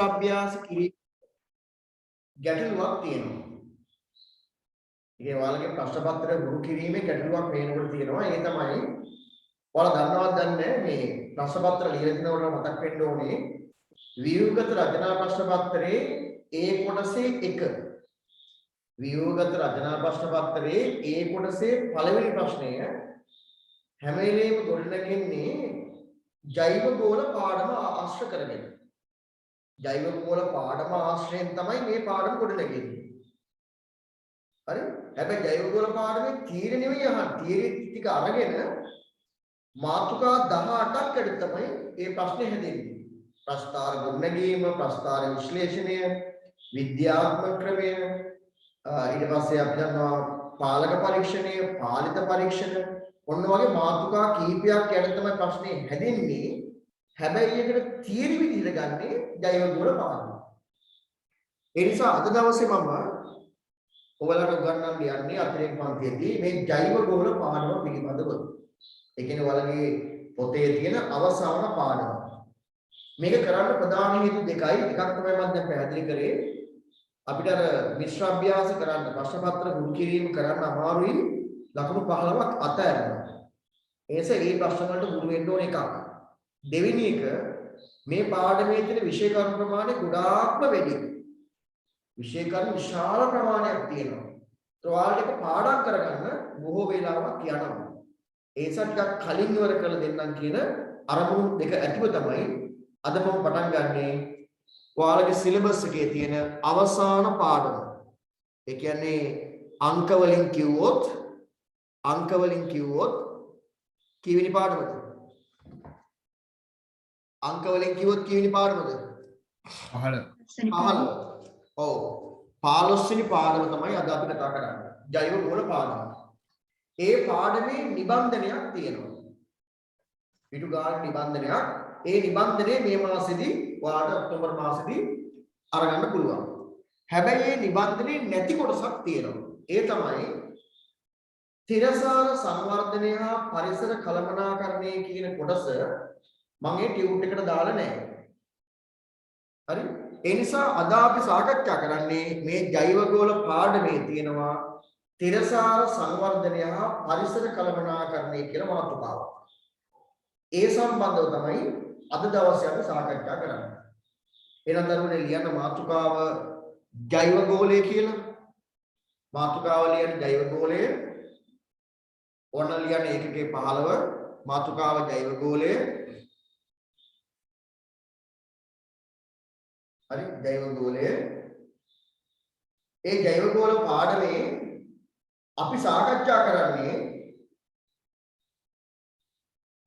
අභ්‍යාස කිරීම ගැටලුවක් තියෙනවා. ඒ ඔයාලගේ ප්‍රශ්න පත්‍රය ගුරු කිරීමේ ගැටලුවක් වෙනකොට තියෙනවා. ඒ තමයි ඔයාලා දන්නවද දන්නේ මේ ප්‍රශ්න පත්‍ර ලියලා තිනකොට මතක් වෙන්න ඕනේ ව්‍යුහගත රචනා ප්‍රශ්න පත්‍රයේ ඒ කොටසේ 1 ව්‍යුහගත රචනා ප්‍රශ්න පත්‍රයේ ඒ කොටසේ පළවෙනි ප්‍රශ්නය හැම වෙලේම ගොඩනගන්නේ ජෛව ගෝල පාඩම ආශ්‍රය කරගෙන. ජෛව ගෝල පාඩම ආශ්‍රයෙන් තමයි මේ පාඩම ගොඩනගන්නේ. හරි? හැබැයි ජෛව ගෝල පාඩමේ තීර නෙවෙයි අහන්නේ. තීර ටික අරගෙන මාතෘකා 18ක් අඩ තමයි මේ ප්‍රශ්නේ හැදෙන්නේ. ප්‍රස්තාර ගොඩනැගීම, ප්‍රස්තාර විශ්ලේෂණය, විද්‍යාත්මක ක්‍රමය, ඊට පස්සේ අපි දන්නවා පාලක පරීක්ෂණය, පාලිත පරීක්ෂණ, ඔන්න වගේ මාතෘකා කීපයක් යට තමයි ප්‍රශ්නේ හැදෙන්නේ. හැබැයි ඒකට තියරි විදිහට ගන්නෙ ජෛව ගෝල පාඩම. ඒ නිසා අද දවසේ මම ඔයාලට උගන්වන්න යන්නේ අතිරේක පන්තියේදී මේ ජෛව ගෝල පාඩම පිළිබඳව. ඒ කියන්නේ ඔයාලගේ පොතේ තියෙන අවසාන පාඩම. මේක කරන්න ප්‍රධාන හේතු දෙකයි. එකක් තමයි මම දැන් පැහැදිලි කරේ. අපිට අර මිශ්‍ර අභ්‍යාස කරන්න ප්‍රශ්න පත්‍ර ගුරු කිරීම කරන්න අමාරුයි. ලකුණු 15ක් අතහැරෙනවා. ඒ නිසා මේ ප්‍රශ්න වලට ගුරු වෙන්න ඕන එකක්. දෙවෙනි එක මේ පාඩමේ තියෙන විෂය කර්ම ප්‍රමාණය ගොඩාක්ම වැඩි. විෂය කර්ම විශාල ප්‍රමාණයක් තියෙනවා. ඒ ඔයාලට පාඩම් කරගන්න බොහෝ වේලාවක් යනවා. ඒ නිසා ටිකක් කලින් ඉවර කරලා දෙන්නම් කියන අරමුණු දෙක ඇතිව තමයි අද මම පටන් ගන්නෙ ඔයාලගේ සිලබස් එකේ තියෙන අවසාන පාඩම. ඒ කියන්නේ අංක වලින් කිව්වොත් කීවෙනි පාඩමද? අංක වලින් කිව්වොත් කීවෙනි පාඩමද? 15. ඔව්. 15 වෙනි පාඩම තමයි අද අපි කතා කරන්නේ. ජෛව ගෝල පාඩම. ඒ පාඩමේ නිබන්ධනයක් තියෙනවා. පිටු ගාන නිබන්ධනයක්. ඒ නිබන්ධනය මේ මාසෙදී ඔයාලට ඔක්තෝබර් මාසෙදී අරගන්න පුළුවන්. හැබැයි මේ නිබන්ධනේ නැති කොටසක් තියෙනවා. ඒ තමයි තිරසාර සංවර්ධනය හා පරිසර කළමනාකරණය කියන කොටස මම මේ ටියුට් එකට දාලා නැහැ. හරි? ඒ නිසා අද අපි සාකච්ඡා කරන්නේ මේ ජෛව ගෝල පාඩමේ තියෙනවා තිරසාර සංවර්ධනය හා පරිසර කළමනාකරණය කියන මාතෘකාව. ඒ සම්බන්ධව තමයි අද දවසේ අපි සාකච්ඡා කරන්නේ. එහෙනම් දරුවනේ ලියන්න මාතෘකාව ජෛව ගෝලය කියලා. මාතෘකාව ලියන්න ජෛව ගෝලය. ඕන ලියන්න ඒකකේ 15 මාතෘකාව ජෛව ගෝලය. හරි ජෛව ගෝලය. ඒ ජෛව ගෝල පාඩමේ අපි සාකච්ඡා කරන්නේ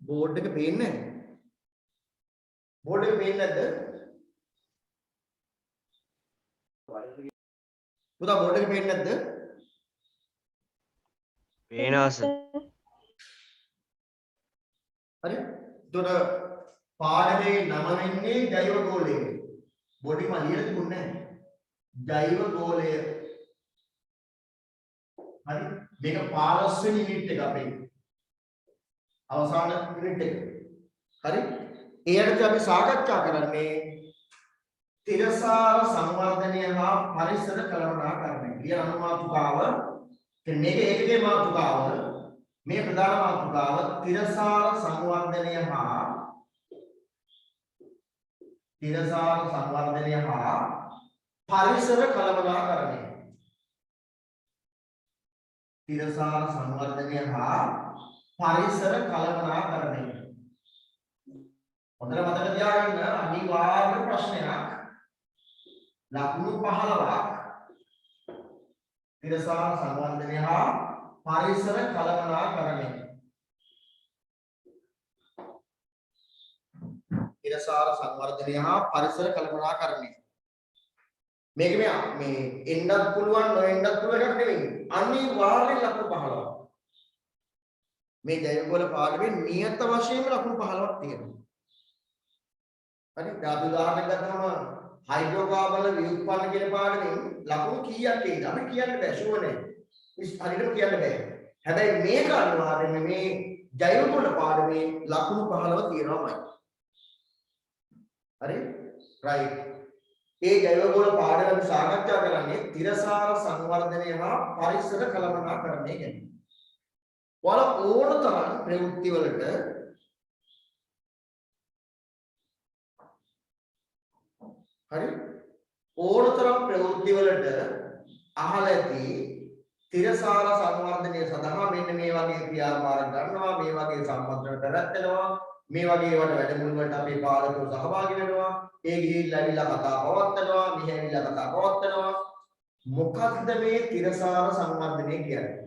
බෝඩ් එක පේන්නේ නැහැ. බෝඩ් එක පේන්නේ නැද්ද? පුතා බෝඩ් එක පේන්නේ නැද්ද? පේනවා සර්. හරි. එතකොට පාඩමේ නම වෙන්නේ ජෛව ගෝලය. බෝඩ් එක මම ලියලා තිබුණේ නැහැ. ජෛව ගෝලය. හරි. මේක 15 වෙනි යුනිට් එක අපේ. අවසාන යුනිට් එක. හරි. ඊයට අපි සාකච්ඡා කරන්නේ තිරසාර සංවර්ධනය හා පරිසර කළමනාකරණය. කියන අනුමාතුකාව මේක ඒකේ මාතෘකාව මේ ප්‍රධාන මාතෘකාව තිරසාර සංවර්ධනය හා පරිසර කළමනාකරණය. තිරසාර සංවර්ධනය හා පරිසර කළමනාකරණය. හොඳට මතක තියාගන්න අනිවාර්ය ප්‍රශ්නයක් ලකුණු 15ක් තිරසාර සංවර්ධනය හා පරිසර කළමනාකරණය. තිරසාර සංවර්ධනය හා පරිසර කළමනාකරණය. මේක මේ එන්නත් පුළුවන් නොඑන්නත් පුළුවන් එකක් නෙවෙයි. අනිවාර්යෙන් ලකුණු 15ක්. මේ ජෛව ගෝල පාඩමේ නියත වශයෙන්ම ලකුණු 15ක් තියෙනවා. හරි. දැන් උදාහරණයක් ගත්තම හයිඩ්‍රෝකාබන ව්‍යුත්පන්න කියන පාඩමෙන් ලකුණු කීයක් එයිද? අපි කියන්න බෑ ෂුවර් නෑ. හරියටම කියන්න බෑ. හැබැයි මේක අනිවාර්යයෙන්ම මේ ජෛව ගෝල පාඩමේ ලකුණු 15 තියෙනවාමයි. හරි? රයිට්. ඒ ජෛවගෝල පාඩම අපි සාකච්ඡා කරන්නේ තිරසාර සංවර්ධනය හා පරිසර කළමනාකරණය ගැන. ඔයාලා ඕනතරම් ප්‍රවෘත්ති වලට හරි ඕනතරම් ප්‍රවෘත්ති වලට අහලා ඇති තිරසාර සංවර්ධනය සඳහා මෙන්න මේ වගේ ක්‍රියාමාර්ග ගන්නවා, මේ වගේ සම්මන්ත්‍රණ කරත්නවා, මේ වගේ ඒවට වැඩමුළු වලට අපේ පාලකයෝ සහභාගී වෙනවා, ඒ ගිහිල්ලා ඇවිල්ලා කතා පවත්වනවා, මෙහෙ ඇවිල්ලා කතා පවත්වනවා. මොකක්ද මේ තිරසාර සංවර්ධනය කියන්නේ?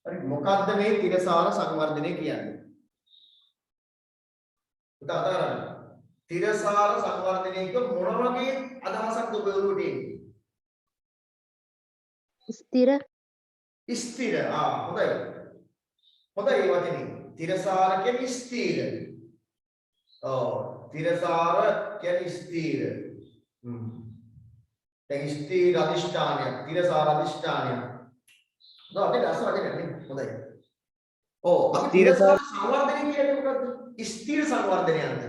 හරි මොකක්ද මේ තිරසාර සංවර්ධනය කියන්නේ? උදා අදාරන්න. තිරසාර සංවර්ධනය කිය මොන වගේ අදහසක්ද ඔබ ඔළුවට එන්නේ? ස්ථිර හොඳයි. හොඳයි ඒ වචනේ. තිරසාර කියන්නේ ස්ථිර. තිරසාර කියන්නේ ස්ථිර. දැන් ස්ථිර අධිෂ්ඨානයක්, තිරසාර අධිෂ්ඨානයක්. අපි දැස්ස වචනේ හොඳයි. අපි තිරසාර සංවර්ධනය කියන්නේ මොකද්ද? ස්ථිර සංවර්ධනයක්ද?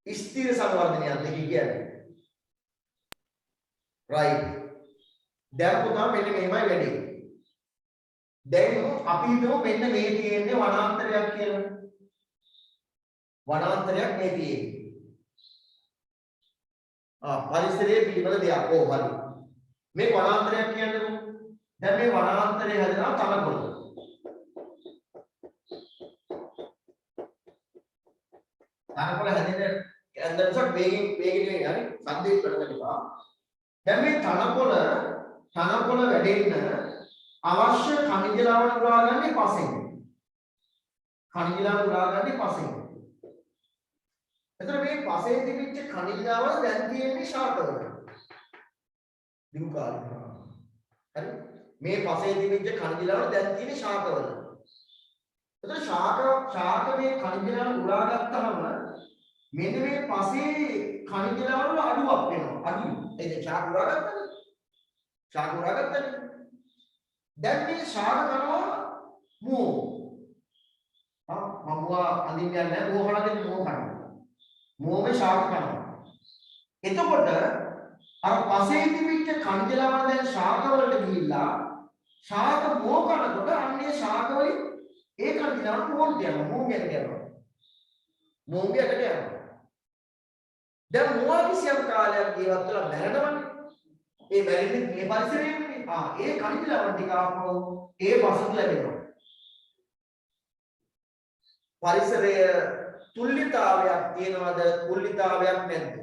ස්ථිර සංවර්ධනයක්ද කියන්නේ? right. දැන් පුතා මෙන්න මෙහෙමයි වෙන්නේ. දැන් අපි හිතමු මෙන්න මේ තියෙන්නේ වනාන්තරයක් කියලා. වනාන්තරයක් මේ තියෙන්නේ. පරිසරයේ පිළිබඳ දෙයක්. හරි. මේ වනාන්තරයක් කියන්නේ දැන් මේ වනාන්තරයේ හැදෙනවා තනකොළ. තනකොළ හැදෙන ඇන්දන්සක් වේගින් නෙවෙයි හරි සද්දේ කරගන්නවා. දැන් මේ තනකොළ වැඩෙන්න අවශ්‍ය khනිජ ලවණ උරාගන්නේ පසෙන්. khනිජ ලවණ උරාගන්නේ පසෙන්. එතන මේ පසේ තිබිච්ච khනිජ ලවණ දැන් තියෙන්නේ ශාකවල. දිගු කාලේ. හරි මේ පසේ තිබිච්ච khනිජ ලවණ දැන් තියෙන්නේ ශාකවල. එතන ශාක මේ khනිජ ලවණ උරාගත්තාම මෙන්න මේ පසේ khනිජ ලවණ අඩුවක් වෙනවා. අඩුයි. ඒ ශාක උරාගත්තනේ. දැන් මේ ශාක කරනවා මෝ. මමුවා අඳින්නේ නැහැ මෝ හරගෙන මෝ කරනවා. මෝමේ ශාක කරනවා. එතකොට අර පසේ තිබිච්ච khනිජ ලවණ දැන් ශාක වලට ගිහිල්ලා ශාක මෝ කරනකොට අන්නේ ශාක වලින් ඒ khනිජ ලවණ මෝන්ට යනවා. මෝගෙට යනවා. දැන් මෝවා කිසියම් කාලයක් ජීවත් වෙලා මැරෙනවනේ. ඒ මැරෙන්නේ මේ පරිසරයේනේ. ඒ khනිජ ලවණ ටික ආපහු ඒ පසට ලැබෙනවා. පරිසරය තුල්ලිතාවයක් තියනවද? තුල්ලිතාවයක් නැද්ද?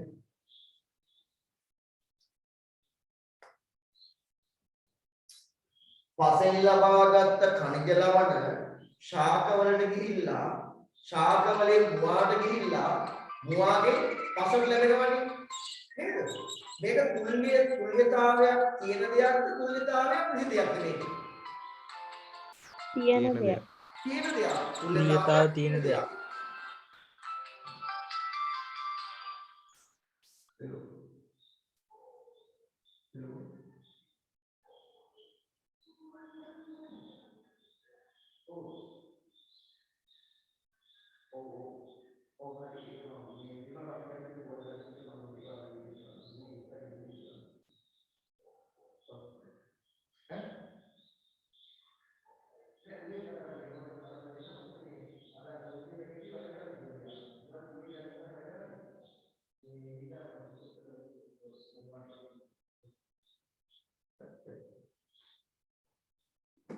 පසෙන් ලබාගත් khනිජ ලවණ ශාක වලට ගිහිල්ලා ශාක වලින් මුවාට ගිහිල්ලා මුවාගේ පසට ලැබෙනවනේ. නේද? මේක තුල්ලිතාවයක් තියෙන දෙයක්ද තුල්ලිතාවයක් නැති දෙයක්ද මේක? තියෙන දෙයක්. තුල්ලිතාව තියෙන දෙයක්.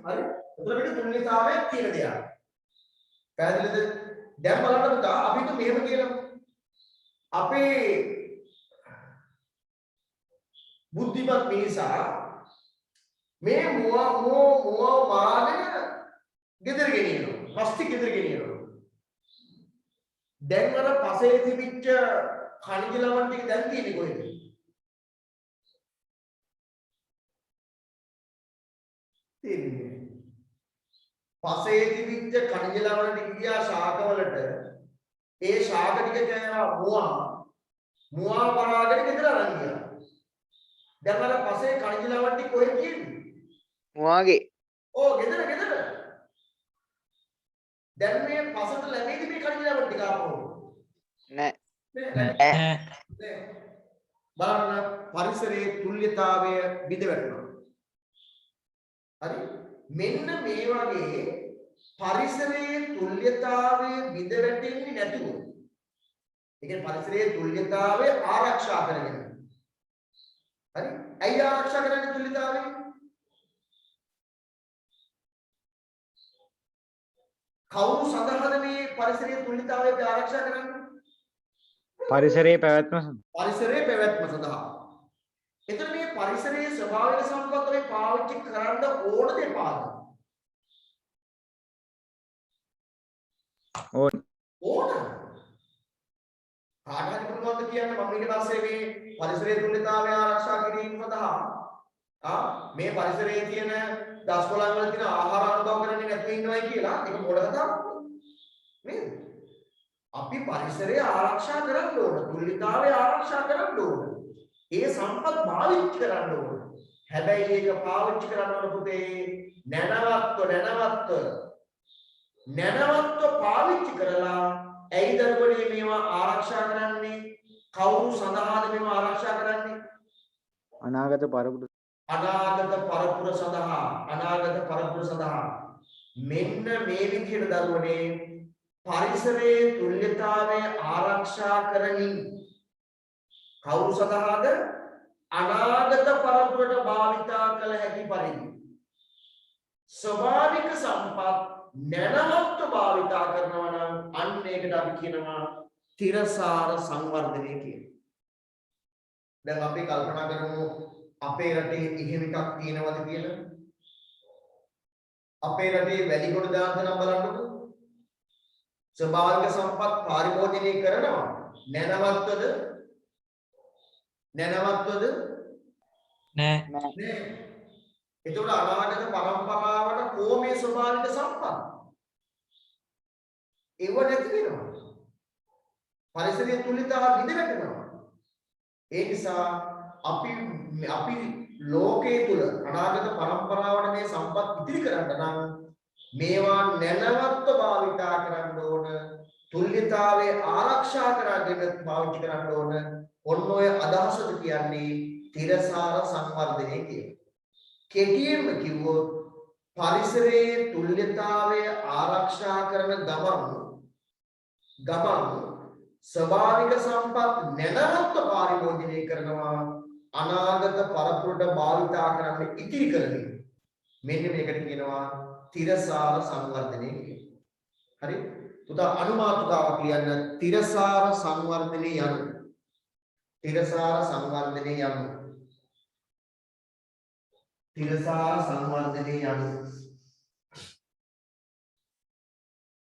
හරි එතකොට මේක තුල්ලිතාවයක් තියෙන දෙයක්. පැහැදිලිද? දැන් බලන්න පුතා අපිට මෙහෙම කියනවා. අපේ බුද්ධිමත් මිනිසා මේ මුව මාගෙන ගෙදර ගෙනියනවා. පස්ති ගෙදර ගෙනියනවා. දැන් අර පසේ තිබිච්ච khනිජ ලවණ ටික දැන් තියෙන්නේ කොහෙද? පසේ තිබිච්ච khනිජ ලවණ ටික ගියා ශාකවලට. ඒ ශාක ටික කෑවා මුවා බලාගෙන ගෙදර අරන් ගියා. දැන් අර පස්සේ කණිජ ලවණ ටික කොහෙද තියෙන්නේ? මුවාගේ. ඕ ගෙදර. දැන් මේ පසට ලැබෙන්නේ මේ කණිජ ලවණ ටික ආපහු. නෑ. නෑ. බලන්න පරිසරයේ තුල්‍යතාවය බිඳ වැටෙනවා. හරි? මෙන්න මේ වගේ පරිසරයේ තුල්‍යතාවය බිඳ වැටෙන්නේ නැතුව. ඒ කියන්නේ පරිසරයේ තුල්‍යතාවය ආරක්ෂා කරගෙන. හරි? ඇයි ආරක්ෂා කරන්නේ තුල්‍යතාවය? කවුරු සඳහාද මේ පරිසරයේ තුල්‍යතාවය ආරක්ෂා කරන්නේ? පරිසරයේ පැවැත්ම පරිසරයේ පැවැත්ම සඳහා. එතන මේ පරිසරයේ ස්වභාවික සම්පත් අපි පාවිච්චි කරන්න ඕනද එපාද? ඕන. කාට හරි පුළුවන්ද කියන්න මම ඊට පස්සේ මේ පරිසරයේ තුල්‍යතාවය ආරක්ෂා කිරීම සඳහා මේ පරිසරයේ තියෙන දස්කොළන් වල තියෙන ආහාර අනුභව කරන්නේ නැතුව ඉන්නවයි කියලා ඒක මොඩ කතාවක් නේද? අපි පරිසරය ආරක්ෂා කරන්න ඕන. තුල්‍යතාවය ආරක්ෂා කරන්න ඕන. ඒ සම්පත් පාවිච්චි කරන්න ඕන. හැබැයි ඒක පාවිච්චි කරන්න ඕන පුතේ නැනවත්ව පාවිච්චි කරලා ඇයි දරුවනේ මේවා ආරක්ෂා කරන්නේ? කවුරු සඳහාද මේවා ආරක්ෂා කරන්නේ? අනාගත පරපුර සඳහා. මෙන්න මේ විදිහට දරුවනේ පරිසරයේ තුල්‍යතාවය ආරක්ෂා කරමින් කවුරු සඳහාද? අනාගත පරපුරට භාවිතා කළ හැකි පරිදි ස්වභාවික සම්පත් නැනවත්ව භාවිතා කරනවා නම් අන්න ඒකට අපි කියනවා තිරසාර සංවර්ධනය කියලා. දැන් අපි කල්පනා කරමු අපේ රටේ එහෙම එකක් තියෙනවද කියලා. අපේ රටේ වැලිගොඩ දාන්න නම් බලන්නකෝ. ස්වභාවික සම්පත් පරිභෝජනය කරනවා නැනවත්වද නෑ. එතකොට අනාගත පරම්පරාවට කොහොමේ ස්වභාවික සම්පත් ඒව නැති වෙනවා. පරිසරයේ තුලිතාව බිඳ වැටෙනවා. ඒ නිසා අපි ලෝකයේ තුල අනාගත පරම්පරාවට මේ සම්පත් ඉතිරි කරන්න නම් මේවා නැනවත්ව භාවිතා කරන්න ඕන. තුල්‍යතාවයේ ආරක්ෂා කරගෙන භාවිත කරන්න ඕන. ඔන්න ඔය අදහසද කියන්නේ තිරසාර සංවර්ධනය කියලා. කෙටියෙන්ම කිව්වොත් පරිසරයේ තුල්‍යතාවය ආරක්ෂා කරන ගමන් ස්වභාවික සම්පත් නැනවත්ව පරිභෝජනය කරනවා. අනාගත පරපුරට භාවිතා කරන්න ඉතිරි කරගෙන මෙන්න මේකට කියනවා තිරසාර සංවර්ධනය කියලා. හරි? පුතා අනුමාතුකාව කියන්න තිරසාර සංවර්ධනය යනු. තිරසාර සංවර්ධනය යනු.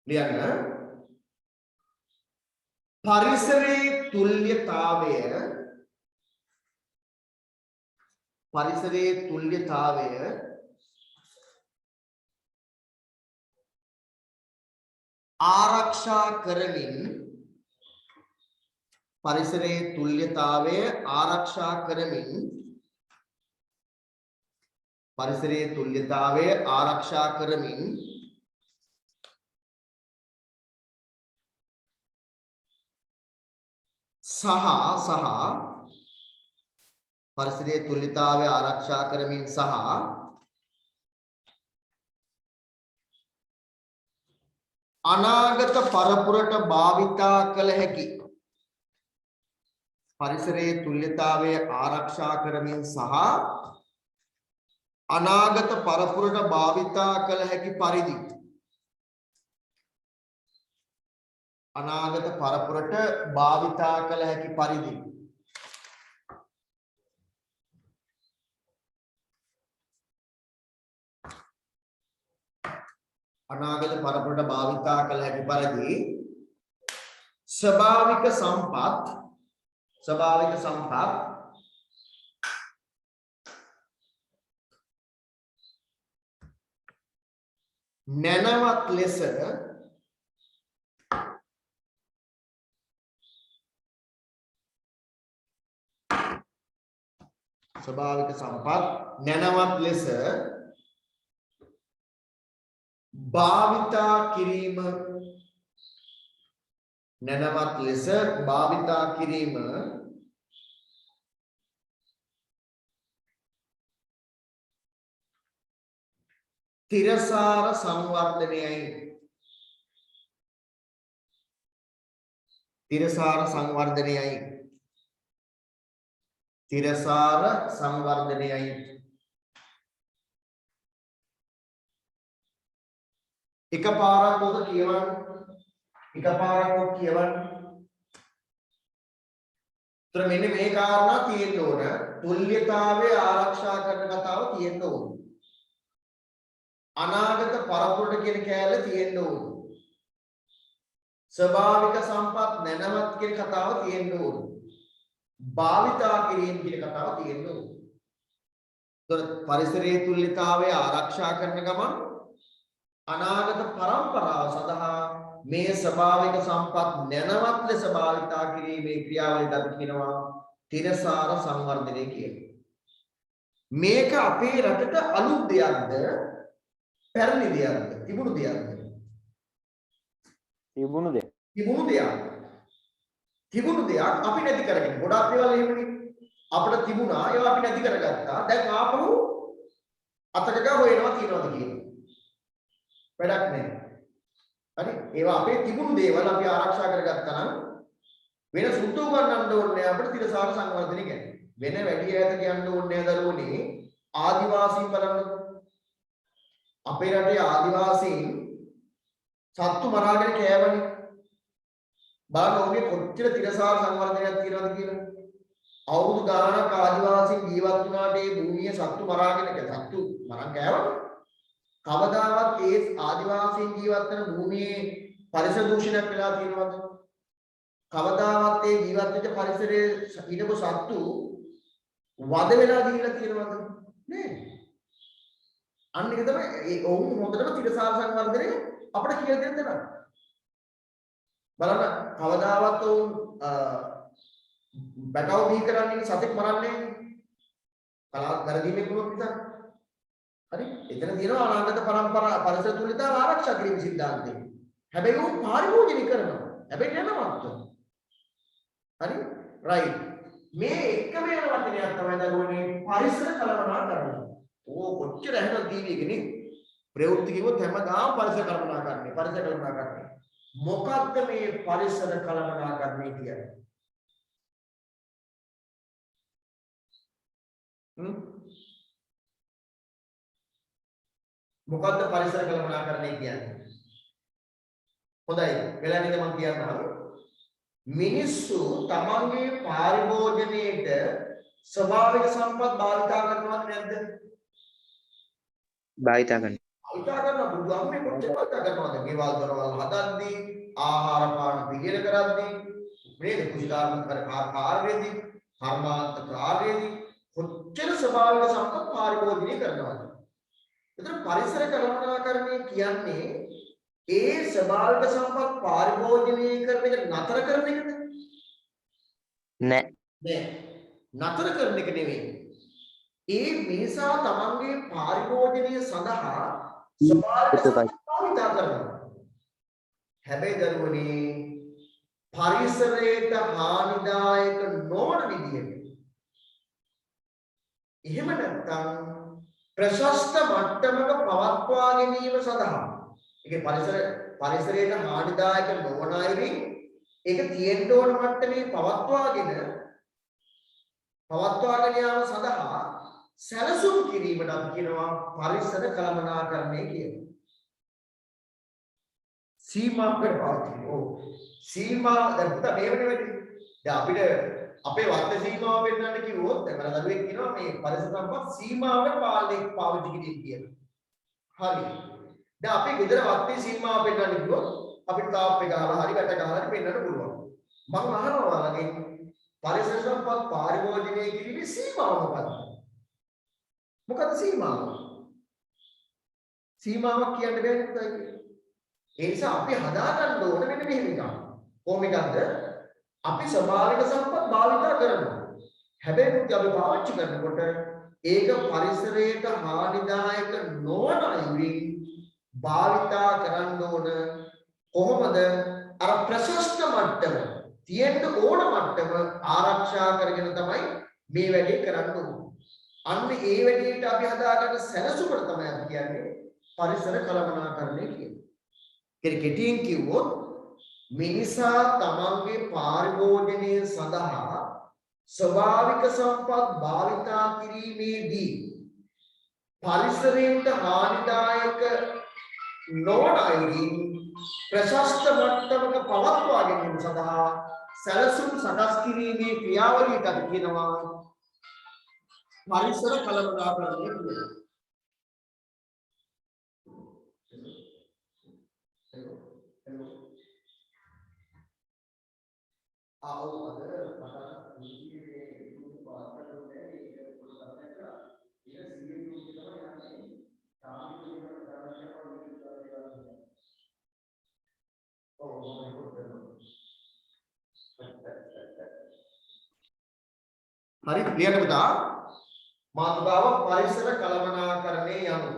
ලියන්න. පරිසරයේ තුල්‍යතාවය ආරක්ෂා කරමින් අනාගත පරපුරට භාවිතා කළ හැකි පරිසරයේ තුල්‍යතාවය ආරක්ෂා කරමින් සහ අනාගත පරපුරට භාවිතා කළ හැකි පරිදි ස්වභාවික සම්පත් නැනවත් ලෙස ස්වභාවික සම්පත් නැනවත් ලෙස භාවිතා කිරීම නැනවත් ලෙස භාවිතා කිරීම තිරසාර සංවර්ධනයයි තිරසාර සංවර්ධනයයි තිරසාර සංවර්ධනයයි එකපාරක් ඔක කියවන්න එකපාරක් ඔක කියවන්න ତර මෙන්න මේ කාරණා තියෙන්න ඕන තුල්්‍යතාවය ආරක්ෂා කරන කතාව තියෙන්න ඕන අනාගත පරපුරට කියන කෑල්ල තියෙන්න ඕන ස්වභාවික සම්පත් නැනවත් කියන කතාව තියෙන්න ඕන භාවිතා කිරීම කියන කතාව තියෙන්න ඕන තර පරිසරයේ තුල්්‍යතාවය ආරක්ෂා කරන ගමන් අනාගත පරම්පරාව සඳහා මේ ස්වභාවික සම්පත් නැනවත් ලෙස භාවිතා කිරීමේ ක්‍රියාවලියට අපි කියනවා තිරසාර සංවර්ධනය කියලා. මේක අපේ රටට අලුත් දෙයක්ද පැරණි දෙයක්ද තිබුණු දෙයක්ද? තිබුණු දෙයක්. තිබුණු දෙයක් අපි නැති කරගෙන ගොඩක් දේවල් එහෙමනේ අපිට තිබුණා ඒවා අපි නැති කරගත්තා. දැන් ආපහු අතකක හොයනවා තියනවාද කියනවා. වැඩක් නැහැ. හරි ඒවා අපේ තිබුණු දේවල් අපි ආරක්ෂා කරගත්තා නම් වෙන සුද්ධ උගන්නන්න ඕනේ අපිට තිරසාර සංවර්ධනය ගැන. වෙන වැඩි ඈත කියන්න ඕනේ නැහැ දරුවනේ ආදිවාසීන් බලන්න. අපේ රටේ ආදිවාසීන් සත්තු මරාගෙන කෑවනේ. බලන්න ඔහුගේ කොච්චර තිරසාර සංවර්ධනයක් තියනවද කියලා. අවුරුදු ගාණක් ආදිවාසීන් ජීවත් වුණාට ඒ භූමියේ සත්තු මරාගෙන සත්තු මරන් කෑවනේ. කවදාවත් ඒ ආදිවාසීන් ජීවත් වෙන භූමියේ පරිසර දූෂණයක් වෙලා තියෙනවද? කවදාවත් ඒ ජීවත් වෙච්ච පරිසරයේ ඉනපු සත්තු වද වෙලා ගිහිල්ලා තියෙනවද? නෑ. අන්න ඒක තමයි ඒ ඔවුන් හොඳටම තිරසාර සංවර්ධනය අපිට කියලා දෙන්න දෙනවා. බලන්න කවදාවත් ඔවුන් බැටව දී කරන්නේ සතෙක් මරන්නේ කලාවත් වැරදීමක් වුණොත් විතර. හරි එතන තියෙනවා අනාගත පරම්පරා පරිසර තුලිතාව ආරක්ෂා කිරීම සිද්ධාන්තය. හැබැයි ਉਹ පරිභෝජනය කරනවා. හැබැයි නැනවත්. හරි රයිට්. මේ එකම වෙන වචනයක් තමයි දරුවනේ පරිසර කළමනාකරණය. ඕ කොච්චර හැම දීවියකනේ ප්‍රවෘත්ති කිව්වොත් හැමදාම පරිසර කළමනාකරණය. පරිසර කළමනාකරණය. මොකක්ද මේ පරිසර කළමනාකරණය කියන්නේ? මොකද්ද පරිසර කළමනාකරණය කියන්නේ? හොඳයි වෙලා නේද මම කියන්නම්. මිනිස්සු තමන්ගේ පාරිභෝජනයේට ස්වභාවික සම්පත් භාවිතා කරනවද නැද්ද? භාවිතා කරනවා. භාවිතා කරනවා. බුදුහාමුදුරනේ කොච්චර භාවිතා කරනවද? ගෙවල් දොරවල් හදද්දී, ආහාර පාන පිළියෙල කරද්දී, නේද? කුෂිකාර්මික කාර්යයේදී, කර්මාන්ත කාර්යයේදී කොච්චර ස්වභාවික සම්පත් පාරිභෝජනය කරනවද? එතන පරිසර කළමනාකරණය කියන්නේ ඒ ස්වභාවික සම්පත් පාරිභෝජනය කරන එක නතර කරන එකද? නෑ. නතර කරන එක නෙවෙයි. ඒ මිනිසා තමන්ගේ පාරිභෝජනය සඳහා ස්වභාවික සම්පත් භාවිතා කරනවා. හැබැයි දරුවනේ පරිසරයට හානිදායක නොවන විදිහට. එහෙම නැත්නම් ප්‍රශස්ත මට්ටමක පවත්වා ගැනීම සඳහා ඒකේ පරිසරයට හානිදායක නොවන අයරින් ඒක තියෙන්න ඕන මට්ටමේ පවත්වාගෙන යාම සඳහා සැලසුම් කිරීමට අපි කියනවා පරිසර කළමනාකරණය කියලා. සීමා කරපවතින. සීමා දැන් පුතා මේව නෙවෙයි. දැන් අපිට අපේ වර්ත සීමාව වෙන්නන්න කිව්වොත් දැන් මම දරුවෙක් කියනවා මේ පරිසර සම්පත් සීමාවට පාවිච්චි කිරීම කියලා. හරි. දැන් අපි ගෙදර වත්තේ සීමාව පෙන්නන්න කිව්වොත් අපිට තාප්පේ ගහලා හරි වැට ගහලා හරි පෙන්නන්න පුළුවන්. මම අහනවා ඔයාලගෙන් පරිසර සම්පත් පාරිභෝජනය කිරීමේ සීමාව මොකක්ද? මොකක්ද සීමාව? සීමාවක් කියන්න බෑ නේද? ඒ නිසා අපි හදාගන්න ඕන මෙන්න මෙහෙම එකක්. කොහොම එකක්ද? අපි ස්වභාවික සම්පත් භාවිතා කරනවා. හැබැයි අපි පාවිච්චි කරනකොට ඒක පරිසරයට හානිදායක නොවන අයුරින් භාවිතා කරන්න ඕන. කොහොමද? අර ප්‍රශස්ත මට්ටම තියෙන්න ඕන මට්ටම ආරක්ෂා කරගෙන තමයි මේ වැඩේ කරන්න ඕනේ. අන්න ඒ වැඩේට අපි හදාගන්න සැලසුමට තමයි අපි කියන්නේ පරිසර කළමනාකරණය කියන්නේ. කෙටියෙන් කිව්වොත් මිනිසා තමන්ගේ පාරිභෝජනය සඳහා ස්වභාවික සම්පත් භාවිතා කිරීමේදී පරිසරයට හානිදායක නොවන අයුරින් ප්‍රශස්ත මට්ටමක පවත්වා ගැනීම සඳහා සැලසුම් සකස් කිරීමේ ක්‍රියාවලියට අපි කියනවා පරිසර කළමනාකරණය කියලා. හරි ක්ලියර් පුතා මාතෘකාව පරිසර කළමනාකරණය යනු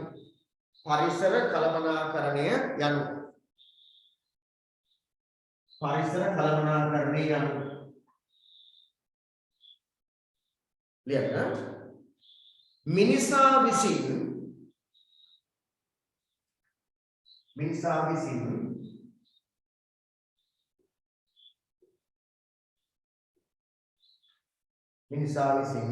පරිසර කළමනාකරණය යනු පරිසර කළමනාකරණය යනු ක්ලියර් මිනිසා විසින්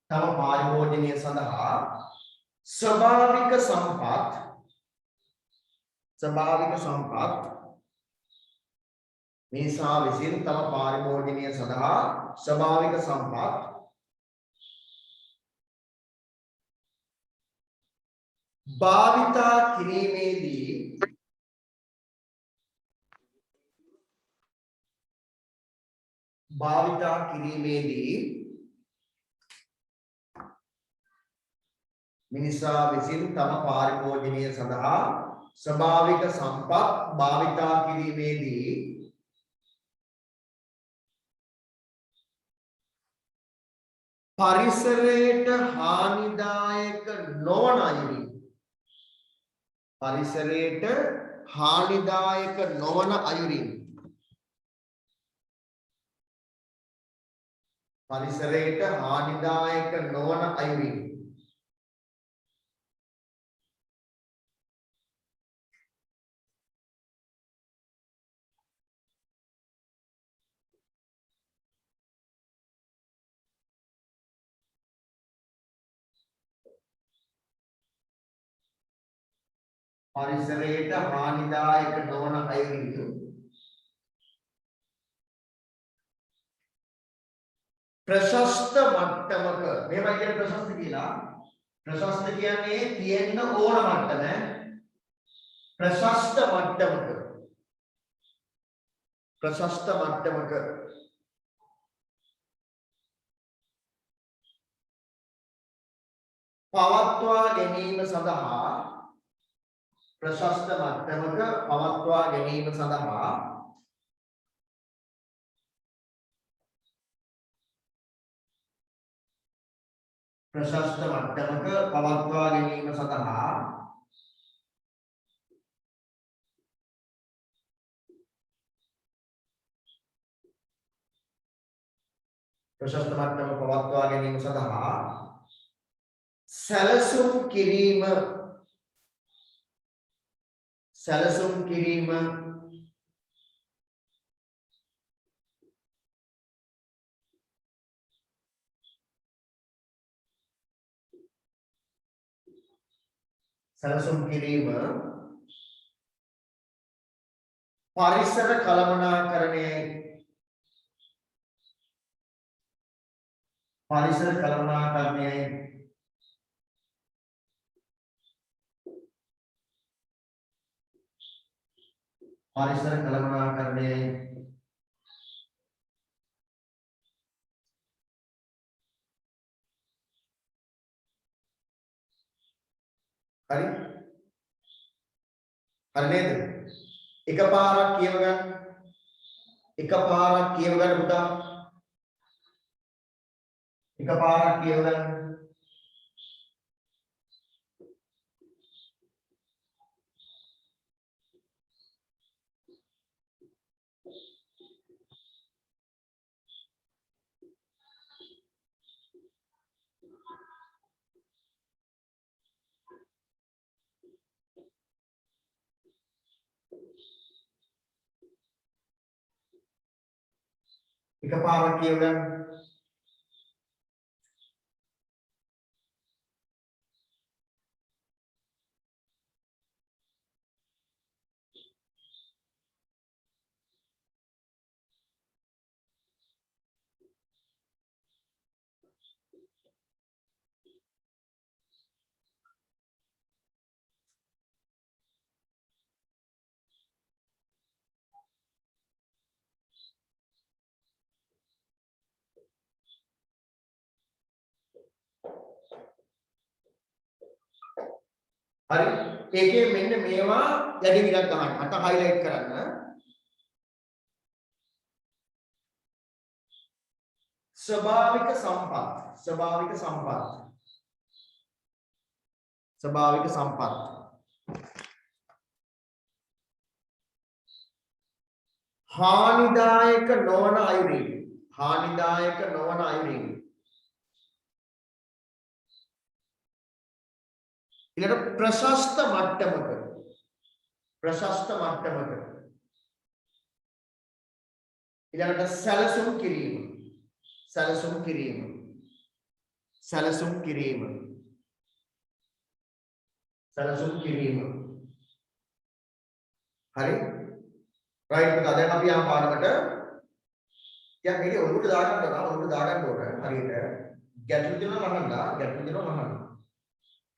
තම පාරිභෝජනය සඳහා ස්වභාවික සම්පත් මිනිසා විසින් තම පාරිභෝජනය සඳහා ස්වභාවික සම්පත් භාවිතා කිරීමේදී මිනිසා විසින් තම පාරිභෝජනය සඳහා ස්වභාවික සම්පත් භාවිතා කිරීමේදී පරිසරයට හානිදායක නොවන අයුරින් ප්‍රශස්ත මට්ටමක මේවා කියන ප්‍රශස්ත කියලා ප්‍රශස්ත කියන්නේ තියෙන්න ඕන මට්ටම ප්‍රශස්ත මට්ටමක පවත්වා ගැනීම සඳහා සැලසුම් කිරීම පරිසර කළමනාකරණයයි පරිසර කළමනාකරණයයි හරි හරි නේද එකපාරක් කියව ගන්න පුතා එකපාරක් කියව ගන්න එකපාරක් කියව ගන්න හරි ඒකේ මෙන්න මේවා යටි විලක් ගන්න අට highlight කරන්න ස්වභාවික සම්පත් හානිදායක නොවන අයුරින් ඊළඟ ප්‍රශස්ත මට්ටමක ඊළඟට සැලසුම් කිරීම හරි රයිට් පුතා දැන් අපි යම් පාරකට දැන් මේක ඔළුවට දාගන්න ඕන හරියට ගැටළු දෙනවා මහන්න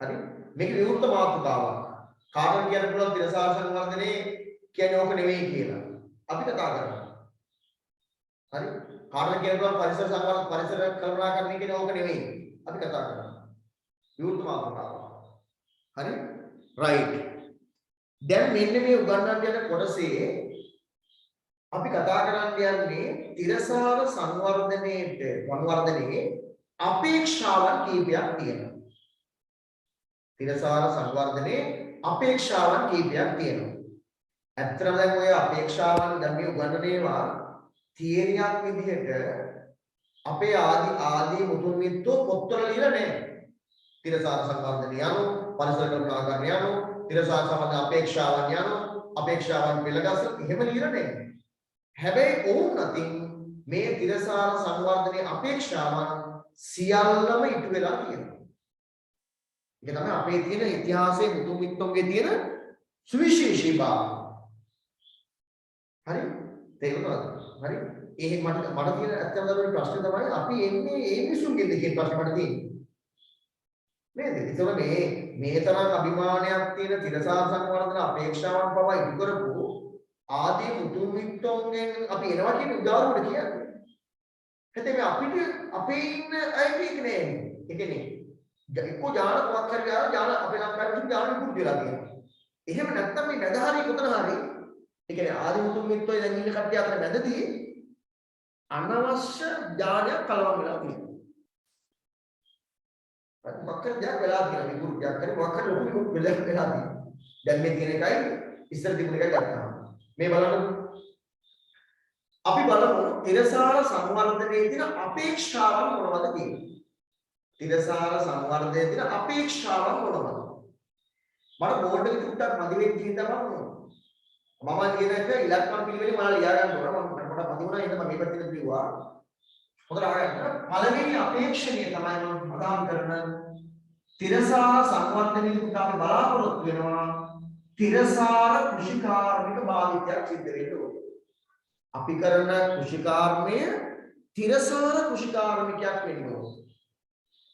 හරි මේක විවෘත මාතෘකාවක් කාටද කියන්න පුළුවන් තිරසාර සංවර්ධනයේ කියන්නේ ඕක නෙවෙයි කියලා අපි කතා කරනවා හරි කාටද කියන්න පුළුවන් පරිසර කල්පනාකරණය කියන්නේ ඕක නෙවෙයි අපි කතා කරනවා විවෘත මාතෘකාවක් හරි රයිට් දැන් මෙන්න මේ උගන්වන්න යන කොටසේ අපි කතා කරන්න යන්නේ තිරසාර සංවර්ධනයේ අපේක්ෂාවන් කීපයක් තියෙනවා තිරසාර සංවර්ධනයේ අපේක්ෂාවන් කීපයක් තියෙනවා. ඇත්තටම දැන් ඔය අපේක්ෂාවන් දැන් මේ උගන්වන්නේවා තියරියක් විදිහට අපේ ආදී මුතුන් මිත්තෝ පොත්වල ලියලා නැහැ. තිරසාර සංවර්ධනය යනු පරිසර කල්පනාකරණය යනු තිරසාර සම්බන්ධ අපේක්ෂාවන් යනු අපේක්ෂාවන් පිළිගස්ස එහෙම ලියලා නැහැ. හැබැයි ඕන් නැතිනම් මේ තිරසාර සංවර්ධනයේ අපේක්ෂාවන් සියල්ලම ඉටු වෙලා තියෙනවා. ඒක තමයි අපේ තියෙන ඉතිහාසයේ මුතුන් මිත්තන්ගේ තියෙන සුවිශේෂීභාවය. හරි? තේරුණාද? හරි? ඒ මට තියෙන ඇත්තම දරුවනේ ප්‍රශ්නේ තමයි අපි එන්නේ ඒ මිනිසුන්ගෙන්ද කියන ප්‍රශ්නේ මට තියෙන්නේ. නේද? ඒතකොට මේ තරම් අභිමානයක් තියෙන තිරසාර සංවර්ධන අපේක්ෂාවන් පවා ඉටු කරපු ආදී මුතුන් මිත්තන්ගෙන් අපි එනවා කියන උදාහරණ කියන්නේ. හැබැයි අපිට අපේ ඉන්න අයගේ නේ. ඒ කියන්නේ එක්කෝ ඥාන මොකක් හරි ඥාන අපේ නම් පැත්තට ඥාන පුරුදු වෙලා තියෙනවා. එහෙම නැත්නම් මේ මැදහරිය කොතන හරි ඒ කියන්නේ ආදි මුතුන් මිත්තෝ දැන් ඉන්න කට්ටිය අතර මැදදී අනවශ්‍ය ඥානයක් කලවම් වෙලා තියෙනවා. මොකක් හරි දෙයක් වෙලා තියෙනවා. මේ පුරුද්දක් කරේ මොකක් හරි ලොකු වෙලා තියෙනවා. දැන් මේ තියෙන එකයි ඉස්සර තිබුණ එකයි ගන්නවා. මේ බලන්න අපි බලමු තිරසාර සංවර්ධනයේ තියෙන අපේක්ෂාවන් මොනවද කියන්නේ. තිරසාර සංවර්ධනයේ තියෙන අපේක්ෂාවන් මොනවද? මට බෝඩ් එකේ චුට්ටක් මදි වෙච්ච හින්දා මම කියන එක ඉලක්කම් පිළිවෙලින් මම ලියා ගන්න ඕන. මට මදි වුණා එහෙනම් මම මේ පැත්තට කිව්වා. හොඳට අහගන්න. පළවෙනි අපේක්ෂණය තමයි මම අදහම් කරන තිරසාර සංවර්ධනයේ අපි බලාපොරොත්තු වෙනවා තිරසාර කෘෂිකාර්මික භාවිතයක් සිද්ධ වෙන්න ඕනේ. අපි කරන කෘෂිකාර්මය තිරසාර කෘෂිකාර්මිකයක් වෙන්න ඕනේ.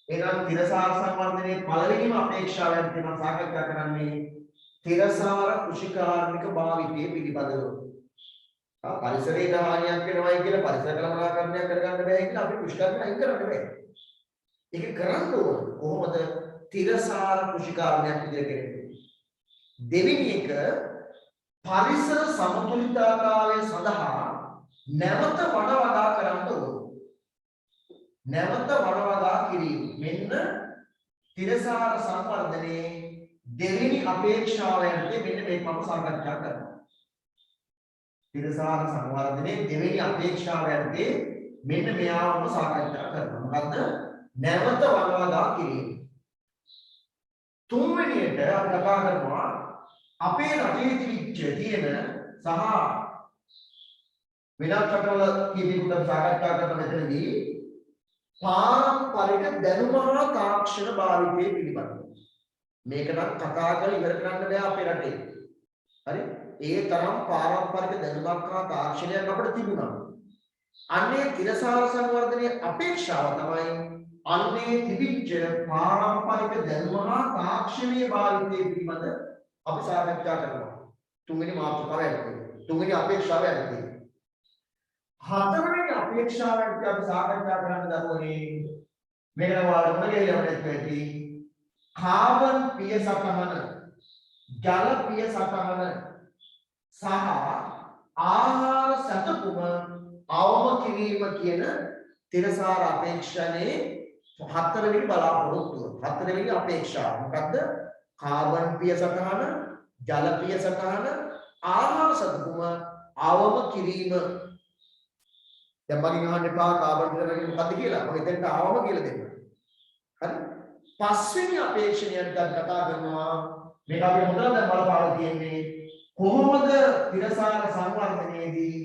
එහෙනම් තිරසාර සංවර්ධනයේ පළවෙනිම අපේක්ෂාවෙන් තමයි සාකච්ඡා කරන්නේ තිරසාර කෘෂිකාර්මික භාවිතයේ පිළිබඳව. පරිසරයේ හානියක් වෙනවයි කියලා පරිසර කළමනාකරණයක් කරගන්න බෑ කියලා අපි කෘෂිකාර්මික අයින් කරන්න බෑ. ඒක කරන්න ඕන කොහොමද? තිරසාර කෘෂිකාර්මියක් විදිහට කරන්නේ. දෙවෙනි එක පරිසර සමතුලිතතාවය සඳහා නැවත වඩවඩා කරන්න ඕන. නැවත වඩවඩා කිරීම. මෙන්න තිරසාර සංවර්ධනයේ දෙවෙනි අපේක්ෂාව යන්නේ මෙන්න මේක මම සාකච්ඡා කරනවා. තිරසාර සංවර්ධනයේ දෙවෙනි අපේක්ෂාව යන්නේ මෙන්න මෙයාවම සාකච්ඡා කරනවා. මොකද්ද? නැවත වඩවඩා කිරීම. තුන්වෙනියට අපි කතා කරනවා අපේ රටේ තියෙන සහ වෙනත් රටවල කීපයකට සාකච්ඡා කරන මෙතනදී පාරම්පරික දැනුම හා තාක්ෂණ භාවිතය පිළිබඳව. මේක නම් කතා කරලා ඉවර කරන්න බෑ අපේ රටේ. හරි? ඒ තරම් පාරම්පරික දැනුමක් හා තාක්ෂණයක් අපිට තිබුණා. අන්නේ තිරසාර සංවර්ධනයේ අපේක්ෂාව තමයි අන්නේ තිබිච්ච පාරම්පරික දැනුම හා තාක්ෂණීය භාවිතය පිළිබඳ අපි සාකච්ඡා කරනවා. තුන්වෙනි මාතෘකාව යන්නේ. තුන්වෙනි අපේක්ෂාව යන්නේ. හතරවෙනි අපේක්ෂාවෙන් අපි සාකච්ඡා කරන්න දරුවනේ මේකට වාරණ ගෙලියවන්නේ ඇති කාබන් පිය සතහන ජල පිය සතහන සහ ආහාර සැතපුම අවම කිරීම කියන තිරසාර අපේක්ෂණේ හතරවෙනි බලාපොරොත්තුව. හතරවෙනි අපේක්ෂාව මොකද්ද? කාබන් පිය සතහන ජල පිය සතහන ආහාර සැතපුම අවම කිරීම. දැන් මගෙන් අහන්න එපා කාබන් පිටරගෙන මොකද්ද කියලා. මම එතනට ආවම කියලා දෙන්න. හරි? පස්වෙනි අපේක්ෂණයක් දැන් කතා කරනවා. මේක අපි හොඳට දැන් බලපාලා තියෙන්නේ කොහොමද තිරසාර සංවර්ධනයේදී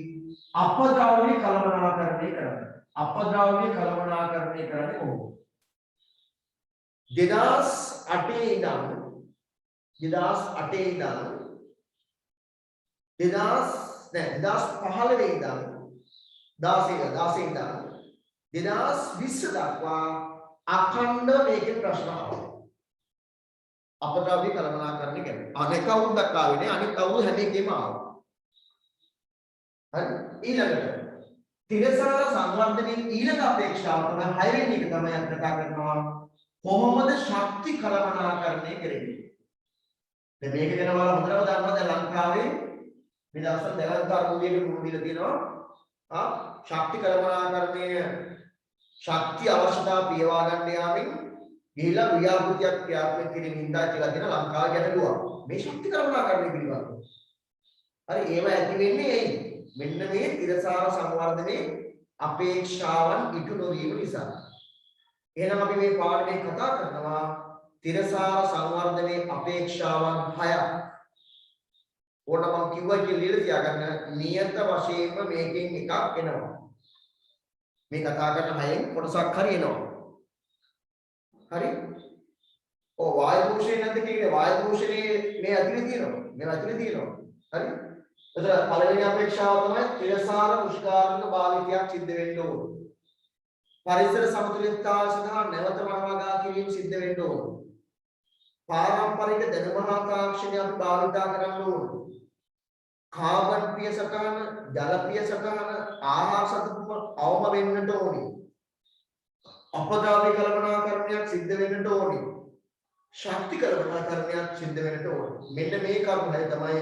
අපද්‍රව්‍ය කළමනාකරණය කරන්නේ. අපද්‍රව්‍ය කළමනාකරණය කරන්නේ කොහොමද? 2008 ඉඳන් 2015 ඉඳන් 16 ඉඳන් 2020 දක්වා අඛණ්ඩ මේකේ ප්‍රශ්න ආවා. අපද්‍රව්‍ය කළමනාකරණය කියන්නේ අනෙක් කවුරුන්ක් ආවේ නේ, අනෙක් කවුරු හැම එකෙම ආවා. හරි? ඊළඟට තිරසාර සංවර්ධනයේ ඊළඟ අපේක්ෂාව තමයි 6 වෙනි එක තමයි අපි කතා කරනවා කොහොමද ශක්ති කළමනාකරණය කරන්නේ. දැන් මේක ගැන ඔයාලා හොඳටම දන්නවා. දැන් ලංකාවේ මේ දවස්වල දැවන්ත අරුණියක මුහුණ දීලා තියෙනවා. ශක්ති කළමනාකරණය ශක්ති අවශ්‍යතාව පියවා ගන්න යාමින් ගිහිලා ව්‍යාපෘතියක් ක්‍රියාත්මක කිරීමෙන් ඉඳලා කියලා දෙන ලංකාව ගැටලුවක්. මේ ශක්ති කළමනාකරණය පිළිබඳව. හරි ඒව ඇති වෙන්නේ ඇයි? මෙන්න මේ තිරසාර සංවර්ධනයේ අපේක්ෂාවන් ඉටු නොවීම නිසා. එහෙනම් අපි මේ පාඩමේ කතා කරනවා තිරසාර සංවර්ධනයේ අපේක්ෂාවන් 6ක්. ඕන මම කිව්වා කියලා ලියලා තියාගන්න නියත වශයෙන්ම මේකෙන් එකක් එනවා. මේ කතා කරන 6න් කොටසක් හරි එනවා. හරි? ඔව් වායු දූෂණය නැද්ද කියන්නේ වායු දූෂණයේ මේ ඇතුලේ තියෙනවා. මේ ඇතුලේ තියෙනවා. හරි? එතන පළවෙනි අපේක්ෂාව තමයි තිරසාර කෘෂිකාර්මික භාවිතයක් සිද්ධ වෙන්න ඕන. පරිසර සමතුලිතතාව සඳහා නැවත වඩවගා කිරීම සිද්ධ වෙන්න ඕන. පාරම්පරික දැනුම හා තාක්ෂණය අපි භාවිතා කරන්න ඕන. කාබන් පිය සටහන, ජල පිය සටහන, ආහාර සතුප අවම වෙන්නට ඕනි. අපද්‍රව්‍ය කළමනාකරණයක් සිද්ධ වෙන්නට ඕනි. ශක්ති කළමනාකරණයක් සිද්ධ වෙන්නට ඕනි. මෙන්න මේ කරුණු හය තමයි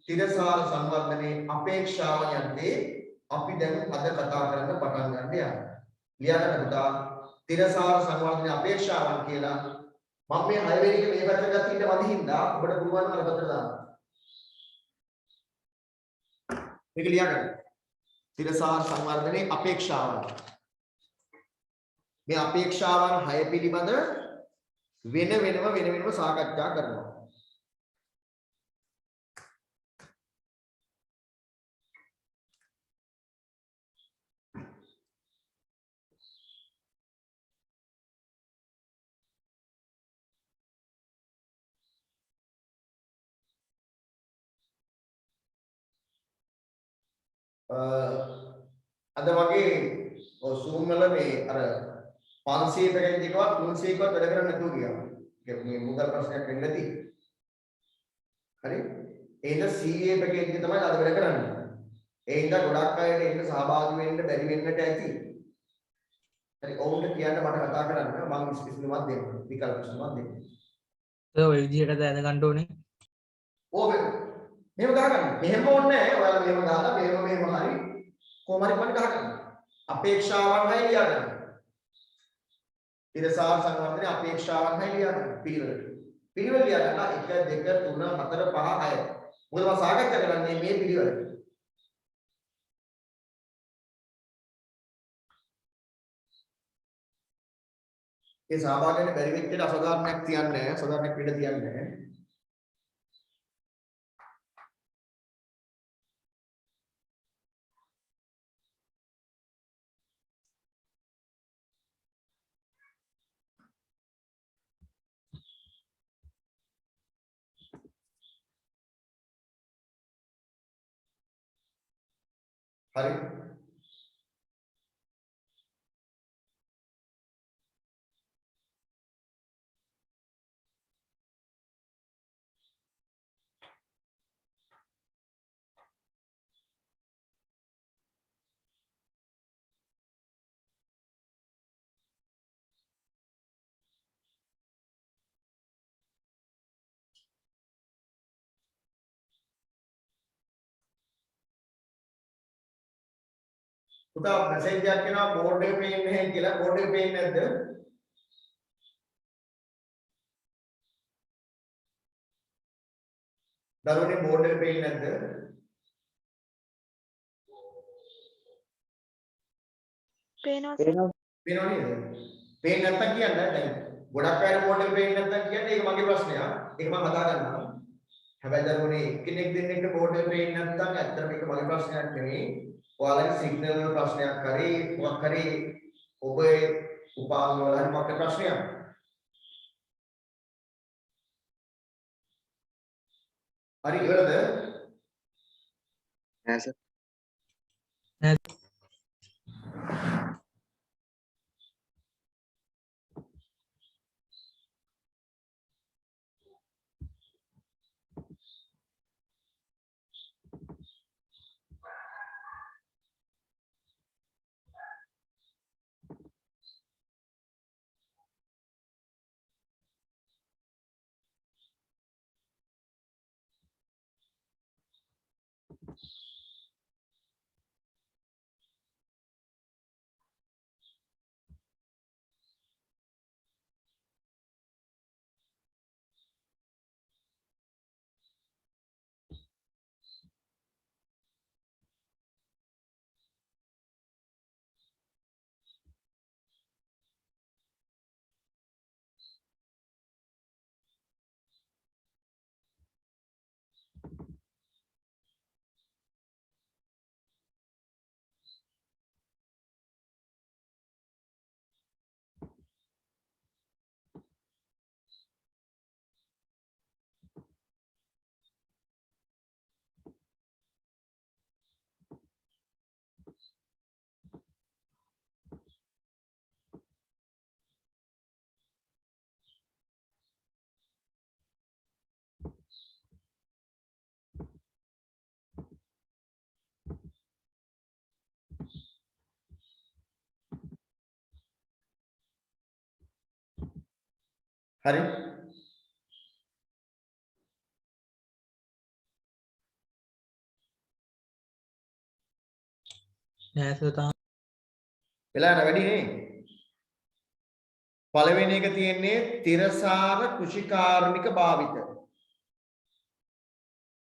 තිරසාර සංවර්ධනයේ අපේක්ෂාව යන්නේ අපි දැන් අද කතා කරන්න පටන් ගන්න යන්නේ. ලියන්න පුතා තිරසාර සංවර්ධනයේ අපේක්ෂාවන් කියලා මම මේ 6 වෙනි එක මේ පැත්තට ගත්ත ඊට වදින්දා ඔබට පුළුවන් අර පැත්තට දාන්න. මේක ලියන්න. තිරසාර සංවර්ධනයේ අපේක්ෂාවන්. මේ අපේක්ෂාවන් 6 පිළිබඳ වෙන වෙනම සාකච්ඡා කරනවා. අද වගේ Zoom වල මේ අර 500 පැකේජ් එකවත් 300 එකවත් වැඩ කරන්නේ නැතුව ගියා. ඒ මේ මුදල් ප්‍රශ්නයක් වෙන්නේ නැති. හරි එහෙනම් CA පැකේජ් එක තමයි අද වැඩ කරන්නේ. ඒ හින්දා ගොඩක් අයට එන්න සහභාගී වෙන්න බැරි වෙන්නට ඇති. හරි ඔවුන්ට කියන්න මට කතා කරන්න මම විශ්ලේෂණයක් දෙන්න. විකල්ප විශ්ලේෂණයක් දෙන්න. ඔය විදිහට දැනගන්න ඕනේ. ඕක මෙහෙම ගහගන්න. මෙහෙම ඕනේ නැහැ. ඔයාලා මෙහෙම ගහලා මෙහෙම හරි කොහොම හරි මම ගහගන්න. අපේක්ෂාවන් හයි ලියා ගන්න. ඉරසාර සංවර්ධනයේ අපේක්ෂාවන් හයි ලියා ගන්න. පිළිවෙල ලියා ගන්න 1 2 3 4 5 6. මොකද මම සාකච්ඡා කරන්නේ මේ පිළිවෙල. ඒ සහභාගී වෙන්න බැරි වෙච්ච අසාධාරණයක් තියන්නේ නැහැ. අසාධාරණයක් පිට තියන්නේ නැහැ. හරි පුතා මැසේජ් එකක් එනවා බෝඩ් එක පේන්නේ නැහැ කියලා. බෝඩ් එක පේන්නේ නැද්ද? දරුවනේ බෝඩ් එක පේන්නේ නැද්ද? පේනවා සර්. පේනව නේද? පේන්නේ නැත්තම් කියන්න දැන්. ගොඩක් අය බෝඩ් එක පේන්නේ නැත්තම් කියන්නේ ඒක මගේ ප්‍රශ්නයක්. ඒක මම හදා ගන්නවා. හැබැයි දරුවනේ කෙනෙක් දෙන්නෙක්ට බෝඩ් එක පේන්නේ නැත්තම් ඇත්තට මේක මගේ ප්‍රශ්නයක් නෙවෙයි. ඔයාලගේ සිග්නල් වල ප්‍රශ්නයක් හරි මොකක් හරි ඔබේ උපාංග වල හරි මොකක් ප්‍රශ්නයක්. හරි ඉවරද? නෑ සර්. හරි නෑ සර් තාම. වෙලා යන වැඩි නේ. පළවෙනි එක තියෙන්නේ තිරසාර කෘෂිකාර්මික භාවිත.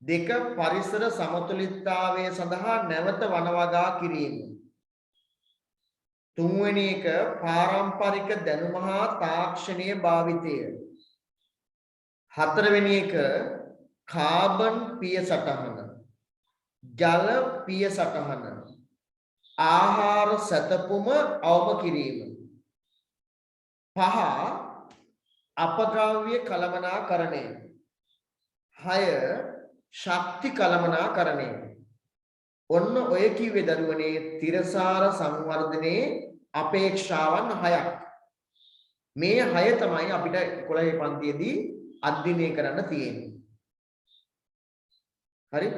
දෙක පරිසර සමතුලිතතාවය සඳහා නැවත වනවගා කිරීම. තුන්වෙනි එක පාරම්පරික දැනුම හා තාක්ෂණීය භාවිතය. හතරවෙනි එක කාබන් පිය සටහන. ජල පිය සටහන. ආහාර සැතපුම අවම කිරීම. 5 අපද්‍රව්‍ය කළමනාකරණය. 6 ශක්ති කළමනාකරණය. ඔන්න ඔය කිව්වේ දරුවනේ තිරසාර සංවර්ධනයේ අපේක්ෂාවන් 6ක්. මේ 6 තමයි අපිට 11 පන්තියේදී අධ්‍යයනය කරන්න තියෙන්නේ. හරි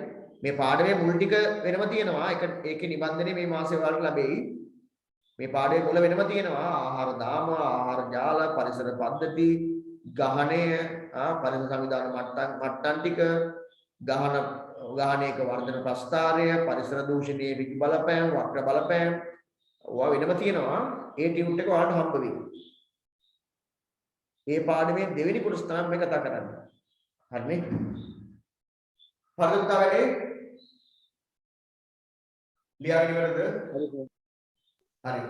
මේ පාඩමේ මුල් ටික වෙනම තියෙනවා ඒකේ නිබන්ධනේ මේ මාසේ වලට ලැබෙයි මේ පාඩමේ මුල වෙනම තියෙනවා ආහාර දාම ආහාර ජාල පරිසර පද්ධති ගහණය පරිසර සංවිධාන මට්ටම් ටික ගහණයක වර්ධන ප්‍රස්ථාරය පරිසර දූෂණයේ විකි බලපෑම් වක්‍ර බලපෑම් ඔවා වෙනම තියෙනවා ඒ ටියුට් එක ඔයාලට හම්බ වෙයි මේ පාඩමේ දෙවෙනි කොටස තමයි මේ කතා කරන්නේ හරිනේ පරිත්‍යාග වැඩේ ලියාගෙන ඉවරද හරි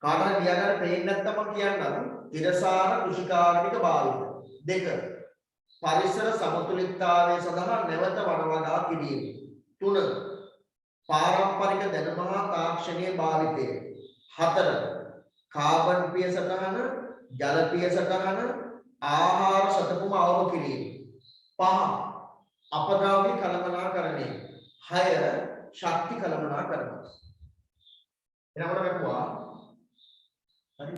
කාටද ලියාගන්න පේන්නේ නැත්නම් මම කියන්නම් තිරසාර කෘෂිකාර්මික භාවිත දෙක පරිසර සමතුලිතතාවය සඳහා නැවත වනවගා කිරීම තුන පාරම්පරික දැනුම හා තාක්ෂණීය භාවිතය හතර කාබන් පිය සටහන ජල පිය සටහන ආහාර සතපුම අවම කිරීම පහ අපද්‍රව්‍ය කළමනාකරණය 6 ශක්ති කළමනාකරණය එනකොට වැටුවා හරි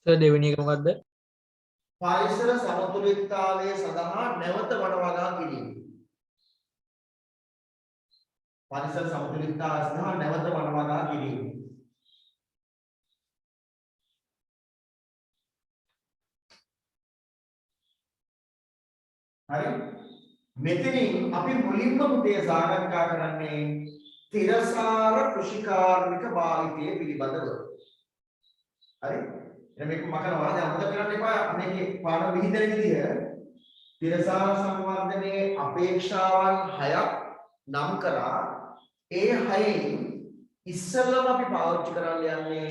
සර් දෙවෙනි එක මොකද්ද? පරිසර සමතුලිතතාවය සඳහා නැවත වනවගා කිරීම පරිසර සමතුලිතතාවය සඳහා නැවත වනවගා කිරීම හරි මෙතනින් අපි මුලින්ම පුතේ සාකච්ඡා කරන්නේ තිරසාර කෘෂිකාර්මික භාවිතය පිළිබඳව හරි එහෙනම් මේක මකනවා දැන් අමතක කරන්න එපා මේකේ පාඩම විහිදෙන විදිය තිරසාර සංවර්ධනයේ අපේක්ෂාවන් 6ක් නම් කරා ඒ 6න් ඉස්සෙල්ලම අපි පාවිච්චි කරන්න යන්නේ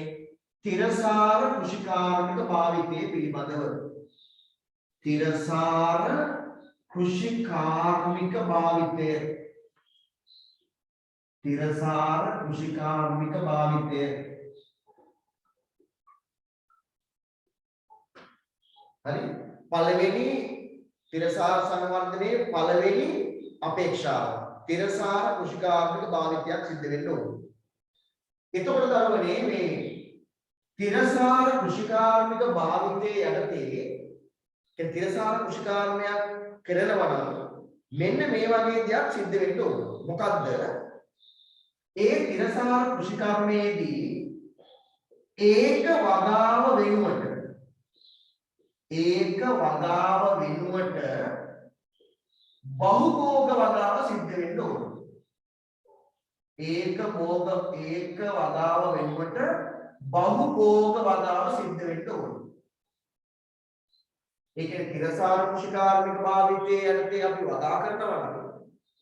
තිරසාර කෘෂිකාර්මික භාවිතය පිළිබඳව තිරසාර කෘෂිකාර්මික භාවිතය තිරසාර කෘෂිකාර්මික භාවිතය හරි පළවෙනි තිරසාර සංවර්ධනයේ පළවෙනි අපේක්ෂාව තිරසාර කෘෂිකාර්මික භාවිතයක් සිද්ධ වෙන්න ඕනේ. එතකොට දරුවනේ මේ තිරසාර කෘෂිකාර්මික භාවිතයේ යටතේ ඒ තිරසාර කෘෂිකාර්මයක් කරනවා නම් මෙන්න මේ වගේ දෙයක් සිද්ධ වෙන්න ඕන. මොකද්ද? ඒ තිරසාර කෘෂිකාර්මයේදී ඒක වගාව වෙනුවට බහුභෝග වගාව සිද්ධ වෙන්න ඕන. ඒක වගාව වෙනුවට බහුභෝග වගාව සිද්ධ වෙන්න ඕන. ඒ කියන්නේ තිරසාර කෘෂිකාර්මික භාවිතයේ යටතේ අපි වගා කරනවා නම්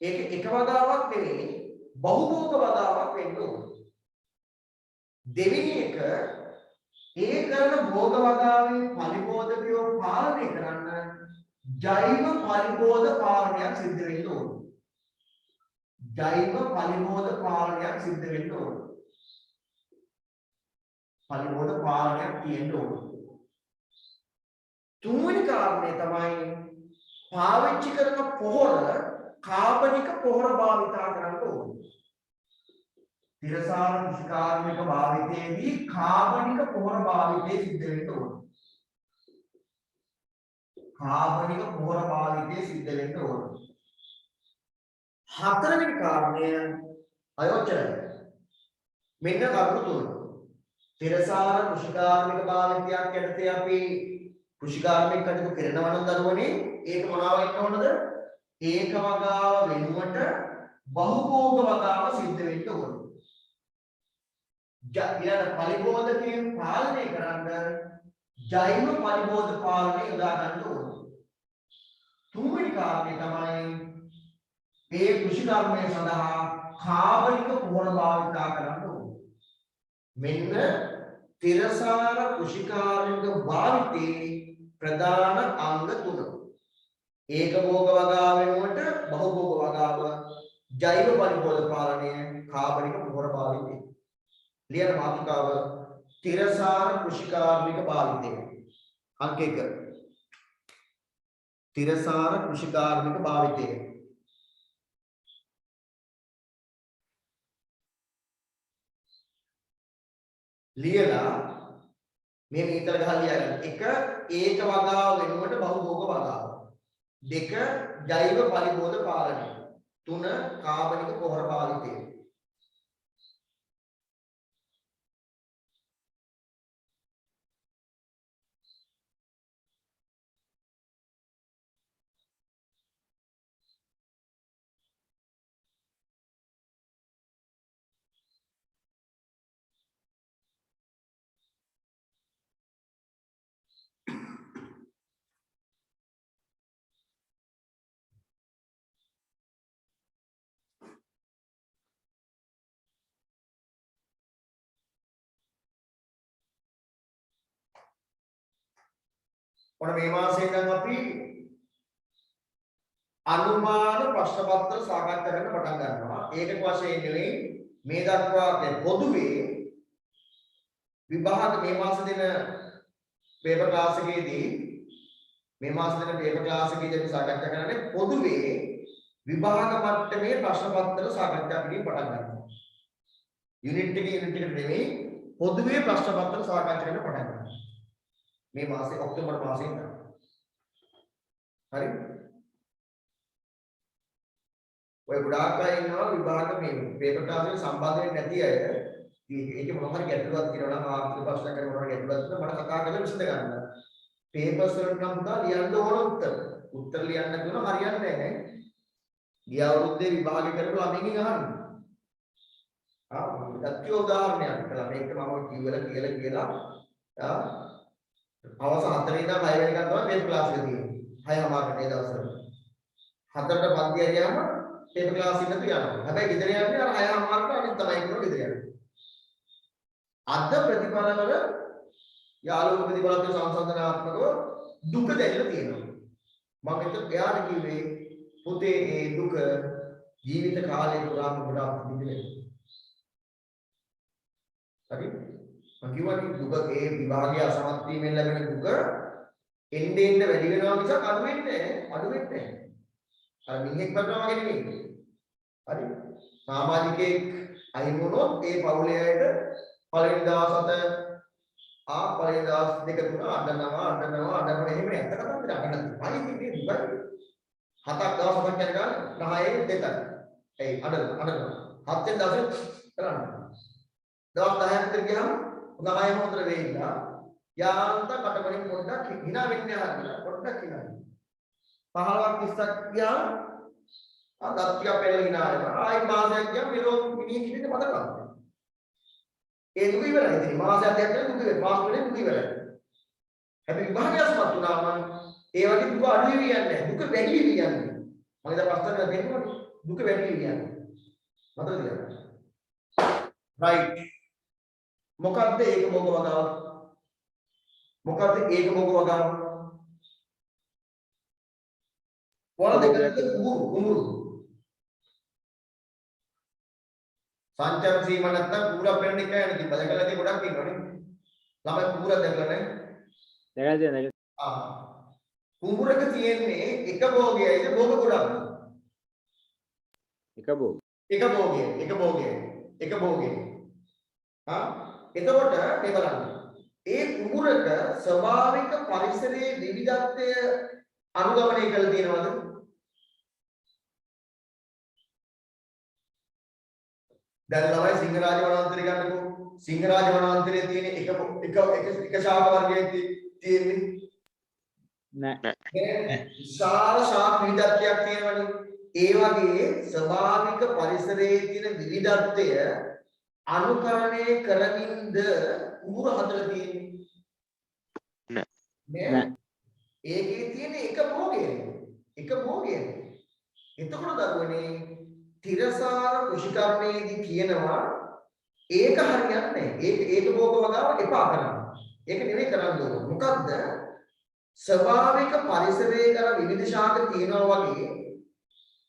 ඒක එක වගාවක් නෙවෙයි බහුභෝග වගාවක් වෙන්න ඕන. දෙවෙනි එක ඒ කරන භෝග වගාවේ පරිබෝධකයෝ පාලනය කරන්න ජෛව පරිබෝධ පාලනයක් සිද්ධ වෙන්න ඕන. ජෛව පරිබෝධ පාලනයක් සිද්ධ වෙන්න ඕන. පරිබෝධ පාලනයක් තියෙන්න ඕන. තුන්වෙනි කාරණය තමයි පාවිච්චි කරන පොහොර කාබනික පොහොර භාවිතා කරන්න ඕන. තිරසාර කෘෂිකාර්මික භාවිතයේදී කාබනික පොහොර භාවිතය සිද්ධ වෙන්න ඕන. කාබනික පොහොර භාවිතය සිද්ධ වෙන්න ඕන. හතරවෙනි කාරණය අයෝචනය. මෙන්න කරුණු තුන. තිරසාර කෘෂිකාර්මික භාවිතයක් යටතේ අපි කෘෂිකාර්මික කටයුතු කරනවා නම් දරුවනේ ඒක මොනවා වෙන්න ඕනද? ඒක වගාව වෙනුවට බහුභෝග වගාව සිද්ධ වෙන්න ඕන. ඊළඟ පරිබෝධකයන් පාලනය කරන්න ජෛව පරිබෝධ පාලනය යොදා ගන්න ඕන. තුන්වෙනි කාරණය තමයි මේ කෘෂිකර්මය සඳහා කාබනික පොහොර භාවිතා කරන්න ඕන. මෙන්න තිරසාර කෘෂිකාර්මික භාවිතයේ ප්‍රධාන අංග තුන. ඒක භෝග වගාව වෙනුවට බහුභෝග වගාව, ජෛව පරිබෝධ පාලනය, කාබනික පොහොර භාවිතය. ලියන මාතෘකාව තිරසාර කෘෂිකාර්මික භාවිතය. අංක 1. තිරසාර කෘෂිකාර්මික භාවිතය. ලියලා මේ මීතර ගහලා ලියගන්න. 1 ඒක වගාව වෙනුවට බහුභෝග වගාව. දෙක ජෛව පරිබෝධ පාලනය. තුන කාබනික පොහොර භාවිතය. ඔන්න මේ මාසේ ඉඳන් අපි අනුමාන ප්‍රශ්න පත්‍ර සාකච්ඡා කරන්න පටන් ගන්නවා. ඒකක වශයෙන් නෙවෙයි මේ දක්වා පොදුවේ විභාග මේ මාස දෙන පේපර් ක්ලාස් එකේදී මේ මාස දෙන පේපර් ක්ලාස් එකේදී අපි සාකච්ඡා කරන්නේ පොදුවේ විභාග මට්ටමේ ප්‍රශ්න පත්‍ර සාකච්ඡා කිරීම පටන් ගන්නවා. යුනිට් එක නෙවෙයි පොදුවේ ප්‍රශ්න පත්‍ර සාකච්ඡා කරන්න පටන් ගන්නවා. මේ මාසේ ඔක්තෝබර් මාසේ ඉඳන්. හරි? ඔය ගොඩාක් අය ඉන්නවා විභාග මේ පේපර් ක්ලාස් එකට සම්බන්ධ වෙන්නේ නැති අය. ඒකේ මොනවා හරි ගැටලුවක් තියෙනවා නම් ආර්ථික ප්‍රශ්න කරන මොනවා හරි ගැටලුවක් තියෙනවා මට කතා කරලා විසඳ ගන්න. පේපර්ස් වලට නම් පුතා ලියන්න ඕන උත්තර. උත්තර ලියන්න කියන හරියන්නේ නැහැ. ගිය අවුරුද්දේ විභාග කරපු ළමයින්ගෙන් අහන්න. ගත්‍ය උදාහරණයක් කළා. මේක මම කියලා අවස 4 ඉඳන් 6 වෙනිකන් තමයි පේපර් ක්ලාස් එක තියෙන්නේ. 6 මාර්කට ඒ දවස්වල. 4ට පන්ති ඇරියාම පේපර් ක්ලාස් එකට යනවා. හැබැයි ගෙදර යන්නේ අර 6 මාර්කට අනිත් තමයි කරනවා ගෙදර යනවා. අද ප්‍රතිඵලවල යාළුවෝ ප්‍රතිඵලත් සංසන්දනාත්මකව දුක දැනෙලා තියෙනවා. මම එයාට කිව්වේ පුතේ මේ දුක ජීවිත කාලය පුරාම ගොඩාක් විඳිනවා. හරි? කිව්වනේ දුක ඒ විභාගයේ අසමත් වීමෙන් ලැබෙන දුක එන්න වැඩි වෙනවා මිසක් අඩු වෙන්නේ නැහැ. අර මිනිහෙක් වටනවා වගේ නෙමෙයි. හරි? සමාජිකයෙක් අහිමි වුණොත් ඒ පවුලේ අයට පළවෙනි දවස් 7 පළවෙනි දවස් 2 3 අඬනවා එහෙම නැත්ත කතාවක් අඬනවා. පරිදි දුක 7ක් දවස් 7ක් යන ගාන 10 දෙකක්. ඒ අඬනවා. 7 වෙනි දවසේ කරන්නේ. දවස් 10ක් විතර ගියාම ළමයි හොඳට වෙයිලා යාන්ත කටවලින් පොඩ්ඩක් hina වෙන්නේ නැහැ පොඩ්ඩක් hina 15ක් 20ක් ගියාම අදත්තිය පෙළ hina වෙනවා ආයි මාසයක් ගියාම මෙලෝ මිනිහ කිවිද මතක ගන්නවා ඒ දුක ඉවරයි ඉතින් මාසයක් දෙකක් යන දුක ඉවරයි මාස වලින් දුක ඉවරයි හැබැයි විභාගයස්මත් වුණාම ඒ වගේ දුක අඩු වෙවි යන්නේ දුක වැඩි වෙවි යන්නේ මම ඉතින් ප්‍රශ්න දෙන්නවා දුක වැඩි වෙවි යන්නේ මතකද right මොකද්ද ඒක භෝග වගාව? මොකද්ද ඒක භෝග වගාව? වල දෙකට කුඹුරු. සංචාර සීම නැත්තම් කුඹුරක් වෙන්න එක යන්නේ ඉතින් බදකලදී ගොඩක් ඉන්නවනේ. ළමයි කුඹුරක් දැකලා නැහැ. දැකලා. කුඹුරක තියෙන්නේ එක භෝගයයිද භෝග ගොඩක්? එක භෝගය. එතකොට මේ බලන්න. ඒ කුඹුරක ස්වභාවික පරිසරයේ විවිධත්වය අනුගමනය කරලා තියෙනවද? දැන් ළමයි සිංහරාජ වනාන්තරය ගන්නකො. සිංහරාජ වනාන්තරයේ තියෙන එක ශාක වර්ගයක් තියෙන්නේ නෑ. විශාල ශාක විවිධත්වයක් තියෙනවනේ. ඒ වගේ ස්වභාවික පරිසරයේ තියෙන විවිධත්වය අනුකරණය කරමින්ද කුඹුර හදලා තියෙන්නේ නෑ. ඒකේ තියෙන එක භෝගය. එතකොට දරුවනේ තිරසාර කෘෂිකර්මයේදී කියනවා ඒක හරියන්නේ නැහැ. ඒක භෝග වගාව එපා කරනවා. ඒක නෙවෙයි කරන්න ඕන. මොකද්ද? ස්වභාවික පරිසරයේ කර විවිධ ශාක තියෙනවා වගේ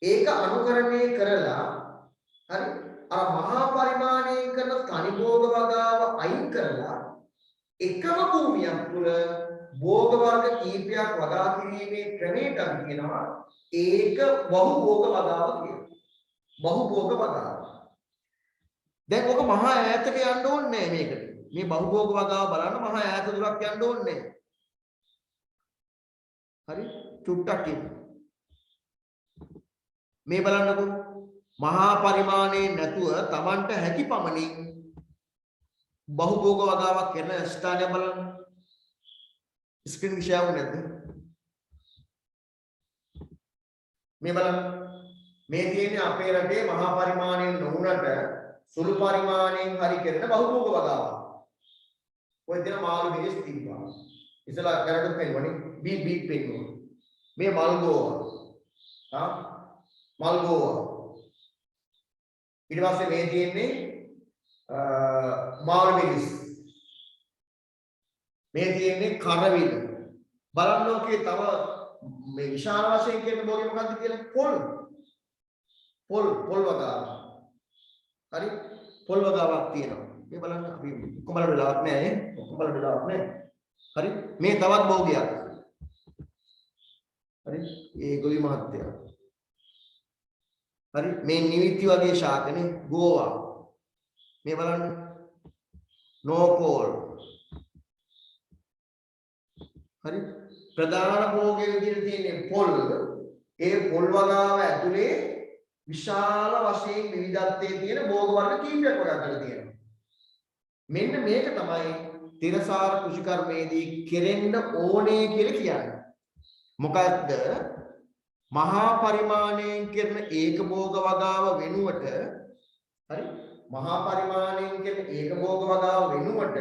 ඒක අනුකරණය කරලා හරි අර මහා පරිමාණයෙන් කරන තනි භෝග වගාව අයින් කරලා එකම භූමියක් තුල භෝග වර්ග කීපයක් වගා කිරීමේ ක්‍රමයට අපි කියනවා ඒක බහු භෝග වගාව කියලා. බහු භෝග වගාව. දැන් ඔක මහා ඈතට යන්න ඕනේ නැහැ මේකට. මේ බහු භෝග වගාව බලන්න මහා ඈත දුරක් යන්න ඕනේ නැහැ. හරි? චුට්ටක් කියමු. මේ බලන්නකෝ මහා පරිමාණයේ නැතුව Tamanට හැකි පමණින් බහුභෝග වගාවක් කරන ස්ථානය බලන්න. ස්ක්‍රීන් ෂෙයාර් වුනේ නැද්ද? මේ බලන්න මේ තියෙන්නේ අපේ රටේ මහා පරිමාණයෙන් නොවුනට සුළු පරිමාණයෙන් හරි කරන බහුභෝග වගාවක්. ඔය දෙන මාළු මිරිස් තිබ්බා. ඉතලා කරකට පෙන්වන්නේ බීප් පෙන්වනවා. මේ මල්ගෝවා. මල්ගෝවා. ඊට පස්සේ මේ තියෙන්නේ මාළු මිරිස්. මේ තියෙන්නේ කරවිල. බලන්න ඕකේ තව මේ විශාල වශයෙන් කියන භෝගේ මොකද්ද කියලා? පොල් වගාව. හරි? පොල් වගාවක් තියෙනවා. මේ බලන්න අපි ඔක්කොම බලන්න වෙලාවක් නැහැ නේ. ඔක්කොම බලන්න වෙලාවක් නැහැ. හරි? මේ තවත් භෝගයක්. හරි? ඒ ගොවි මහත්තයා. හරි? මේ නිවිති වගේ ශාකනේ ගෝවා. මේ බලන්න. නෝකෝල්. හරි? ප්‍රධාන භෝගයේ විදිහට තියෙන පොල් ඒ පොල් වගාව ඇතුලේ විශාල වශයෙන් විවිධත්වයේ තියෙන භෝග වර්ග කීපයක් වගා කරලා තියෙනවා. මෙන්න මේක තමයි තිරසාර කෘෂිකර්මයේදී කෙරෙන්න ඕනේ කියලා කියන්නේ. මොකද්ද? මහා පරිමාණයෙන් කරන ඒක භෝග වගාව වෙනුවට හරි මහා පරිමාණයෙන් කරන ඒක භෝග වගාව වෙනුවට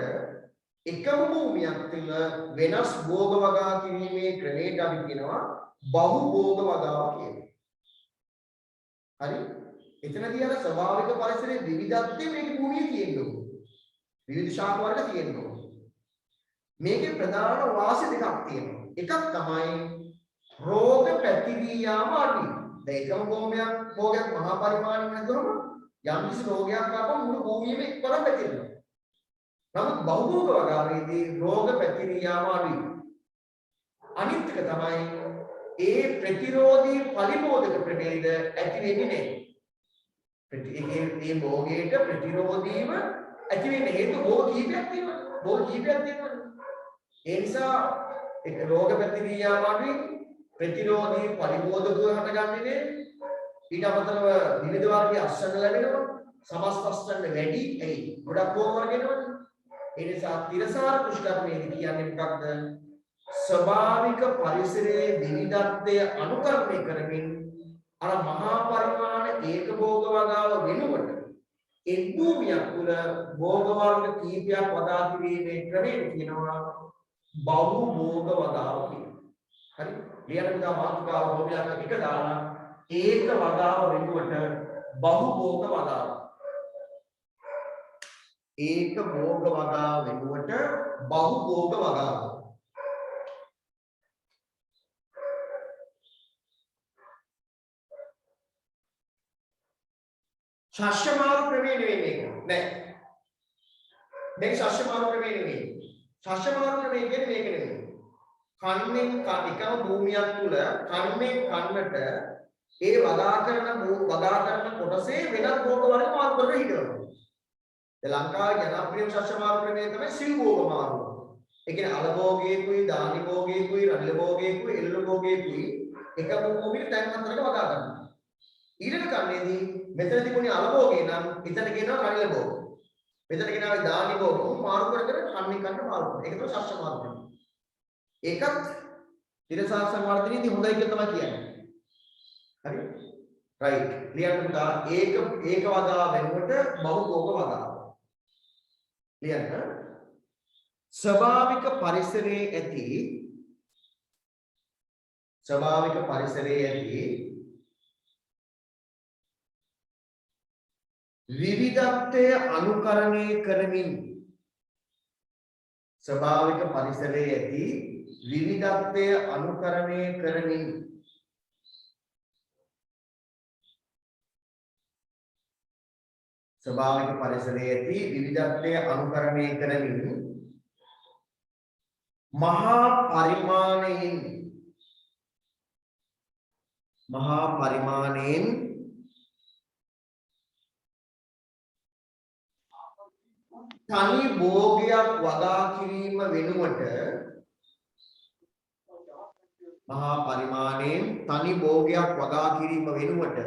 එකම භූමියක් තුළ වෙනස් භෝග වගා කිරීමේ ක්‍රමයට අපි කියනවා බහු භෝග වගාව කියලා. හරි? එතනදී අර ස්වභාවික පරිසරයේ විවිධත්වයේ මේක භූමියේ තියෙනවා. විවිධ ශාක වර්ග තියෙනවා. මේකේ ප්‍රධාන වාසි දෙකක් තියෙනවා. එකක් තමයි රෝග පැතිරියාම අඩුයි. දැන් එකම භෝගයක් මහා පරිමාණයෙන් නැතුවම යම් කිසි රෝගයක් ආවම මුළු භූමියේම එක්වරම පැතිරෙනවා. නමුත් බහුභෝග වගාවේදී රෝග පැතිරියාම අඩුයි. අනිත් එක තමයි ඒ ප්‍රතිරෝධී පරිබෝධක ප්‍රභේද ඇති වෙන්නේ නැහැ. මේ භෝගයට ප්‍රතිරෝධීව ඇති වෙන්නේ හේතු භෝග කීපයක් තියෙනවා. භෝග කීපයක් තියෙනවා. ඒ නිසා ඒක රෝග පැතිරියාම අඩුයි. ප්‍රතිරෝධී පරිබෝධක හටගන්නේ ඊට අමතරව විවිධ වර්ගයේ අස්වැන්න ලැබෙනවා. සමස්තස්වැන්න වැඩි. එයි ගොඩක් භෝග වර්ග එනවනේ. ඒ නිසා තිරසාර කෘෂිකර්මයේදී කියන්නේ මොකක්ද? ස්වභාවික පරිසරයේ විවිධත්වය අනුකරණය කරමින් අර මහා පරිමාණ ඒක භෝග වගාව වෙනුවට එක් භූමියක් තුළ භෝග වර්ග කීපයක් වගා කිරීමේ ක්‍රමයට කියනවා බහු භෝග වගාව කියලා. හරි? ලියන්න පුතා මාතෘකාව භෝගයක් එක දාලා ඒක වගාව වෙනුවට බහු භෝග වගාව. ඒක භෝග වගාව වෙනුවට බහු භෝග වගාව. ශස්‍ය මාරු ක්‍රමයේ නෙවෙයි මේක. නෑ. මේක ශස්‍ය මාරු ක්‍රමයේ නෙවෙයි. ශස්‍ය මාරු ක්‍රමයේ කියන්නේ මේක නෙවෙයි. කන්නෙන් එකම භූමියක් තුල කන්නෙන් කන්නට ඒ වගා කරන කොටසේ වෙනත් භෝග වර්ග මාරු කරලා හිටවනවා. ලංකාවේ ජනප්‍රිය ශස්‍ය මාරු ක්‍රමය තමයි සිල් භෝග මාරු. ඒ කියන්නේ අල භෝගයේකුයි දානි භෝගයේකුයි රනිල භෝගයේකුයි එළල භෝගයේකුයි එක භූමියක තැන් හතරක වගා කරනවා. ඊළඟ කන්නේදී මෙතන තිබුණේ අල භෝගේ නම් එතන කියනවා රනිල භෝග. මෙතන කියනවා දානි භෝග. මාරු කර කර කන්නේ කන්න මාරු කරනවා. ඒක තමයි ශස්‍ය මාරු ක්‍රමය. ඒකත් තිරසාර සංවර්ධනයේදී හොඳයි කියලා තමයි කියන්නේ. හරි? රයිට්. ලියන්න පුතා ඒක වගා වෙනකොට බහු භෝග වගා. ලියන්න ස්වභාවික පරිසරයේ ඇති විවිධත්වය අනුකරණය කරමින් ස්වභාවික පරිසරයේ ඇති විවිධත්වය අනුකරණය කරමින් ස්වභාවික පරිසරයේ ඇති විවිධත්වය අනුකරණය කරමින් මහා පරිමාණයෙන් තනි භෝගයක් වගා කිරීම වෙනුවට මහා පරිමාණයෙන් තනි භෝගයක් වගා කිරීම වෙනුවට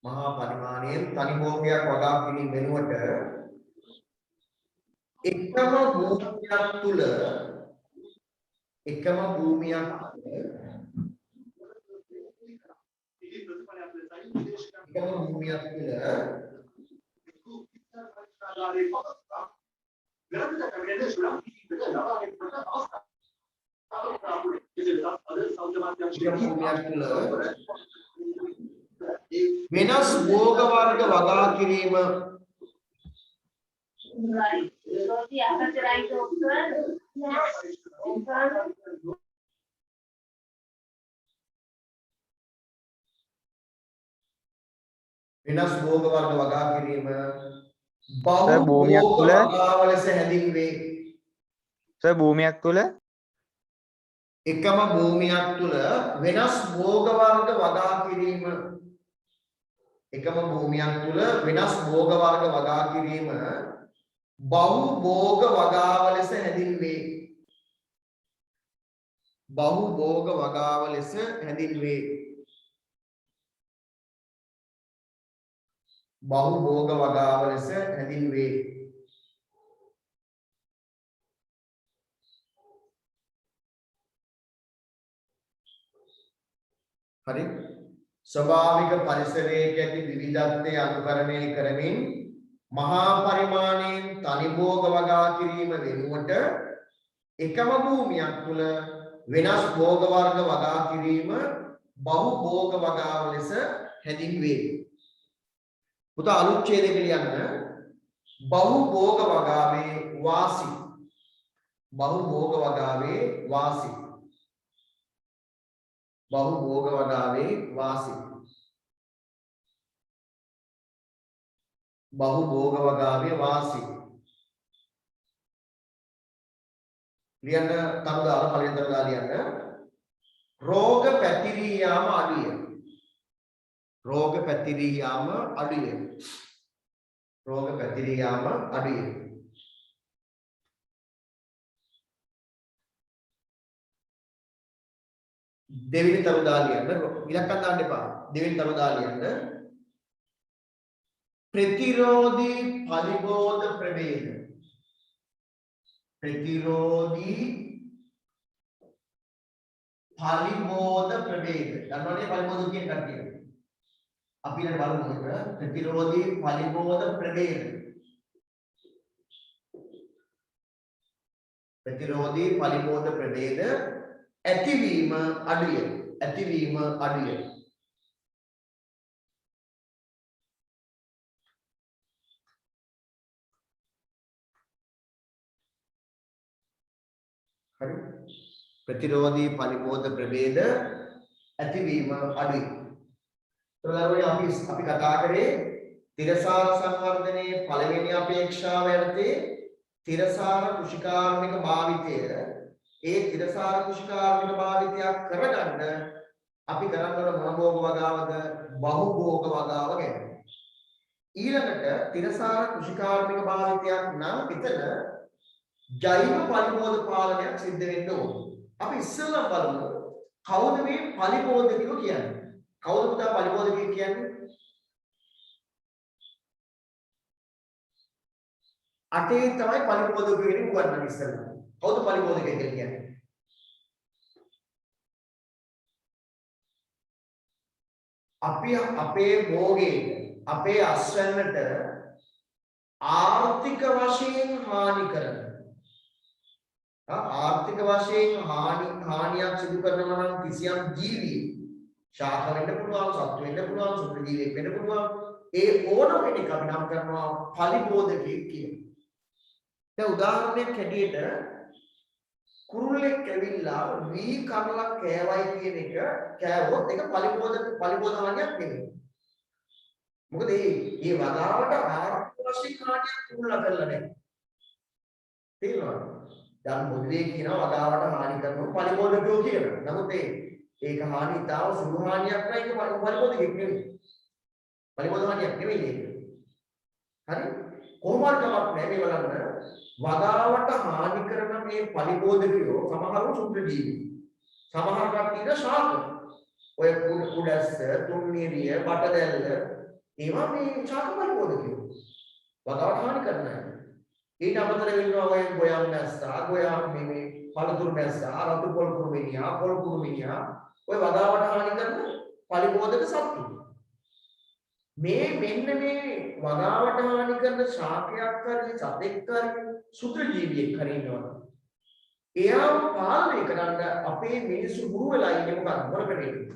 මහා පරිමාණයෙන් තනි භෝගයක් වගා කිරීම වෙනුවට එකම භූමියක් තුල වෙනස් භෝග වර්ග වගා කිරීම වෙනස් භෝග වර්ග වගා කිරීම බහු භූමියක් භෝග තුල වගාව ලෙස හැඳින්වේ. සර් භූමියක් තුල එකම භූමියක් තුල වෙනස් භෝග වර්ග වගා කිරීම එකම භූමියක් තුල වෙනස් භෝග වර්ග වගා කිරීම බහු භෝග වගාව ලෙස හැඳින්වේ. බහු භෝග වගාව ලෙස හැඳින්වේ. බහු භෝග වගාව ලෙස හැඳින්වේ. හරි. ස්වභාවික පරිසරයක ඇති විවිධත්වය අනුකරණය කරමින් මහා පරිමාණයෙන් තනි භෝග වගා කිරීම වෙනුවට එකම භූමියක් තුල වෙනස් භෝග වර්ග වගා කිරීම බහු භෝග වගාව ලෙස හැඳින්වේ. පුතා අලුත් ඡේදයක ලියන්න බහු භෝග වගාවේ වාසි. බහු භෝග වගාවේ වාසි. බහු භෝග වගාවේ වාසි. බහු භෝග වගාවේ වාසි. ලියන්න තරුදාල පළවෙනි තරුදාල ලියන්න. රෝග පැතිරී යාම අඩුය. රෝග පැතිරී යාම අඩුය. රෝග පැතිරී යාම අඩුය. දෙවෙනි තරුදාල ලියන්න. ඉලක්කම් දාන්න එපා. දෙවෙනි තරුදාල ලියන්න. प्रतिरोधी फलिबोध प्रभेद. प्रतिरोधी फलिबोध प्रभेद. දන්නවනේ फलिबोध කියන කට්ටිය. අපි ඊට බලමු මේක. प्रतिरोधी फलिबोध प्रभेद. प्रतिरोधी फलिबोध प्रभेद ඇතිවීම අඩුය. ඇතිවීම අඩුය. හරි. ප්‍රතිරෝධී පරිබෝධ ප්‍රභේද ඇතිවීම අඩුයි. ඒතකොට අපි කතා කරේ තිරසාර සංවර්ධනයේ පළවෙනි අපේක්ෂාව යටතේ තිරසාර කුෂිකාර්මික භාවිතය ඒ තිරසාර කුෂිකාර්මික භාවිතයක් කරගන්න අපි කරන්න ඕන මොන භෝග වගාවද? බහු භෝග වගාව ගැන. ඊළඟට තිරසාර කුෂිකාර්මික භාවිතයක් නම් එතන ජෛව පරිබෝධ පාලනයක් සිද්ධ වෙන්න ඕන. අපි ඉස්සෙල්ලා බලමු කවුද මේ පරිබෝධකයෝ කියන්නේ? කවුද පුතා පරිබෝධකයෝ කියන්නේ? අටේ තමයි පරිබෝධකයෝ කියන්නේ උගන්වන්නේ ඉස්සෙල්ලා. කවුද පරිබෝධකයෝ කියන්නේ? අපි අපේ භෝගයේ අපේ අස්වැන්නට ආර්ථික වශයෙන් හානි කරන ආර්ථික වශයෙන් හානියක් සිදු කරනවා නම් කිසියම් ජීවියෙක් ශාක වෙන්න පුළුවන්, සත්තු වෙන්න පුළුවන්, සුත්‍ර ජීවියෙක් වෙන්න පුළුවන්. ඒ ඕනම කෙනෙක් අපි නම් කරනවා පරිබෝධකයෙක් කියලා. දැන් උදාහරණයක් හැටියට කුරුල්ලෙක් ඇවිල්ලා වී කනලා කෑවයි කියන එක කෑවොත් ඒක පරිබෝධහානියක් නෙමෙයි. මොකද මේ වගාවට ආර්ථික වශයෙන් හානියක් කුරුල්ලා කරලා නැහැ. තේරෙනවද? දැන් මොදේ කියනවා වගාවට හානි කරනවා පරිබෝධකයෝ කියනවා. නමුත් ඒක හානි ඉතාව සුළු හානියක් නෑ. ඒක පරිබෝධකෙක් නෙමෙයි. පරිබෝධ හානියක් නෙමෙයි ඒක. හරි? කොහොමද කමක් නැහැ මේ බලන්න. වගාවට හානි කරන මේ පරිබෝධකයෝ සමහරව ශුද්ධ ජීවි. සමහර කට්ටියට ශාක. ඔය කුඩස්ස, තුන්නිරිය, බටදැල්ල ඒවා මේ ශාක පරිබෝධකයෝ. වගාවට හානි කරන්නේ. ඊට අමතරව ඉන්නවා ඔය ගොයම් මැස්සා, ගොයම් මේ පළතුරු මැස්සා, රතු පොල් කුරුමිනියා, පොල් කුරුමිනියා ඔය වගාවට හානි කරන පරිබෝධක සත්තු. මේ මෙන්න මේ වගාවට හානි කරන ශාකයක් හරි සතෙක් හරි සුත්‍ර ජීවියෙක් හරි ඉන්නවා. එයාව පාලනය කරන්න අපේ මිනිස්සු ගුරු වෙලා ඉන්නේ මොකක්ද මොනකටද?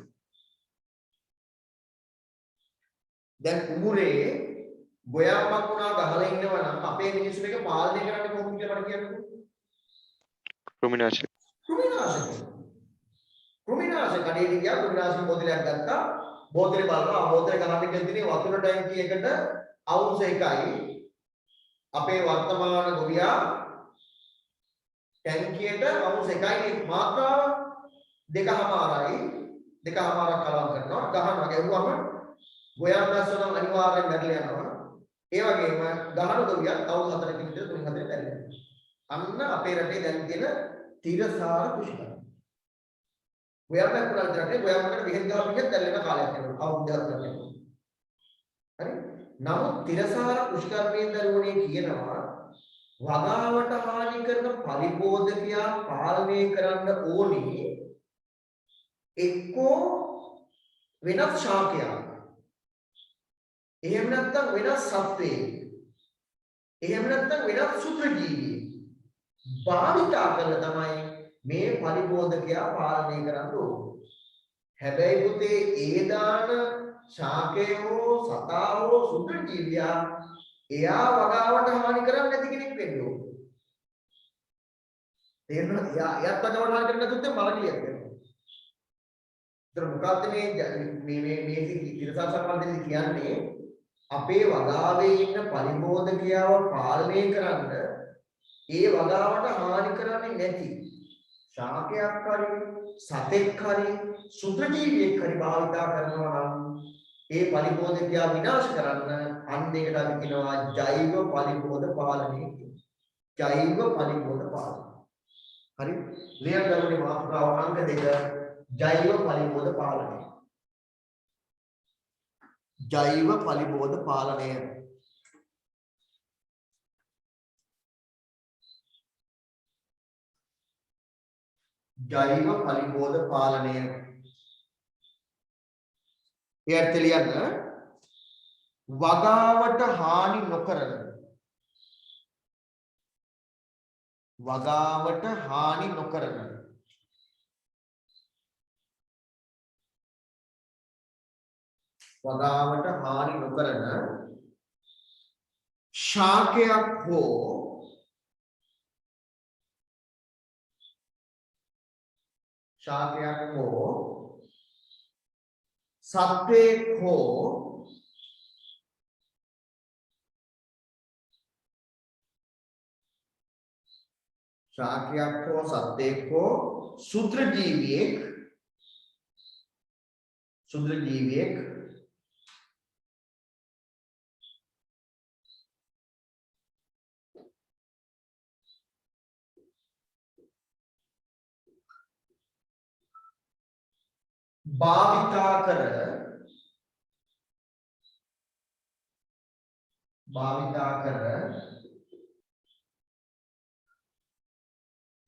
දැන් කුඹුරේ ගොයම්මක් වුණා ගහලා ඉන්නවා නම් අපේ මිනිස්සු මේක පාලනය කරන්න කොහොමද කියලා මට කියන්නකෝ. කෘමිනාශක. කෘමිනාශක කඩේට ගියා කෘමිනාශක බෝතලයක් ගත්තා. බෝතලේ බලනවා බෝතලේ ගහන්න කියලා වතුර ටැංකිය එකට අවුන්ස් 1යි. අපේ වර්තමාන ගොවියා ටැංකියට අවුන්ස් 1යි මාත්‍රාව 2.5යි 2.5ක් කලවම් කරනවා. ගහනවා ගැහුවම ගොයම් මැස්සෝ නම් අනිවාර්යෙන් මැරලා යනවා. ඒ වගේම ගහන ගොවියා අවුරුදු 4කින් විතර 3-4 මැරෙනවා. අන්න අපේ රටේ දැන් තියෙන තිරසාර කුෂිකම්. ගොයම් මැස්සෝ රටේ ගොයම්කට විහෙත් ගහලා විහෙත් දැල්ලෙන කාලයක් යනවා. අවුරුදු 4ක් යනවා. හරි? නමුත් තිරසාර කුෂිකර්මයෙන් දරුවනේ කියනවා වගාවට හානි කරන පරිබෝධකයා පාලනය කරන්න ඕනේ එක්කෝ වෙනස් ශාකයක්. එහෙම නැත්නම් වෙනස් සත්වයේ. එහෙම නැත්නම් වෙනස් සුත්‍ර ජීවියෙක්. භාවිතා කරලා තමයි මේ පරිබෝධකයා පාලනය කරන්න ඕනේ. හැබැයි පුතේ ඒ දාන ශාකයෝ සතාවෝ සුත්‍ර ජීවියා එයා වගාවට හානි කරන්නේ නැති කෙනෙක් වෙන්න ඕනේ. තේරෙනවද? එයාත් වගාවට හානි කරන්නේ නැතුත් මලකියක් වෙනවා. ඒතර මොකද්ද මේ තිරසාර සම්බන්ධයෙන් කියන්නේ? අපේ වගාවේ ඉන්න පරිබෝධකයාව පාලනය කරන්න ඒ වගාවට හානි කරන්නේ නැති ශාකයක් හරි සතෙක් හරි සුත්‍ර ජීවියෙක් හරි භාවිතා කරනවා නම් ඒ පරිබෝධකයා විනාශ කරන්න අන්න ඒකට අපි කියනවා ජෛව පරිබෝධ පාලනය කියලා. ජෛව පරිබෝධ පාලනය. හරි? ලියන්න ගන්නේ මාතෘකාව අංක 2 ජෛව පරිබෝධ පාලනය. ජෛව පරිබෝධ පාලනය. ජෛව පරිබෝධ පාලනය. එයට ලියන්න වගාවට හානි නොකරන වගාවට හානි නොකරන වගාවට හානි නොකරන ශාකයක් හෝ සත්වයක් හෝ ශාකයක් හෝ සත්වයක් හෝ ශුද්‍ර ජීවියෙක්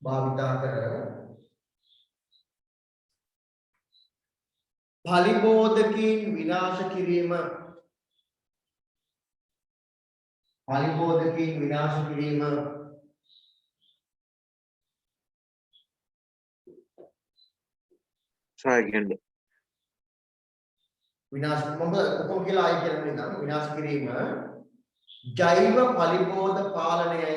භාවිතා කර පරිබෝධකීන් විනාශ කිරීම සායකෙන්ද විනාශ මොකද කොහොම කියලා ආයි කියලා නේද විනාශ කිරීම ජෛව පරිබෝධ පාලනයයි.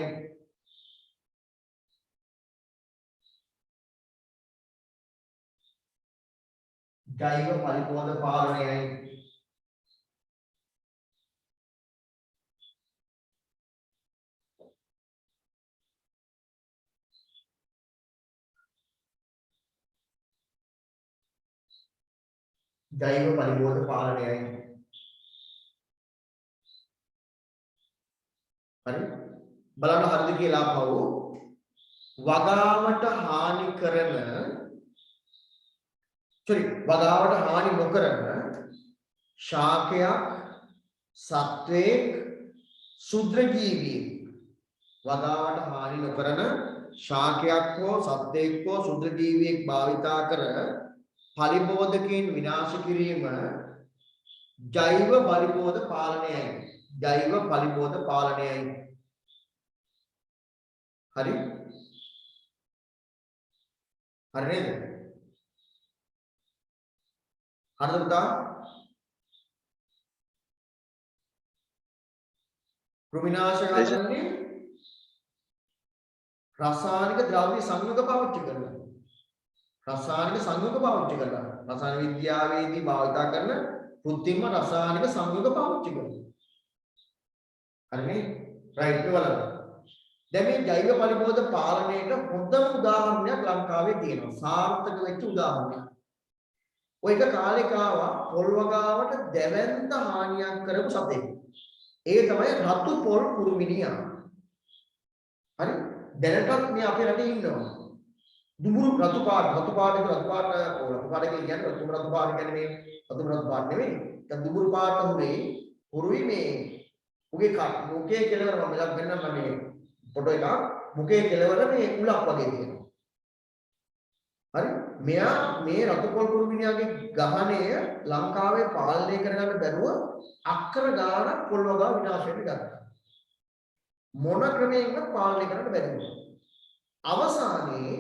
ජෛව පරිබෝධ පාලනයයි. ජෛව පරිබෝධ පාලනයයි. හරි බලන්න හරිද කියලා අපව වගාවට හානි කරන වගාවට හානි නොකරන ශාකයක් සත්වයක් ශුද්‍ර ජීවියෙක් වගාවට හානි නොකරන ශාකයක් හෝ සත්වයක් හෝ ශුද්‍ර ජීවියෙක් භාවිතා කර පරිබෝධකයන් විනාශ කිරීම ජෛව පරිබෝධ පාලනයයි ජෛව පරිබෝධ පාලනයයි හරි හරි නේද හරිද පුතා කෘමිනාශකයන්ගේ රසායනික ද්‍රව්‍ය සංයුග පාවිච්චි කරනවා රසායනික සංයුග පාවිච්චි කරනවා රසායන විද්‍යාවේදී භාවිත කරන කෘත්‍රිම රසායනික සංයුග පාවිච්චි කරනවා හරිනේ රයිට් බලන්න දැන් මේ ජෛව පරිබෝධ පාලනයේ හොඳම උදාහරණයක් ලංකාවේ තියෙනවා සාර්ථක වෙච්ච උදාහරණයක් ඔය එක කාලෙක ආවා පොල් වගාවට දැවැන්ත හානියක් කරපු සතෙක් ඒ තමයි රතු පොල් කුරුමිනියා හරි දැනටත් මේ අපේ රටේ ඉන්නවා දුඹුරු රතු පාට කියන්නේ රතු පාට කියන්නේ රතු පාට නෙවෙයි දැන් දුඹුරු පාට හුරුයි මේ උගේ මුඛයේ කෙලවර මම ලක් වෙන්නම් මේ ෆොටෝ එකක් මුඛයේ කෙලවර මේ උලක් වගේ තියෙනවා හරි මෙයා මේ රතු පොල් කුරුමිනියාගේ ගහණය ලංකාවේ පාලනය කරගන්න බැරුව අක්කර ගානක් පොල් වගා විනාශයට ගත්තා මොන ක්‍රමයකින්වත් පාලනය කරන්න බැරි වුණා අවසානයේ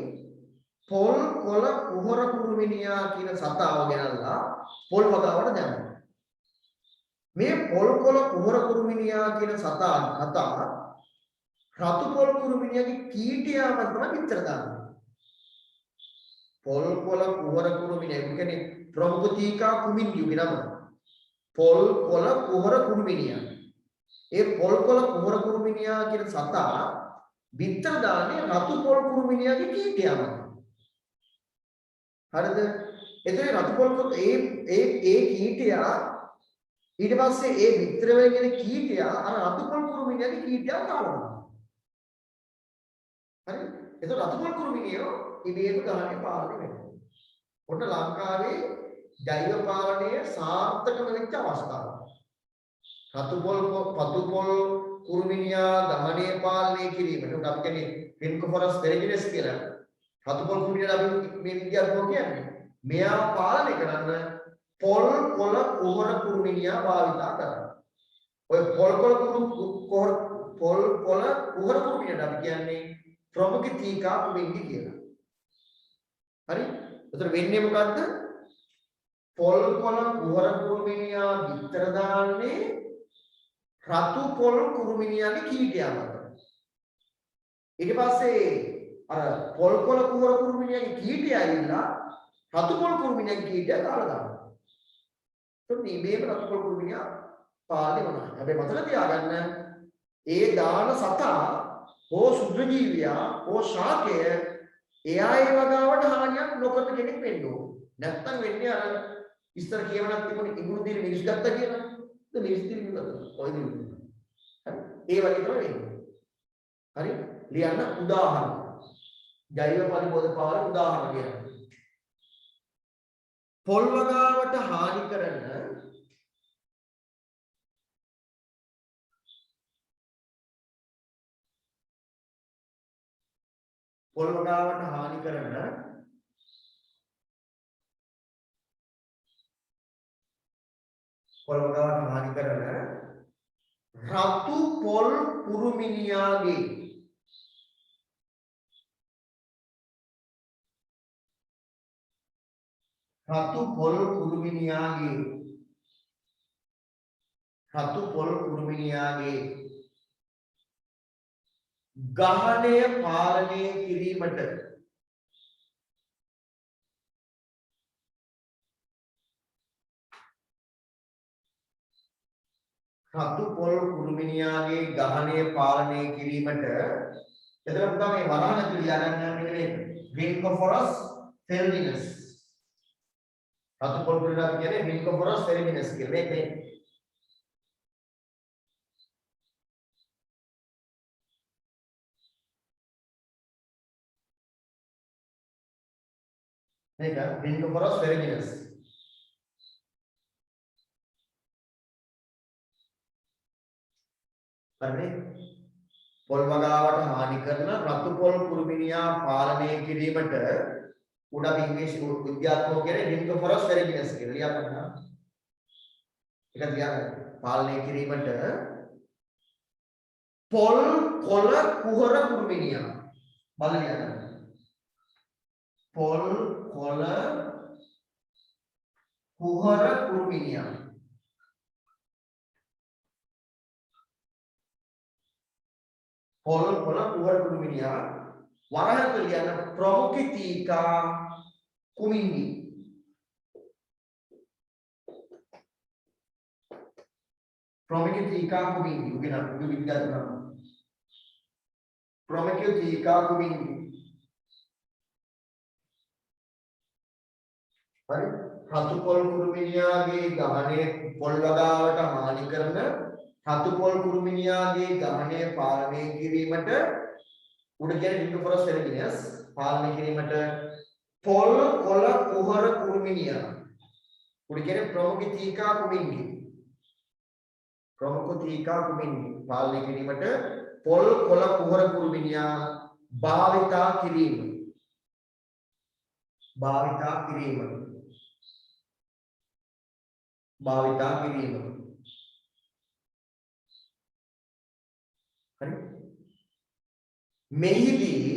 පොල් කොළ කුහර කුරුමිනියා කියන සතාව ගෙනල්ලා පොල් වගාවට දැම්මා මේ පොල් කොළ කුහර කුරුමිනියා කියන සතා රතු පොල් කුරුමිනියාගේ කීටයාම තමයි පිටර දාන්නේ පොල් කොළ කුහර කුරුමිනියා කියන්නේ ප්‍රමුඛීකා කුමින්ඩියුගේ නම පොල් කොළ කුහර කුරුමිනියා ඒ පොල් කොළ කුහර කුරුමිනියා කියන සතා පිටර දාන්නේ රතු පොල් කුරුමිනියාගේ කීටයාම හරිද එතකොට රතු පොල් ඒ කීටයා ඊට පස්සේ ඒ විතර වෙගෙන කීටයා අර රතු පොල් කුරුමිනියාගේ කීටයා කාලනවා හරි එතකොට රතු පොල් කුරුමිනියෝ ඉබේම ගහන්නේ පාලනය වෙනවා ඔන්න ලංකාවේ ජෛව පාලනයේ සාර්ථක වෙච්ච අවස්ථාවක් රතු පොල් කුරුමිනියා ගමනේ පාලනය කිරීමට අපි කියන්නේ පින්කොෆොරස් වෙරිජිනස් කියලා රතු පොල් කුරුමිනියා අපි මේ විද්‍යාත්මකව කියන්නේ මෙයා පාලනය කරන්න පොල් කොළ කුහර කුරුමිනියා භාවිතා කරනවා. ඔය පොල් කොළ කුහර කුරුමිනියාට අපි කියන්නේ ප්‍රමුඛීකා කුමින්ඩි කියලා. හරි? ඒතර වෙන්නේ මොකද්ද? පොල් කොළ කුහර කුරුමිනියා විතර දාන්නේ රතු පොල් කුරුමිනියාගේ කීටයා මත. ඊට පස්සේ අර පොල් කොළ කුහර කුරුමිනියාගේ කීටයා ඇවිල්ලා රතු පොල් කුරුමිනියාගේ කීටයා දාලා දානවා. මේ මේක රතු පොල් කුරුමිනියා පාලනය වුණා. හැබැයි මතක තියාගන්න ඒ දාන සතා හෝ ශුද්‍ර ජීවියා හෝ ශාකය එයා ඒ වගාවට හානියක් නොකරන කෙනෙක් වෙන්න ඕන. නැත්තම් වෙන්නේ අර ඉස්සර කියවනක් තිබුණේ ඉඟුරු දින මිනිස් ගත්තා කියලා. ඒ මිනිස් දින ඔය දින. හරි. ඒ වගේ තමයි වෙන්නේ. හරි. ලියන්න උදාහරණ. ජෛව පරිබෝධ පාලන උදාහරණ කියන්න. පොල් වගාවට හානි කරන පොල් වගාවට හානි කරන රතු පොල් කුරුමිනියාගේ රතු පොල් කුරුමිනියාගේ ගහණය පාලනය කිරීමට එතකොට පුතා මේ වරහන කියලා ගන්න යන්නේ මේක වින්කොෆොරස් ෆෙල්මිනස් රතු පොල් කුරුමිනියා කියන්නේ වින්කොෆොරස් ෆෙල්මිනස් කියලා මේක මේක rincophorus ferruginous. හරිනේ? පොල් වගාවට හානි කරන රතු පොල් කුරුමිනියා පාලනය කිරීමට උඩ ඉංග්‍රීසි විද්‍යාත්මක කියන්නේ rincophorus ferruginous කියලා ලියන්න. ඒක තියාගන්න. පාලනය කිරීමට පොල් කොළ කුහර කුරුමිනියා බලන්න යන්න. පොල් කොළ කුහර කුරුමිනියා පොල් කොළ කුහර කුරුමිනියා වරහක ලියන ප්‍රමුඛිතිකා කුමින්දි ප්‍රමුඛිතිකා කුමින්දි උගෙන විද්‍යාත්මක ප්‍රමුඛිතිකා කුමින්දි හරි රතු පොල් කුරුමිනියාගේ ගමනේ පොල් වගාවට හානි කරන රතු පොල් කුරුමිනියාගේ ගමනේ පාලනය කිරීමට උඩ කියන rincophorus ferruginous පාලනය කිරීමට පොල් කොළ කුහර කුරුමිනියා උඩ කියන ප්‍රමුඛිතිකා කුමින්දි පාලනය කිරීමට පොල් කොළ කුහර කුරුමිනියා භාවිතා කිරීම හරි මෙහිදී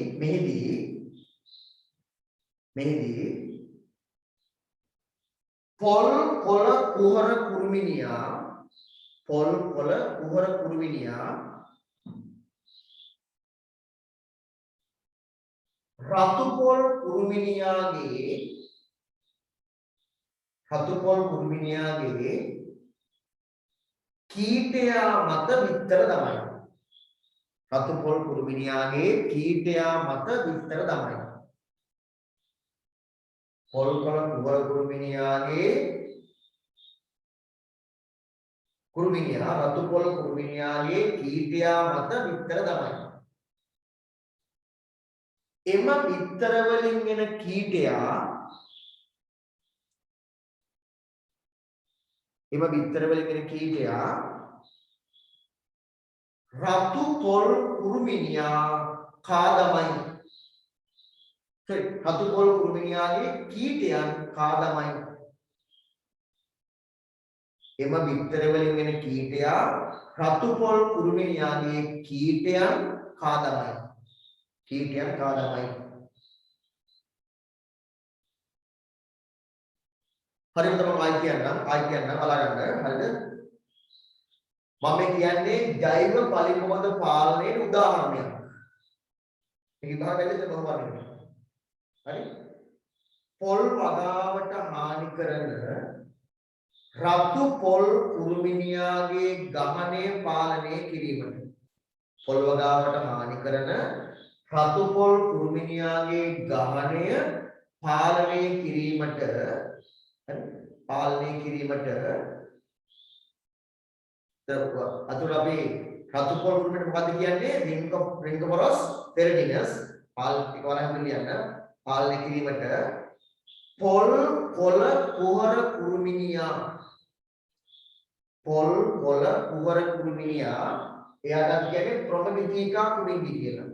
පොල් කොළ කුහර කුරුමිනියා රතු පොල් කුරුමිනියාගේ කීටයා මත විතර තමයි. රතු පොල් කුරුමිනියාගේ කීටයා මත විතර තමයි. පොල් කොළ කුහර කුරුමිනියාගේ රතු පොල් කුරුමිනියාගේ කීටයා මත විතර තමයි. එම විතර වලින් එන කීටයා රතු පොල් කුරුමිනියා කාදමයි. රතු පොල් කුරුමිනියාගේ කීටයන් කාදමයි. එම විතර වලින් එන කීටයා රතු පොල් කුරුමිනියාගේ කීටයන් කාදමයි. හරිද මම ආයි කියන්නම් බලාගන්න. හරිද? මම කියන්නේ ජෛව පලිබෝධ පාලනයේ උදාහරණයක්. මේක ඉතහාගලද කොහොමද? හරි? පොල් වගාවට හානි කරන රතු පොල් කුරුමිනියාගේ ගමනේ පාලනය කිරීමට. පොල් වගාවට හානි කරන රතු පොල් කුරුමිනියාගේ ගමනය පාලනය කිරීමට අතුරු අපි රතු පොල් කුරුමිනියට මොකද්ද කියන්නේ? rincophorus ferruginous පාලනය කිරීමට පොල් කොළ කුහර කුරුමිනියා එයාට කියන්නේ ප්‍රමුඛිතිකා කුමින්දි කියලා.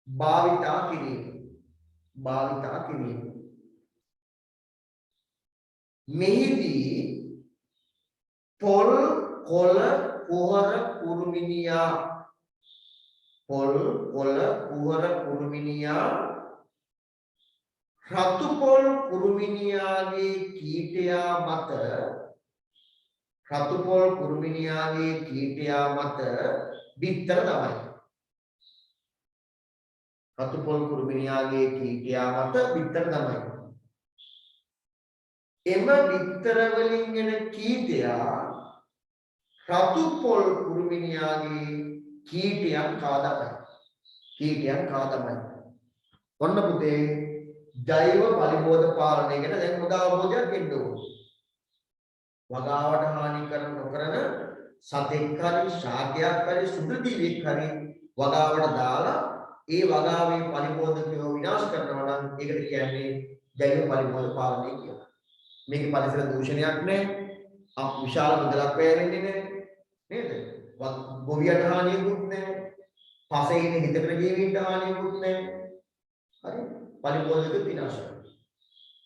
භාවිතා කිරීම. මෙහිදී පොල් කොළ කුහර කුරුමිනියා රතු පොල් කුරුමිනියාගේ කීටයා මත විතර තමයි. රතු පොල් කුරුමිනියාගේ කීටයා මත විතර තමයි. එම විතර වලින් එන කීටයා රතු පොල් කුරුමිනියාගේ කීටයන් කාදමයි. ඔන්න පුතේ ජෛව පලිබෝධ පාලනය ගැන දැන් හොඳ අවබෝධයක් එන්න ඕන. වගාවට හානි නොකරන සතෙක් හරි ශාකයක් හරි සුදු ජීවියෙක් හරි වගාවට දාලා ඒ වගාවේ පරිපෝෂකයෝ විනාශ කරනවා නම් ඒකට කියන්නේ ජෛව පරිපෝෂක පාලනය කියලා. මේකේ පරිසර දූෂණයක් නැහැ. විශාල මුදලක් වැය වෙන්නේ නැහැ. නේද? ගොවියට හානියකුත් නැහැ. පසේ ඉන්න හිතකට ජීවීන්ට හානියකුත් නැහැ. හරි? පරිපෝෂක විනාශ කරනවා.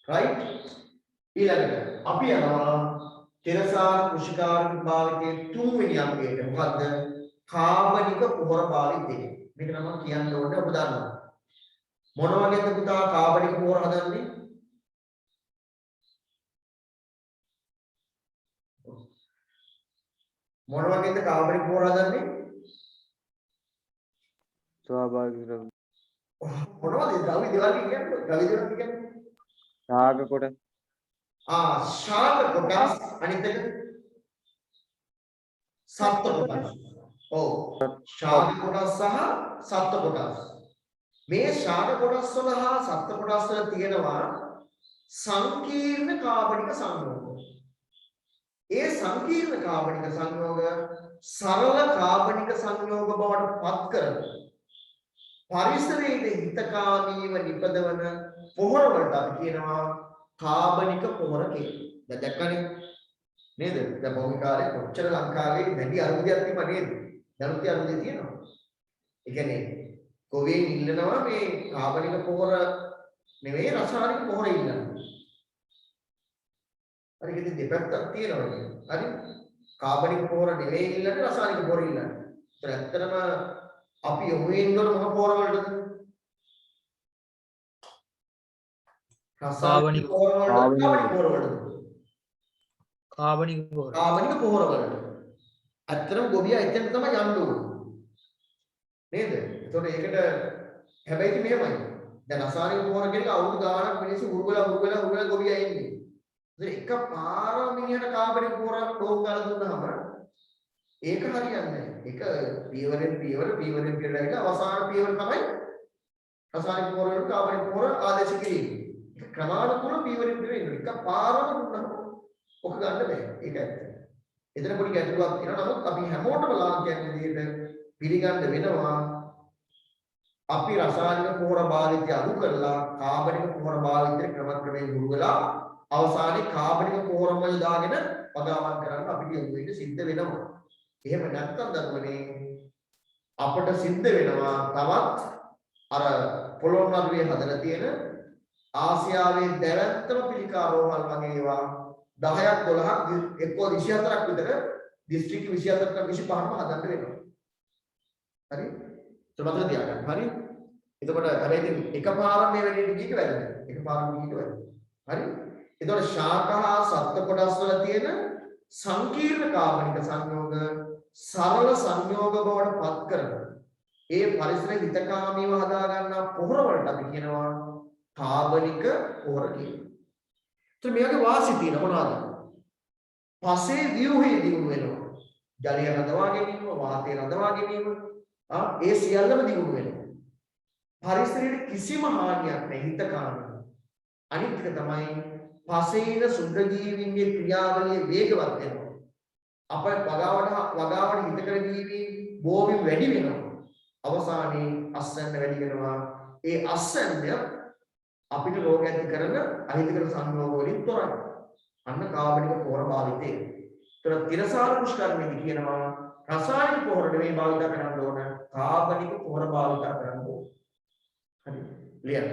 right? ඊළඟට අපි යනවා තෙරසාර කෘෂිකාර්මික භාවිතයේ තුන්වෙනි අංගයට. මොකද්ද? කාබනික පොහොර භාවිතය. මේක නම් කියන්න ඕනේ ඔබ දන්නවා. මොන වගේද පුතා කාබනික පොහොර හදන්නේ? මොන වගේද කාබනික පොහොර හදන්නේ? ස්වාභාවික ද්‍රව්‍ය. මොනවද ද්‍රව්‍ය දේවල් කියන්නේ? ද්‍රව්‍ය දේවල් කියන්නේ? ශාක කොට ශාක කොටස් අනිත් එක සත්ත්ව කොටස්. ඔව්. ශාක කොටස් සහ සත්ත්ව කොටස්. මේ ශාක කොටස් වල හා සත්ත්ව කොටස් වල තියෙනවා සංකීර්ණ කාබනික සංයෝග. ඒ සංකීර්ණ කාබනික සංයෝග සරල කාබනික සංයෝග බවට පත් කරන පරිසරයේ හිතකාමීව නිපදවන පොහොර වලට අපි කියනවා කාබනික පොහොර කියලා. දැන් දැක්කනේ නේද? දැන් බොහෝ කාලේ කොච්චර ලංකාවේ වැඩි අරුදියක් තිබ්බා නේද? දැනුත් අරුදිය තියෙනවා. ඒ කියන්නේ කොවේ ඉල්ලනවා මේ කාබනික පොහොර නෙවෙයි රසායනික පොහොර ඉල්ලනවා. හරි ඉතින් දෙපැත්තක් තියෙනවා නේද? හරි කාබනික පොහොර නෙවෙයි ඉල්ලන්නේ රසායනික පොහොර ඉල්ලන්නේ. ඒත් ඇත්තටම අපි යොමු වෙන්නේ මොන පොහොර වලටද? කාබනික පොහොර වලට කාබනික පොහොර. කාබනික පොහොර වලට. ඇත්තටම ගොවියා එතන තමයි යන්න ඕනේ. නේද? ඒතකොට ඒකට හැබැයි මෙහෙමයි. දැන් රසායනික පොහොර කියන අවුරුදු ගාණක් මිනිස්සු උරුගලා ගොවියා ඉන්නේ. ඉතින් එකපාර මිනිහට කාබනික පොහොරක් ඩෝන් ගාලා දුන්නාම ඒක හරියන්නේ නැහැ. ඒක පියවරෙන් පියවර කියලා එක අවසාන පියවර තමයි රසායනික පොහොර වලට කාබනික පොහොර ආදේශ කිරීම. ඒක ක්‍රමානුකූල පියවරෙන් පියවර ඉන්න. එකපාරම දුන්නාම ඔක ගන්න බෑ. ඒක ඇත්ත. එතන පොඩි ගැටලුවක් තියෙනවා. නමුත් අපි හැමෝටම ලාංකිකයන් විදිහට පිළිගන්න වෙනවා අපි රසායනික පොහොර භාවිතය අඩු කරලා කාබනික පොහොර භාවිතය ක්‍රමක්‍රමයෙන් දුරු වෙලා අවසානයේ කාබනික පොහොරම දාගෙන පදාවන් කරන්න අපිට යොමු වෙන්න සිද්ධ වෙනවා. එහෙම නැත්නම් දරුවනේ අපට සිද්ධ වෙනවා තවත් අර පොළොන්නරුවේ හදලා තියෙන ආසියාවේ දැවැන්තම පිළිකා රෝහල් වගේ ඒවා 10ක් 12ක් එක්කෝ 24ක් විතර දිස්ත්‍රික්ක 24ක් 25ක්ම හදන්න වෙනවා. හරි? මතක තියාගන්න. හරි? එතකොට හැබැයි ඉතින් එකපාරම මේ වෙලෙට ගිහින් වැඩ. එකපාරම ගිහින් වැඩ. හරි? එතකොට ශාකහා සත්ත්ව කොටස් වල තියෙන සංකීර්ණ කාබනික සංයෝග සරල සංයෝග බවට පත් කරන ඒ පරිසරයේ හිතකාමීව හදා ගන්නා පොහොර වලට අපි කියනවා කාබනික පොහොර කියලා. ඒත් මේකේ වාසි තියෙන මොනවද? පසේ ව්‍යුහයේ දියුණු වෙනවා. ජලය රඳවා ගැනීම, වාතය රඳවා ගැනීම, ඒ සියල්ලම දියුණු වෙනවා. පරිසරයේ කිසිම හානියක් නැහැ හිතකාමී. අනිත් එක තමයි පසේන සුද්ධ ජීවීන්ගේ ක්‍රියාවලිය වේගවත් වෙනවා. අපේ වගාවට හිතකර ජීවීන් බෝවින් වැඩි වෙනවා. අවසානයේ අස්සන්න වැඩි වෙනවා. ඒ අස්සන්න අපිට රෝග ඇති කරන අහිතකර සංයෝග වලින් තොරයි. අන්න කාබනික පොහොර භාවිතය. ඒතර තිරසාර පුෂ්කරණෙදි කියනවා රසායනික පොහොර නෙමෙයි භාවිත කරන්න ඕන කාබනික පොහොර භාවිත කරන්න ඕන. හරි. ලියන්න.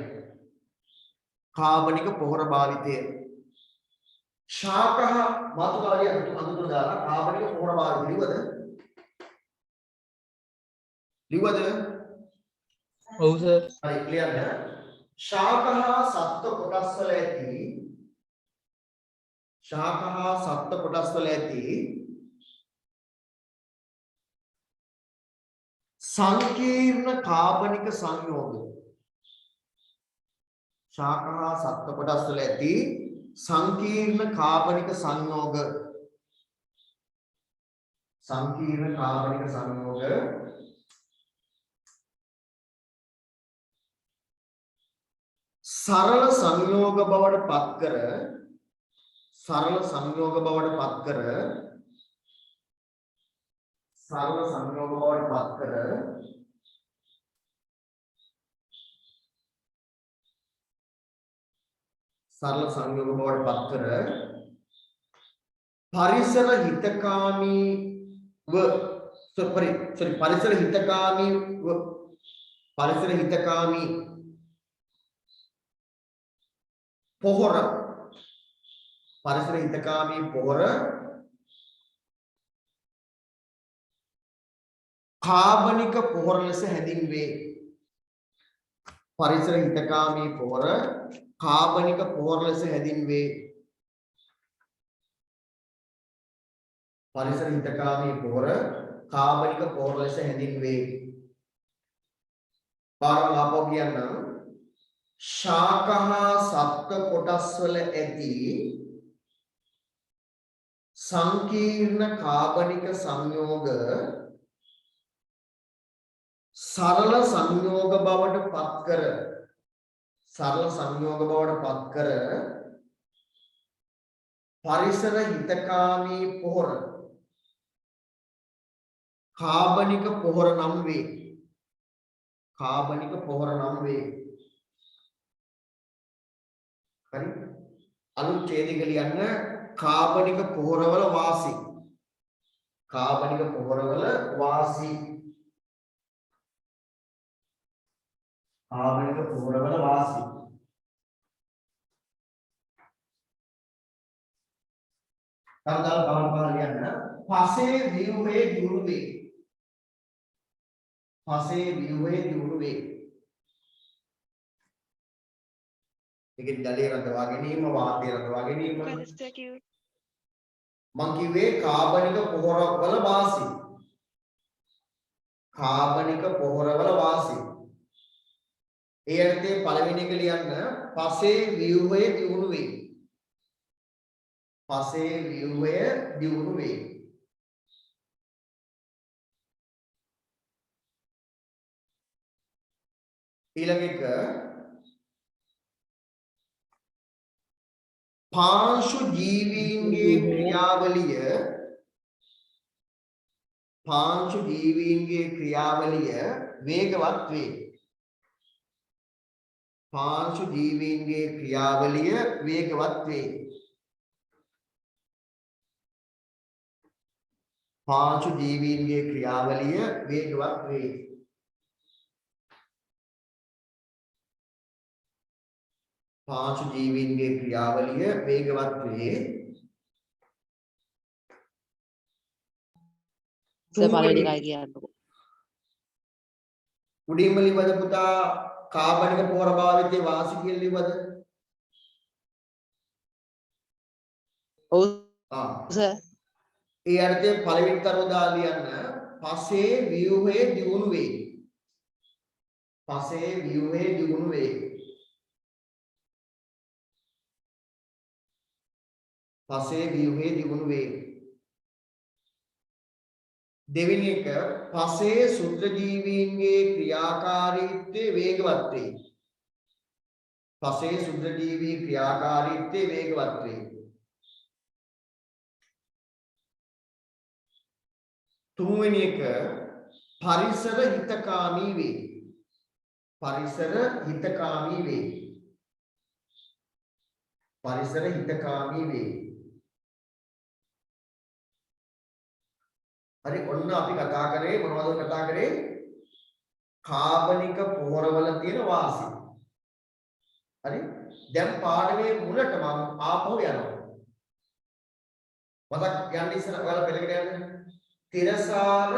කාබනික පොහොර භාවිතය ශාකහ මාතුකාරිය අඳුර දාලා කාබනික පොහොර භාවිතය ලිව්වද? ඔව් සර්. හරි ක්ලියර් ද? ශාකහ සත්ත්ව කොටස් වල ඇති සංකීර්ණ කාබනික සංයෝග ශාකහ සත්ත්ව කොටස් වල ඇති සංකීර්ණ කාබනික සංයෝග සරල සංයෝග බවට පත් කර සරල සංයෝග බවට පත් කර පරිසර හිතකාමීව පරිසර හිතකාමී පොහොර පරිසර හිතකාමී පොහොර කාබනික පොහොර ලෙස හැඳින්වේ. පරිසර හිතකාමී පොහොර කාබනික පොහොර ලෙස හැඳින්වේ. පරිසර හිතකාමී පොහොර කාබනික පොහොර ලෙස හැඳින්වේ. පාරම ආපහු කියන්නම්. ශාකහා සත්ත්ව කොටස් වල ඇති සංකීර්ණ කාබනික සංයෝග සරල සංයෝග බවට පත් කර පරිසර හිතකාමී පොහොර කාබනික පොහොර නම් වේ. හරි අලුත් ඡේදයක ලියන්න කාබනික පොහොරවල වාසි. තවදාල් බලන්න ලියන්න පසේ ව්‍යුහයේ දියුණු වේ. ඒකේ ජලය රඳවා ගැනීම වාතය රඳවා ගැනීම මං කිව්වේ කාබනික පොහොරවල වාසි. ඒ අර්ථයේ පළවෙනි එක ලියන්න පසේ ව්‍යුහයේ දියුණු වේ. ඊළඟ එක පාංශු ජීවීන්ගේ ක්‍රියාවලිය වේගවත් වේ. උඩින්ම ලිවද පුතා කාබනික පොහොර භාවිතයේ වාසි කියලා ලිවද? ඔව් සර්. ඒ අර්ථයෙන් පළවෙනි කරුණ දාලා ලියන්න පසේ ව්‍යුහයේ දියුණු වේ. දෙවෙනි එක පසේ සුත්‍ර ජීවීන්ගේ ක්‍රියාකාරීත්වය වේගවත් වේ. තුන්වෙනි එක පරිසර හිතකාමී වේ. හරි ඔන්න අපි කතා කරේ මොනවද කතා කරේ? කාබනික පොහොරවල තියෙන වාසි. හරි දැන් පාඩමේ මුලට මම ආපහු යනවා. මතක් යන්න ඉස්සර ඔයාලා පෙළකට යන්න. තිරසාර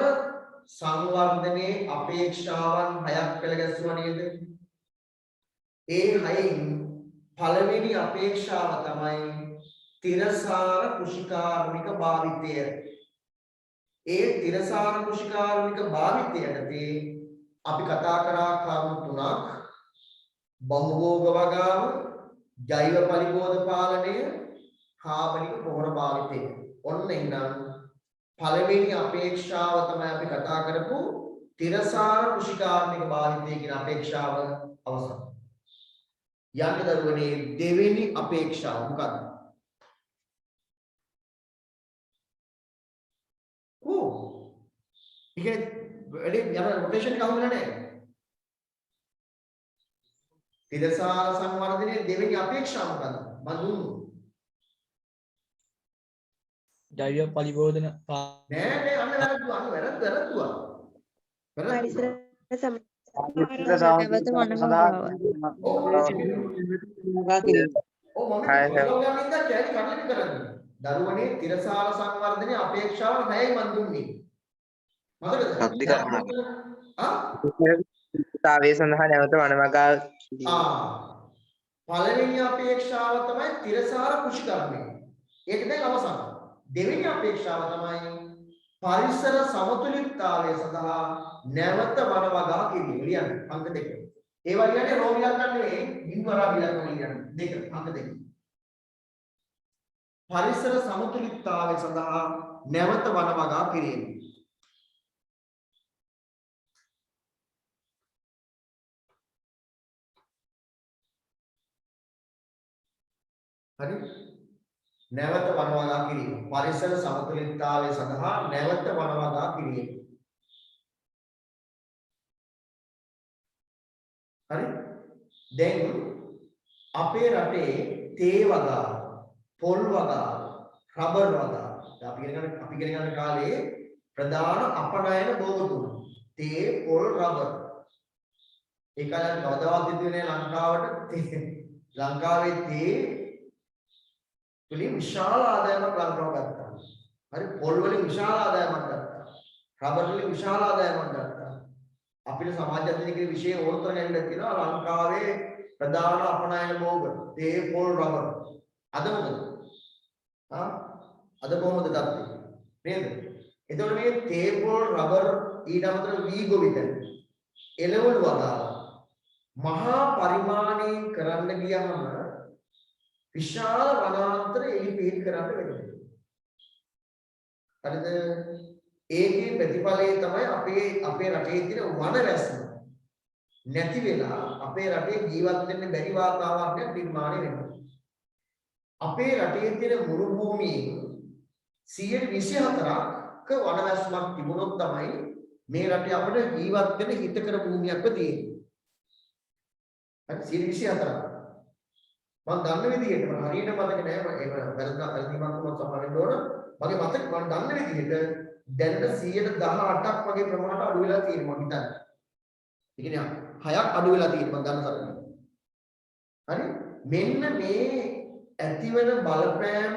සංවර්ධනයේ අපේක්ෂාවන් 6ක් පෙළ ගැස්සුවා නේද? ඒ 6න් පළවෙනි අපේක්ෂාව තමයි තිරසාර කෘෂිකාර්මික භාවිතය. ඒ තිරසාර කෘෂිකාර්මික භාවිතයටදී අපි කතා කරා කරුණු තුනක්: බහුභෝග වගාව, ජෛව පරිබෝධ පාලනය, කාබනික පොහොර භාවිතය. ඔන්න එහෙනම් පළවෙනි අපේක්ෂාව තමයි අපි කතා කරපු තිරසාර කෘෂිකාර්මික භාවිතය කියන අපේක්ෂාව අවසන්. යන්න දරුවනේ දෙවෙනි අපේක්ෂාව මොකක්ද? වැඩි යන රොටේෂන් එක අහුවෙලා නැහැ. තිරසාර සංවර්ධනයේ දෙවෙනි අපේක්ෂාව මොකද්ද? මම දුන්නු. ජෛව පරිබෝධන නෑ අන්න වැරද්දුවා. පරිසර සම පරිසර නැවත සඳහා වගා කිරීම. ඔව් මම ඔයගොල්ලෝ ඉඳන් කැලි කඩලින් කරන්නේ. දරුවනේ තිරසාර සංවර්ධනයේ අපේක්ෂාව 6යි මන් දුන්නේ. මතකද? සද්ද කරනවා. තාවයේ සඳහා නැවත වනවගා පළවෙනි අපේක්ෂාව තමයි තිරසාර කෘෂිකර්මය. ඒක දැන් අවසන්. දෙවෙනි අපේක්ෂාව තමයි පරිසර සමතුලිතතාවය සඳහා නැවත වනවගා කිරීම. ලියන්න අංක 2. ඒවා කියන්නේ රෝග ඉලක්කම් නෙවෙයි, බින්වරා ඉලක්කම් ලියන්න. 2 අංක 2. පරිසර සමතුලිතතාවය සඳහා නැවත වනවගා කිරීම. හරි නැවත වනවගා කිරීම පරිසර සමතුලිතතාවය සඳහා නැවත වනවගා කිරීම. හරි දැන් අපේ රටේ තේ වගා පොල් වගා රබර් වගා අපි ඉගෙන ගන්න කාලේ ප්‍රධාන අපනයන භෝග තුන තේ පොල් රබර් ඒ කාලේ කවදාවත් දිදුනේ ලංකාවට ලංකාවේ තේ වලින් විශාල ආදායමක් ලංකාව ගත්තා. හරි පොල් වලින් විශාල ආදායමක් ගත්තා. රබර් වලින් විශාල ආදායමක් ගත්තා. අපිට සමාජ අධ්‍යයනයේ විශේෂ ඕනතර ගැනීමක් තියෙනවා ලංකාවේ ප්‍රධාන අපනයන භෝග තේ පොල් රබර්. අද මොකද? අද කොහොමද ගත්තේ? නේද? එතකොට මේ තේ පොල් රබර් ඊට අමතරව වී ගොවිතැන එළවලු වගාව මහා පරිමාණයෙන් කරන්න ගියම විශාල වනාන්තර එලිපෙහෙලි කරන්න වෙනවා. හරිද? ඒකේ ප්‍රතිඵලය තමයි අපේ රටේ තියෙන වන රැස්ම නැති වෙලා අපේ රටේ ජීවත් වෙන්න බැරි වාතාවරණයක් නිර්මාණය වෙනවා. අපේ රටේ තියෙන මුළු භූමියේ 24%ක වන රැස්මක් තිබුණොත් තමයි මේ රටේ අපිට ජීවත් වෙන්න හිතකර භූමියක්ව තියෙන්නේ. හරි 24%. මම දන්න විදිහට මම හරියට මතක නෑ මම ඒක වැරදිමක් වුණොත් සමහරවිට ඕන මගේ මතක මම දන්න විදිහට දැනට 118ක් වගේ ප්‍රමාණයට අඩු වෙලා තියෙනවා මම හිතන්නේ. ඒ කියන්නේ 6ක් අඩු වෙලා තියෙනවා මම දන්න තරමට. හරි මෙන්න මේ ඇතිවන බලපෑම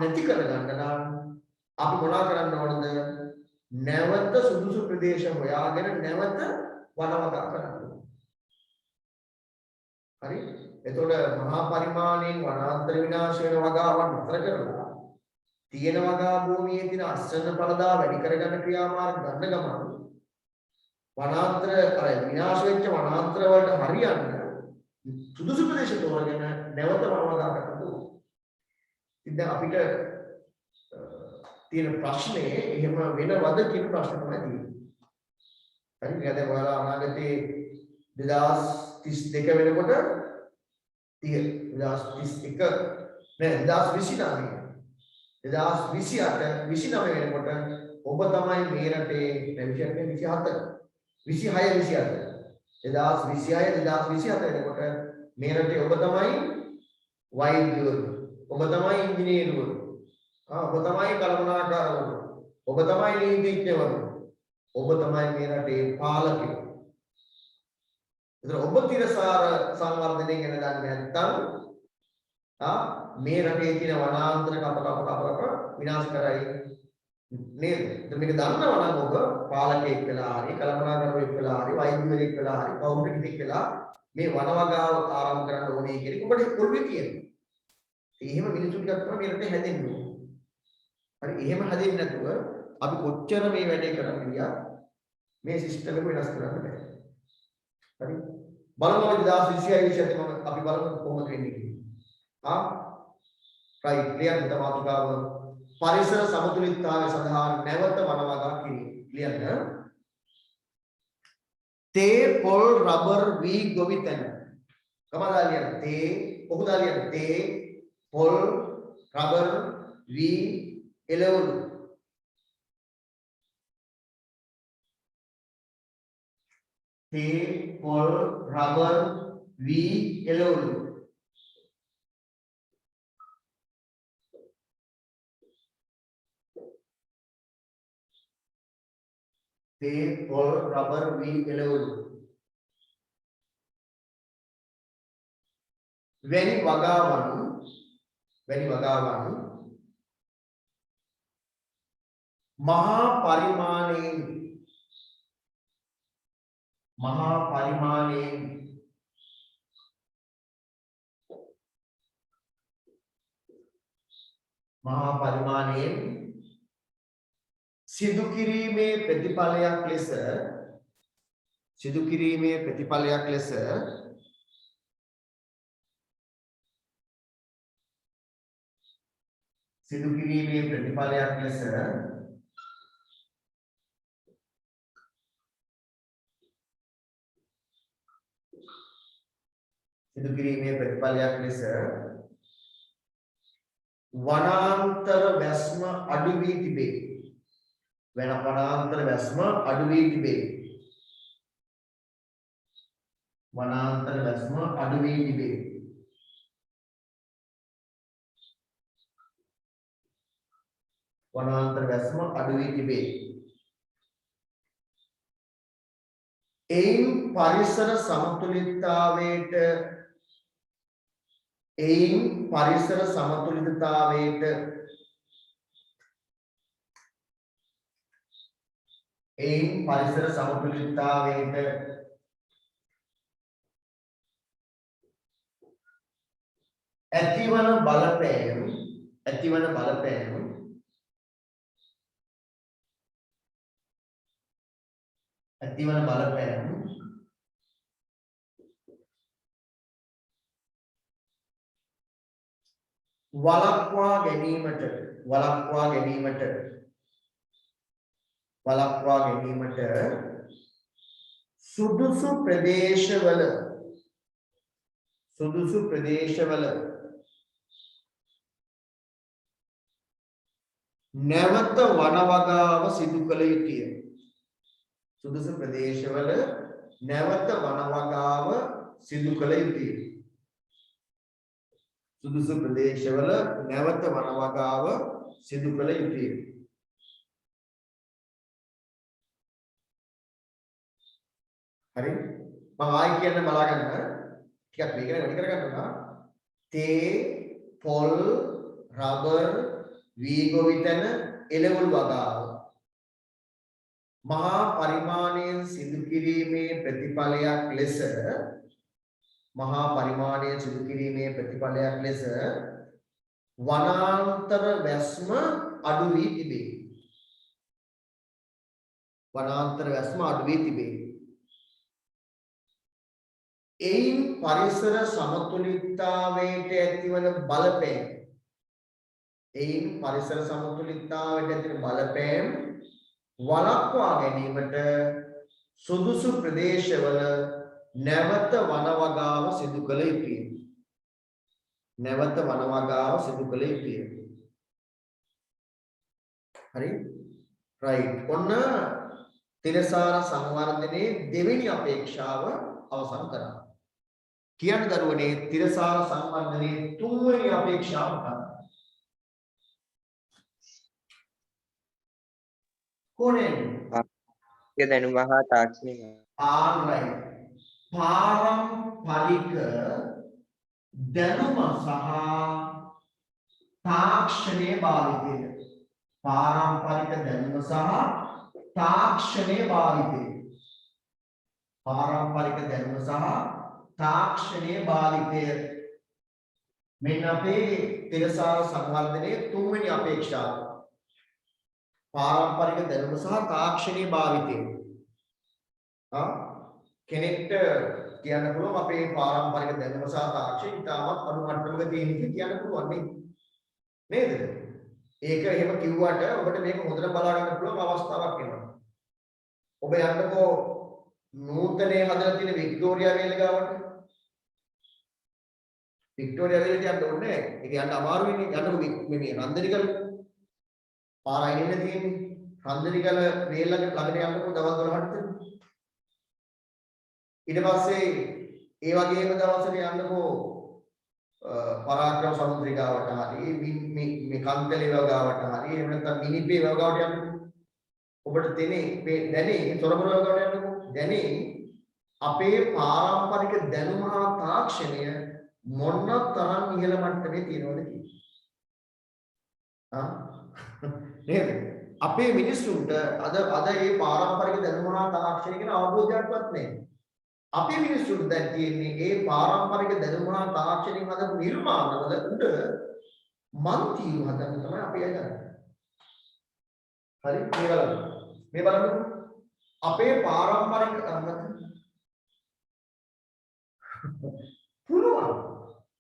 නැති කරගන්න නම් අපි මොනවා කරන්න ඕනද? නැවත සුදුසු ප්‍රදේශ හොයාගෙන නැවත වනවගා කරන්න ඕන. හරි එතකොට මහා පරිමාණයෙන් වනාන්තර විනාශ වෙන වගාවන් නතර කරලා තියෙන වගා භූමියේ තියෙන අස්වැන්න පළදා වැඩි කරගන්න ක්‍රියාමාර්ග ගන්න ගමන් වනාන්තර අර විනාශ වෙච්ච වනාන්තර වලට හරියන්න සුදුසු ප්‍රදේශ තෝරගෙන නැවත වනවගා කරන්න ඕන. ඉතින් අපිට තියෙන ප්‍රශ්නේ එහෙම වෙනවද කියන ප්‍රශ්න තමයි තියෙන්නේ. හරි නේද? ඔයාලා අනාගතේ 2032 වෙනකොට 2031 නෑ 2029 වෙනකොට ඔබ තමයි මේ රටේ රෙවිෂන් 2026 වෙනකොට මේ රටේ ඔබ තමයි වෛද්‍යවරු ඔබ තමයි ඉංජිනේරුවරු ඔබ තමයි කළමනාකාරවරු ඔබ තමයි නීතිඥවරු ඔබ තමයි මේ රටේ පාලකයෝ. ඔබ තිරසාර සංවර්ධනය ගැන දන්නේ නැත්නම් මේ රටේ තියෙන වනාන්තර කප විනාශ කරයි නේද? මේක දන්නවා නම් ඔබ පාලකයෙක් වෙලා හරි කළමනාකරුවෙක් වෙලා හරි වෛද්‍යවරයෙක් වෙලා හරි කවුරු කෙනෙක් වෙලා මේ වනවගාව ආරම්භ කරන්න ඕනේ කියන එක ඔබට පුළුවන් කියනවා. එහෙම මිනිසුන් ටිකක් තමයි මේ රටේ හැදෙන්න ඕනේ. හරි එහෙම හැදෙන්නේ නැතුව අපි කොච්චර මේ වැඩේ කරන්න ගියා මේ සිස්ටම් එක වෙනස් කරන්න බෑ. හරි බලමු 2026 මම අපි බලමු කොහොමද වෙන්නේ කියලා. රයිට් ක්ලියර් ද මාතෘකාව පරිසර සමතුලිතතාවය සඳහා නැවත වනවගා කිරීම. ක්ලියර්ද? තේ පොල් රබර් වී ගොවිතැන. කමදාලියන් තේ ඔහුදාලියන් තේ පොල් රබර් වී එළවලු තේ පොල් රබර් වී එළවලු තේ පොල් රබර් වී එළවලු වැනි වගාවන් මහා පරිමාණයෙන් සිදු කිරීමේ ප්‍රතිඵලයක් ලෙස වනාන්තර වැස්ම අඩු වී තිබේ. වනාන්තර වැස්ම අඩු වී තිබේ. එයින් පරිසර සමතුලිතතාවයට ඇතිවන බලපෑම වළක්වා ගැනීමට සුදුසු ප්‍රදේශවල නැවත වනවගාව සිදු කළ යුතුය. හරි මම ආයි කියන්න බලාගන්න ටිකක් මේක වැඩි කරගන්න උනා තේ පොල් රබර් වී ගොවිතැන එළවලු වගාව මහා පරිමාණයෙන් සිදු කිරීමේ ප්‍රතිඵලයක් ලෙස වනාන්තර වැස්ම අඩු වී තිබේ. එයින් පරිසර සමතුලිතතාවයට ඇතිවන බලපෑම් වළක්වා ගැනීමට සුදුසු ප්‍රදේශවල නැවත වනවගාව සිදු කළ යුතුය. හරි රයිට් ඔන්න තිරසාර සංවර්ධනයේ දෙවෙනි අපේක්ෂාව අවසන් කරා. කියන්න දරුවනේ තිරසාර සංවර්ධනයේ තුන්වෙනි අපේක්ෂාව මොකක්ද? කොනේ? දැනුම හා තාක්ෂණය. ආරයි. පාරම්පරික දැනුම සහ තාක්ෂණයේ භාවිතය. මෙන්න අපේ තිරසාර සංවර්ධනයේ තුන්වෙනි අපේක්ෂාව. පාරම්පරික දැනුම සහ තාක්ෂණීය භාවිතය. කෙනෙක්ට කියන්න පුළුවන් අපේ පාරම්පරික දැනුම සහ තාක්ෂණය ඉතාමත් අඩු මට්ටමක තියෙන එක කියන්න පුළුවන් නේද? ඒක එහෙම කිව්වට ඔබට මේක හොඳට බලා ගන්න පුළුවන් අවස්ථාවක් එනවා. ඔබ යන්නකෝ නූතනයේ හදලා තියෙන වික්ටෝරියා වේල ගාවට. වික්ටෝරියා වේලට යන්න ඕනේ. ඒක යන්න අමාරුයිනේ. යන්නකෝ මේ රන්දනිකල පාරයි නෙමෙයි තියෙන්නේ. රන්දනිකල වේල ළඟට යන්නකෝ දවස් 12ට. ඊට පස්සේ ඒ වගේම දවසක යන්නකෝ පරාක්‍රම සමුද්‍රිකාවට හරි මේ කන්තලේ වගාවට හරි එහෙම නැත්නම් මිනිපේ වගාවට යන්නකෝ. ඔබට දැනේ තොරබර වගාවට යන්නකෝ. දැනේ අපේ පාරම්පරික දැනුම හා තාක්ෂණය මොන තරම් ඉහළ මට්ටමේ තියෙනවද කියලා. නේද? අපේ මිනිස්සුන්ට අද මේ පාරම්පරික දැනුම හා තාක්ෂණය ගැන අවබෝධයක්වත් නැහැ. අපේ මිනිස්සුන්ට දැන් තියෙන්නේ මේ පාරම්පරික දැනුම හා තාක්ෂණයෙන් හදපු නිර්මාණවල උඩ මන්තිරු හදන්න තමයි අපි යන්නේ. හරි මේ බලන්න අපේ පාරම්පරික පුළුවන්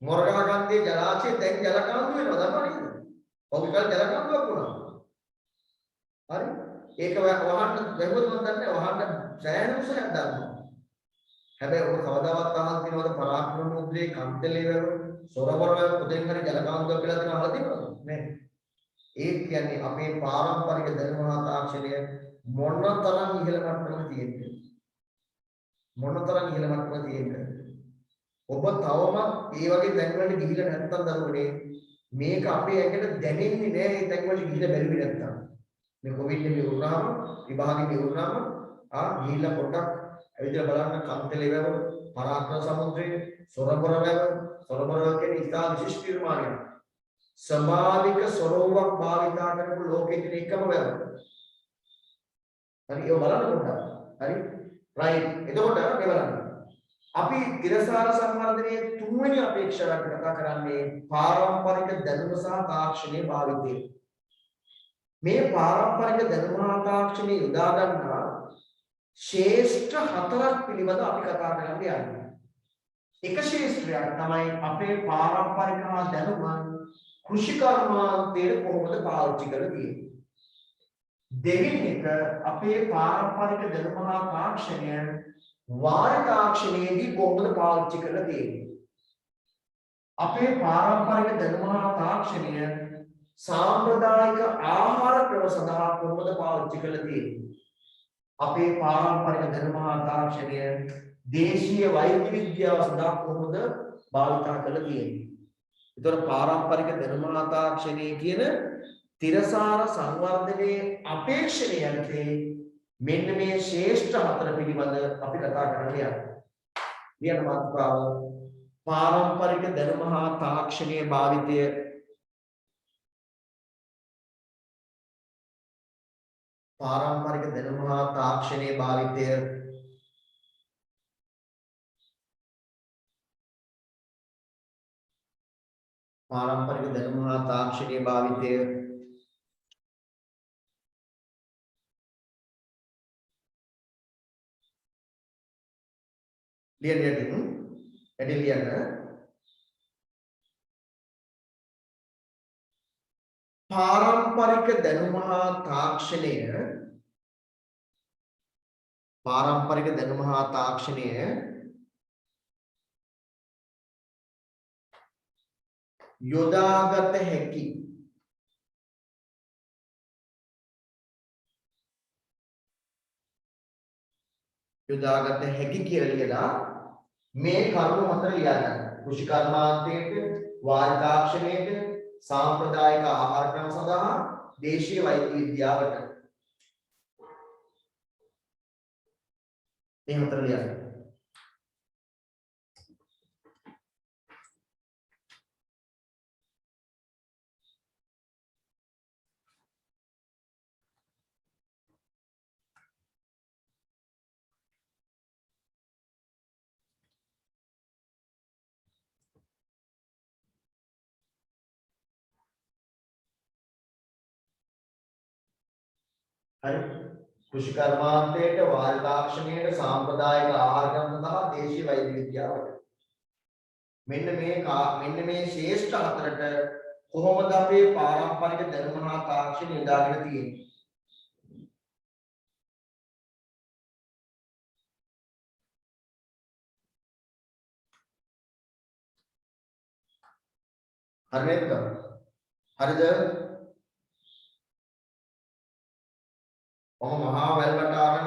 මොරගහකන්දේ ජලාශය දැන් ජල කාන්දු වෙනවා දන්නව නේද? ඔබ කල් ජල කාන්දුවක් වුණා. හරි ඒක වහන්න බැලුවොත් මම දන්නේ වහන්න සෑහෙන උසයක් දානවා. හැබැයි ඔබ කවදාවත් අහලා තියෙනවද පරාක්‍රම මුද්‍රේ කන්තලේ වැව සොරබර වැව පොතෙන් හරි ජල කාන්දුවක් කියලා තියෙනවද අහලා තියෙනවද? නෑ. ඒ කියන්නේ අපේ පාරම්පරික දැනුම හා තාක්ෂණය මොනතරම් ඉහළ මට්ටමක තියෙන්නේ. මොනතරම් ඉහළ මට්ටමක තියෙන්නේ. ඔබ තවමත් ඒ වගේ තැන්වලට ගිහිල්ලා නැත්තම් දරුවනේ මේක අපේ ඇඟට දැනෙන්නේ නෑ ඒ තැන්වලට ගිහිල්ලා බැලුවේ නැත්තම්. මේ කොවිඩ් එකේ වුණාම විභාගෙ වුණාම ගිහිල්ලා පොඩ්ඩක් ඇවිදලා බලන්න කන්තලේ වැව පරාක්‍රම සමුද්‍රය සොරබර වැව කියන්නේ ඉතා විශිෂ්ට නිර්මාණයක්. ස්වභාවික සොරවුවක් භාවිතා කරපු ලෝකෙට එකම වැව. හරි ඒක බලන්න පොඩ්ඩක්. හරි රයිට්. එතකොට මේ බලන්න. අපි තිරසාර සංවර්ධනයේ තුන්වෙනි අපේක්ෂාවට කතා කරන්නේ පාරම්පරික දැනුම සහ තාක්ෂණයේ භාවිතය. මේ පාරම්පරික දැනුම හා තාක්ෂණය යොදා ගන්නා ශේෂ්ඨ හතරක් පිළිබඳ අපි කතා කරන්න යන්නේ. එක ශේෂ්ත්‍රයක් තමයි අපේ පාරම්පරික දැනුම කෘෂි කර්මාන්තයේ කොහොමද පාවිච්චි කරලා තියෙන්නේ. දෙවෙනි එක අපේ පාරම්පරික දැනුම හා තාක්ෂණය වාර තාක්ෂණයේදී කොහොමද පාවිච්චි කරලා තියෙන්නේ. අපේ පාරම්පරික දැනුම හා තාක්ෂණය සාම්ප්‍රදායික ආහාර ක්‍රම සඳහා කොහොමද පාවිච්චි කරලා තියෙන්නේ. අපේ පාරම්පරික දැනුම හා තාක්ෂණය දේශීය වෛද්‍ය විද්‍යාව සඳහා කොහොමද භාවිත කරලා තියෙන්නේ. ඒතර පාරම්පරික දැනුම හා තාක්ෂණය කියන තිරසාර සංවර්ධනයේ අපේක්ෂණය යටතේ මෙන්න මේ ශ්‍රේෂ්ඨ හතර පිළිබඳ අපි කතා කරන්න යනවා. ඊයන මාතෘකාව පාරම්පරික දැනුම හා තාක්ෂණයේ භාවිතය. පාරම්පරික දැනුම හා තාක්ෂණයේ භාවිතය පාරම්පරික දැනුම හා තාක්ෂණයේ භාවිතය ලියන්න පාරම්පරික දැනුම හා තාක්ෂණය යොදාගත හැකි කියලා ලියලා මේ කරුණු හතර ලියන්න. කෘෂි කර්මාන්තයේට, වාර තාක්ෂණයට, සාම්ප්‍රදායික ආහාර ක්‍රම සඳහා, දේශීය වෛද්‍ය විද්‍යාවට. මේ හතර ලියන්න. හරි කෘෂි කර්මාන්තයට, වාර තාක්ෂණයට, සාම්ප්‍රදායික ආහාර ක්‍රම සඳහා, දේශීය වෛද්‍ය විද්‍යාවට. මෙන්න මේ ශ්‍රේෂ්ඨ හතරට කොහොමද අපේ පාරම්පරික දැනුම හා තාක්ෂණය යොදාගෙන තියෙන්නේ. හරිද? මහා වැල්වට අරන්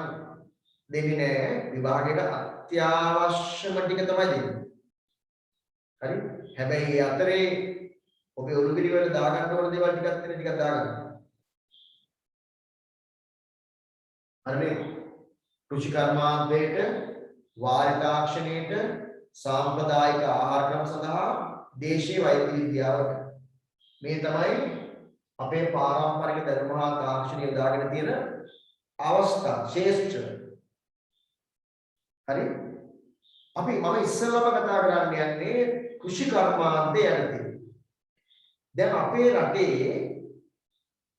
දෙන්නේ නැහැ විභාගයට අත්‍යවශ්‍යම ටික තමයි දෙන්නේ. හරි? හැබැයි ඒ අතරේ ඔබේ ඔලු පිළිවෙල දාගන්න ඕන දේවල් ටිකක් තියෙන ටිකක් දාගන්න. හරි? කෘෂි කර්මාන්තයට වාරි තාක්ෂණයට සාම්ප්‍රදායික ආහාර ක්‍රම සඳහා දේශීය වෛද්‍ය විද්‍යාවට මේ තමයි අපේ පාරම්පරික ධර්ම හා තාක්ෂණය යොදාගෙන තියෙන අවස්ථා ශේෂ්ඨ. හරි? අපි මම ඉස්සෙල්ලාම කතා කරන්න යන්නේ කෘෂි කර්මාන්තය යටතේ. දැන් අපේ රටේ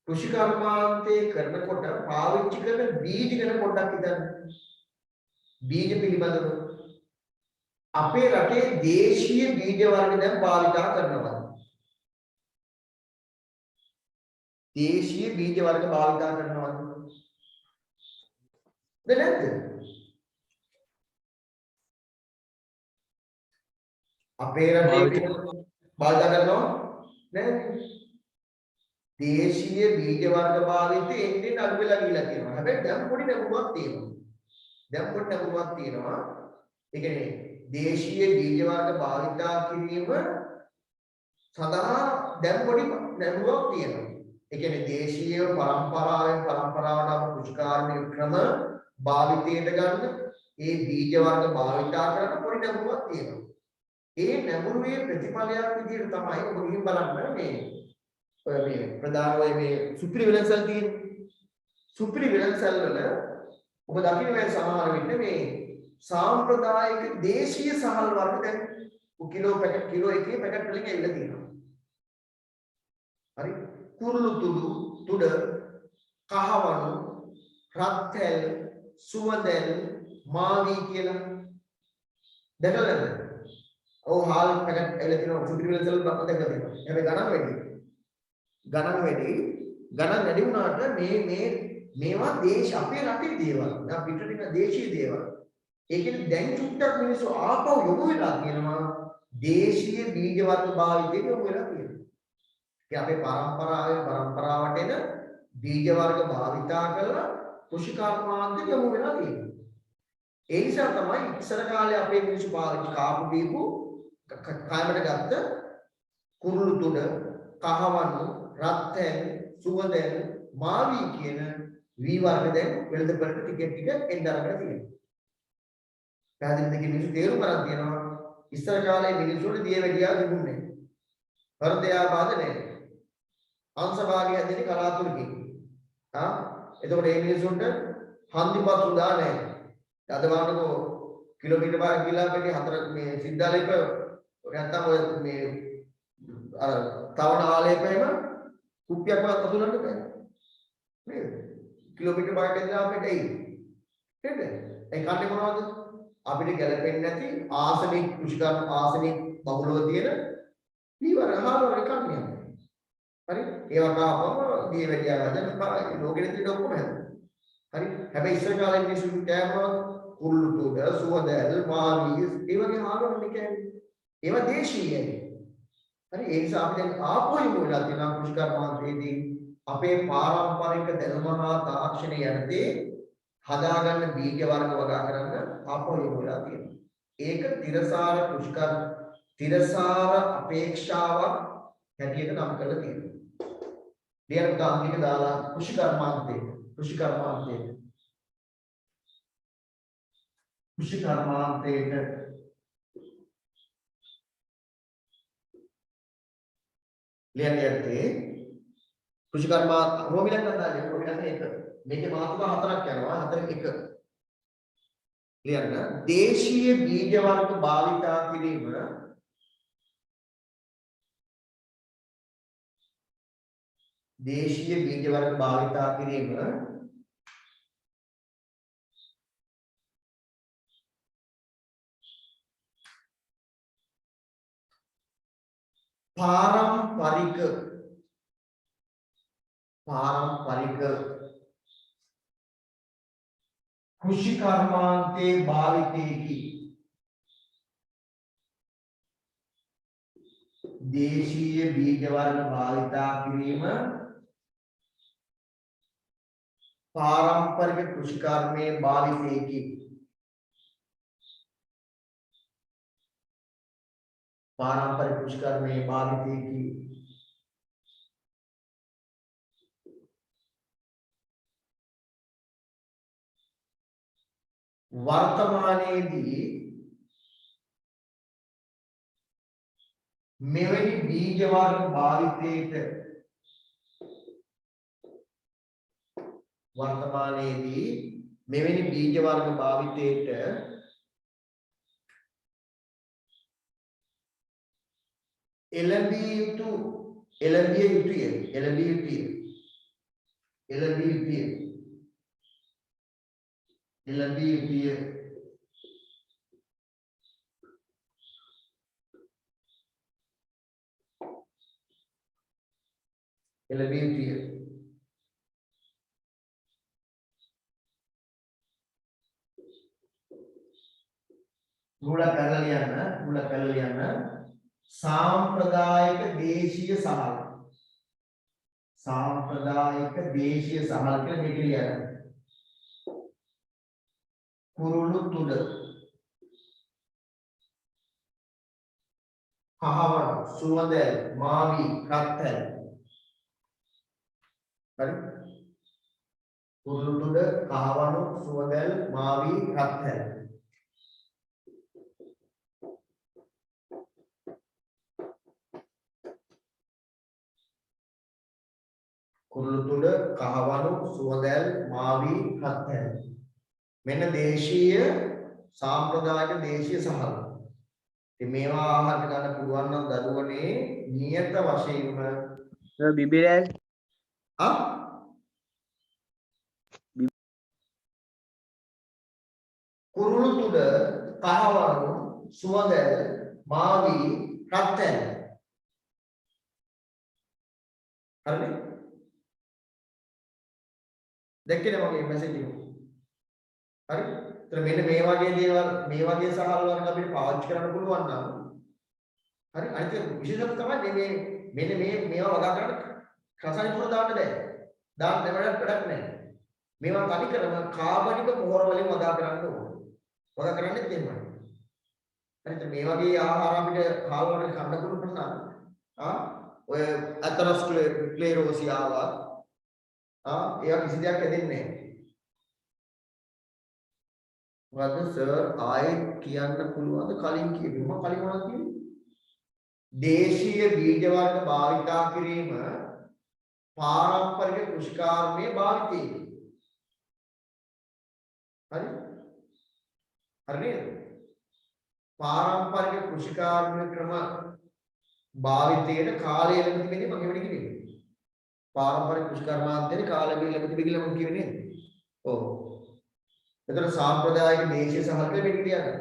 කෘෂි කර්මාන්තය කරනකොට පාවිච්චි කරන බීජ ගැන පොඩ්ඩක් හිතන්න. බීජ පිළිබඳව අපේ රටේ දේශීය බීජ වර්ග දැන් භාවිතා කරනවා. දේශීය බීජ වර්ග භාවිතා කරනවා. නැද්ද? අපේ රටේ භාවිතා කරනවා නේද? දේශීය බීජ වර්ග භාවිතය එන්නේ අඩු වෙලා ගිහිලා තියෙනවා. හැබැයි දැන් පොඩි නැඹුරුවක් තියෙනවා. ඒ කියන්නේ දේශීය බීජ වර්ග භාවිතා කිරීම සඳහා දැන් පොඩි නැඹුරුවක් තියෙනවා. ඒ කියන්නේ දේශීය පරම්පරාවට අප කෘෂිකාර්මික ක්‍රම භාවිතයට ගන්න ඒ බීජ වර්ග භාවිතා කරන පොඩි නැඹුරුවක් තියෙනවා. ඒ නැඹුරුවේ ප්‍රතිඵලයක් විදිහට තමයි ඔබ ගිහින් බලන්න මේ ප්‍රධාන මේ සුපිරි වෙළඳසල් තියෙන සුපිරි වෙළඳසල් වල ඔබ දකින්න මේ සමහර විට මේ සාම්ප්‍රදායික දේශීය සහල් වර්ග දැන් කිලෝ එකේ පැකට් වලින් ඇවිල්ලා තියෙනවා. හරි? කුරුළු තුඩ කහවණු රත්තැල් සුවඳැල් මාවි කියලා දැකලා නැද්ද? ඔව් හාල් පැකට් ඇවිල්ලා තියෙනවා සුපිරි වෙළඳසල් වල දැකලා තියෙනවා. හැබැයි ගණන් වැඩි වුණාට මේවා අපේ රටේ දේවල්. දැන් පිටරටින දේශීය දේවල්. ඒ කියන්නේ දැන් චුට්ටක් මිනිස්සු ආපහු යොමු වෙලා කියනවා දේශීය බීජ වර්ග භාවිතයට යොමු වෙලා කියනවා. ඒ අපේ පරම්පරාවට එන බීජ වර්ග භාවිතා කරලා කෘෂි කර්මාන්තයට යොමු වෙලා තියෙනවා. ඒ නිසා තමයි ඉස්සර කාලේ අපේ මිනිස්සු පාවිච්චි කාපු බීපු කයමට ගත්ත කුරුළු තුඩ කහවණු රත්තැල් සුවඳැල් මාවි කියන වී වර්ග දැන් වෙළඳපළට ටික එන්න අරගෙන තියෙනවා. පැහැදිලිද කියන මිනිස්සු තේරුම් ගන්න තියෙනවා. ඉස්සර කාලේ මිනිස්සුන්ට දියවැඩියා තිබුණේ නැහැ. හෘදයාබාධ නැහැ. අංශභාගය හැදෙන්නේ කලාතුරකින්. එතකොට මේ මිනිස්සුන්ට හන්දිපත් උදා නැහැ. අද වන්නකෝ කිලෝමීටර් භාග ගිලා පිටි හතර මේ සිද්ධාලේප නැත්තම් ඔය මේ අර තවන ආලේපෙම කුප්පියක්වත් අතුලන්න බෑ. නේද? කිලෝමීටර් භාගයක් ඉඳලා අපිට එයි. නේද? ඒ කන්නේ මොනවද? අපිට ගැලපෙන්නේ නැති ආසනික කෘෂිකර්ම ආසනික බහුලව තියෙන ඊවර හාරවල කන්නේ. හරි? ඒවා කාපම දියවැඩියා වදන ලෝකෙට තියෙන ඔක්කොම හැදෙනවා. හරි? හැබැයි ඉස්සර කාලේ මිනිස්සු කෑමවත් කුරුළු තුඩ සුවඳැල් මාවි ඒ වගේ හාරවල කෑවේ. ඒවා දේශීයයි. හරි? ඒ නිසා අපි දැන් ආපෝයි මොකද තියෙනවා කෘෂි කර්මාන්තයේදී අපේ පාරම්පරික දැනුම හා තාක්ෂණය යටතේ හදාගන්න බීජ වර්ග වගා කරන්න ආපෝයි මොකද තියෙනවා. ඒක තිරසාර අපේක්ෂාවක් හැටියට නම් කරලා තියෙනවා. ලියන උදාහරණයක දාලා කෘෂි කර්මාන්තයේ ලියන්නේ කෘෂි කර්මාන්ත රෝමිලක් නදාලේ රෝමිලක් එක මේකේ මාතෘකා හතරක් යනවා හතරෙන් එක ලියන්න දේශීය බීජ වර්ග භාවිතා කිරීම පාරම්පරික කෘෂි කර්මාන්තයේ භාවිතයේකි දේශීය බීජ වර්ග භාවිතා කිරීම පාරම්පරික කෘෂිකර්මයේ භාවිතයේකි. පාරම්පරික කෘෂිකර්මයේ භාවිතයේකි. වර්තමානයේදී මෙවැනි බීජ වර්ග භාවිතයට වර්තමානයේදී මෙවැනි බීජ වර්ග භාවිතයට එළඹිය යුතුය මුල පැනලියන්න සාම්ප්‍රදායික දේශීය සහල් කියලා මේක ලියන්න. කුරුළු තුඩ කහවණු සුවඳැල් මාවි රත්හැල්. හරි කුරුළු තුඩ කහවණු සුවඳැල් මාවි රත්හැල්. කුරුළු තුඩ කහවණු සුවඳැල් මාවි රත්හැල්. මෙන්න දේශීය සාම්ප්‍රදායික දේශීය සහල්. ඉතින් මේවා ආහාර ගන්න පුළුවන් නම් දරුවනේ නියත වශයෙන්ම බිබිරැල් කුරුළු තුඩ කහවණු සුවඳැල් මාවි රත්හැල්. හරිද? දැක්කේ මගේ මැසේජ් එක. හරි? ඒතර මෙන්න මේ වගේ දේවල් මේ වගේ සහල් වර්ග අපිට පාවිච්චි කරන්න පුළුවන් නම් හරි අනිත් විශේෂත්වය තමයි මෙන්න මේවා වගා කරන්න රසායනික පුර දාන්න බෑ. දාන්න වැඩක් නැහැ. මේවා තනි කරම කාබනික පොහොර වලින් වගා කරන්න ඕනේ. වගා කරන්නේ දෙන්නයි. හරිද? මේ වගේ ආහාර අපිට කාල වලට කන්න පුළුවන් නම් ඔය ඇතරොස්ක්ලෙරෝසිස් ආවා ඒවා කිසි දෙයක් ඇදෙන්නේ නැහැ. මොකද සර් ආයෙත් කියන්න පුළුවන්ද කලින් කිව්වේ මම කලින් මොනවද කිව්වේ? දේශීය බීජ වර්ග භාවිතා කිරීම පාරම්පරික කෘෂිකාර්මයේ භාවිතයයි. හරි? හරිද? පාරම්පරික කෘෂිකාර්ම ක්‍රම භාවිතයේ කාලය ලැබෙති මෙන්නේ මම එවනේ කිව්වේ. පාරම්පරික කෘෂිකර්මාන්තයේ කාලය ලැබෙති කියලා මම කිව්වේ නේද? ඔව්. එතන සාම්ප්‍රදායික දේශීය සහල්ක මෙන්න කියන්නේ.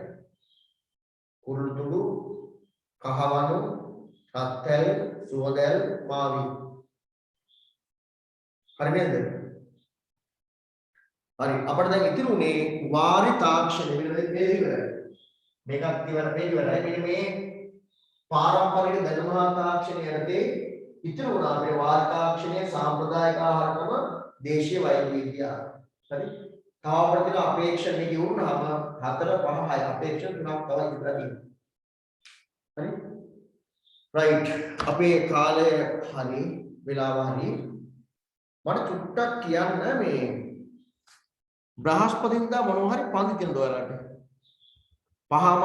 කුරුළු තුඩු, කහවණු, රත්හැල්, සුවඳැල්, මාවි. හරි නේද? හරි අපිට දැන් ඉතිරි උනේ වාරි තාක්ෂණය මේකත් ඉවරයි. මෙන්න මේ පාරම්පරික දැනුම තාක්ෂණය යටතේ ඉතිරි වුණා මේ වාරි තාක්ෂණයේ සාම්ප්‍රදායික ආහාර ක්‍රම දේශීය වෛද්‍ය විද්‍යාව. හරි? තව අපිට අපේක්ෂණ කියුණාම 4 5 6 අපේක්ෂණ 3ක් තව ඉඳලා තියෙනවා. හරි? රයිට්. අපේ කාලය හරි වෙලාව හරි මට චුට්ටක් කියන්න මේ බ්‍රහස්පතින්දා මොනවා හරි පන්ති තියෙනවද ඔයාලට? 5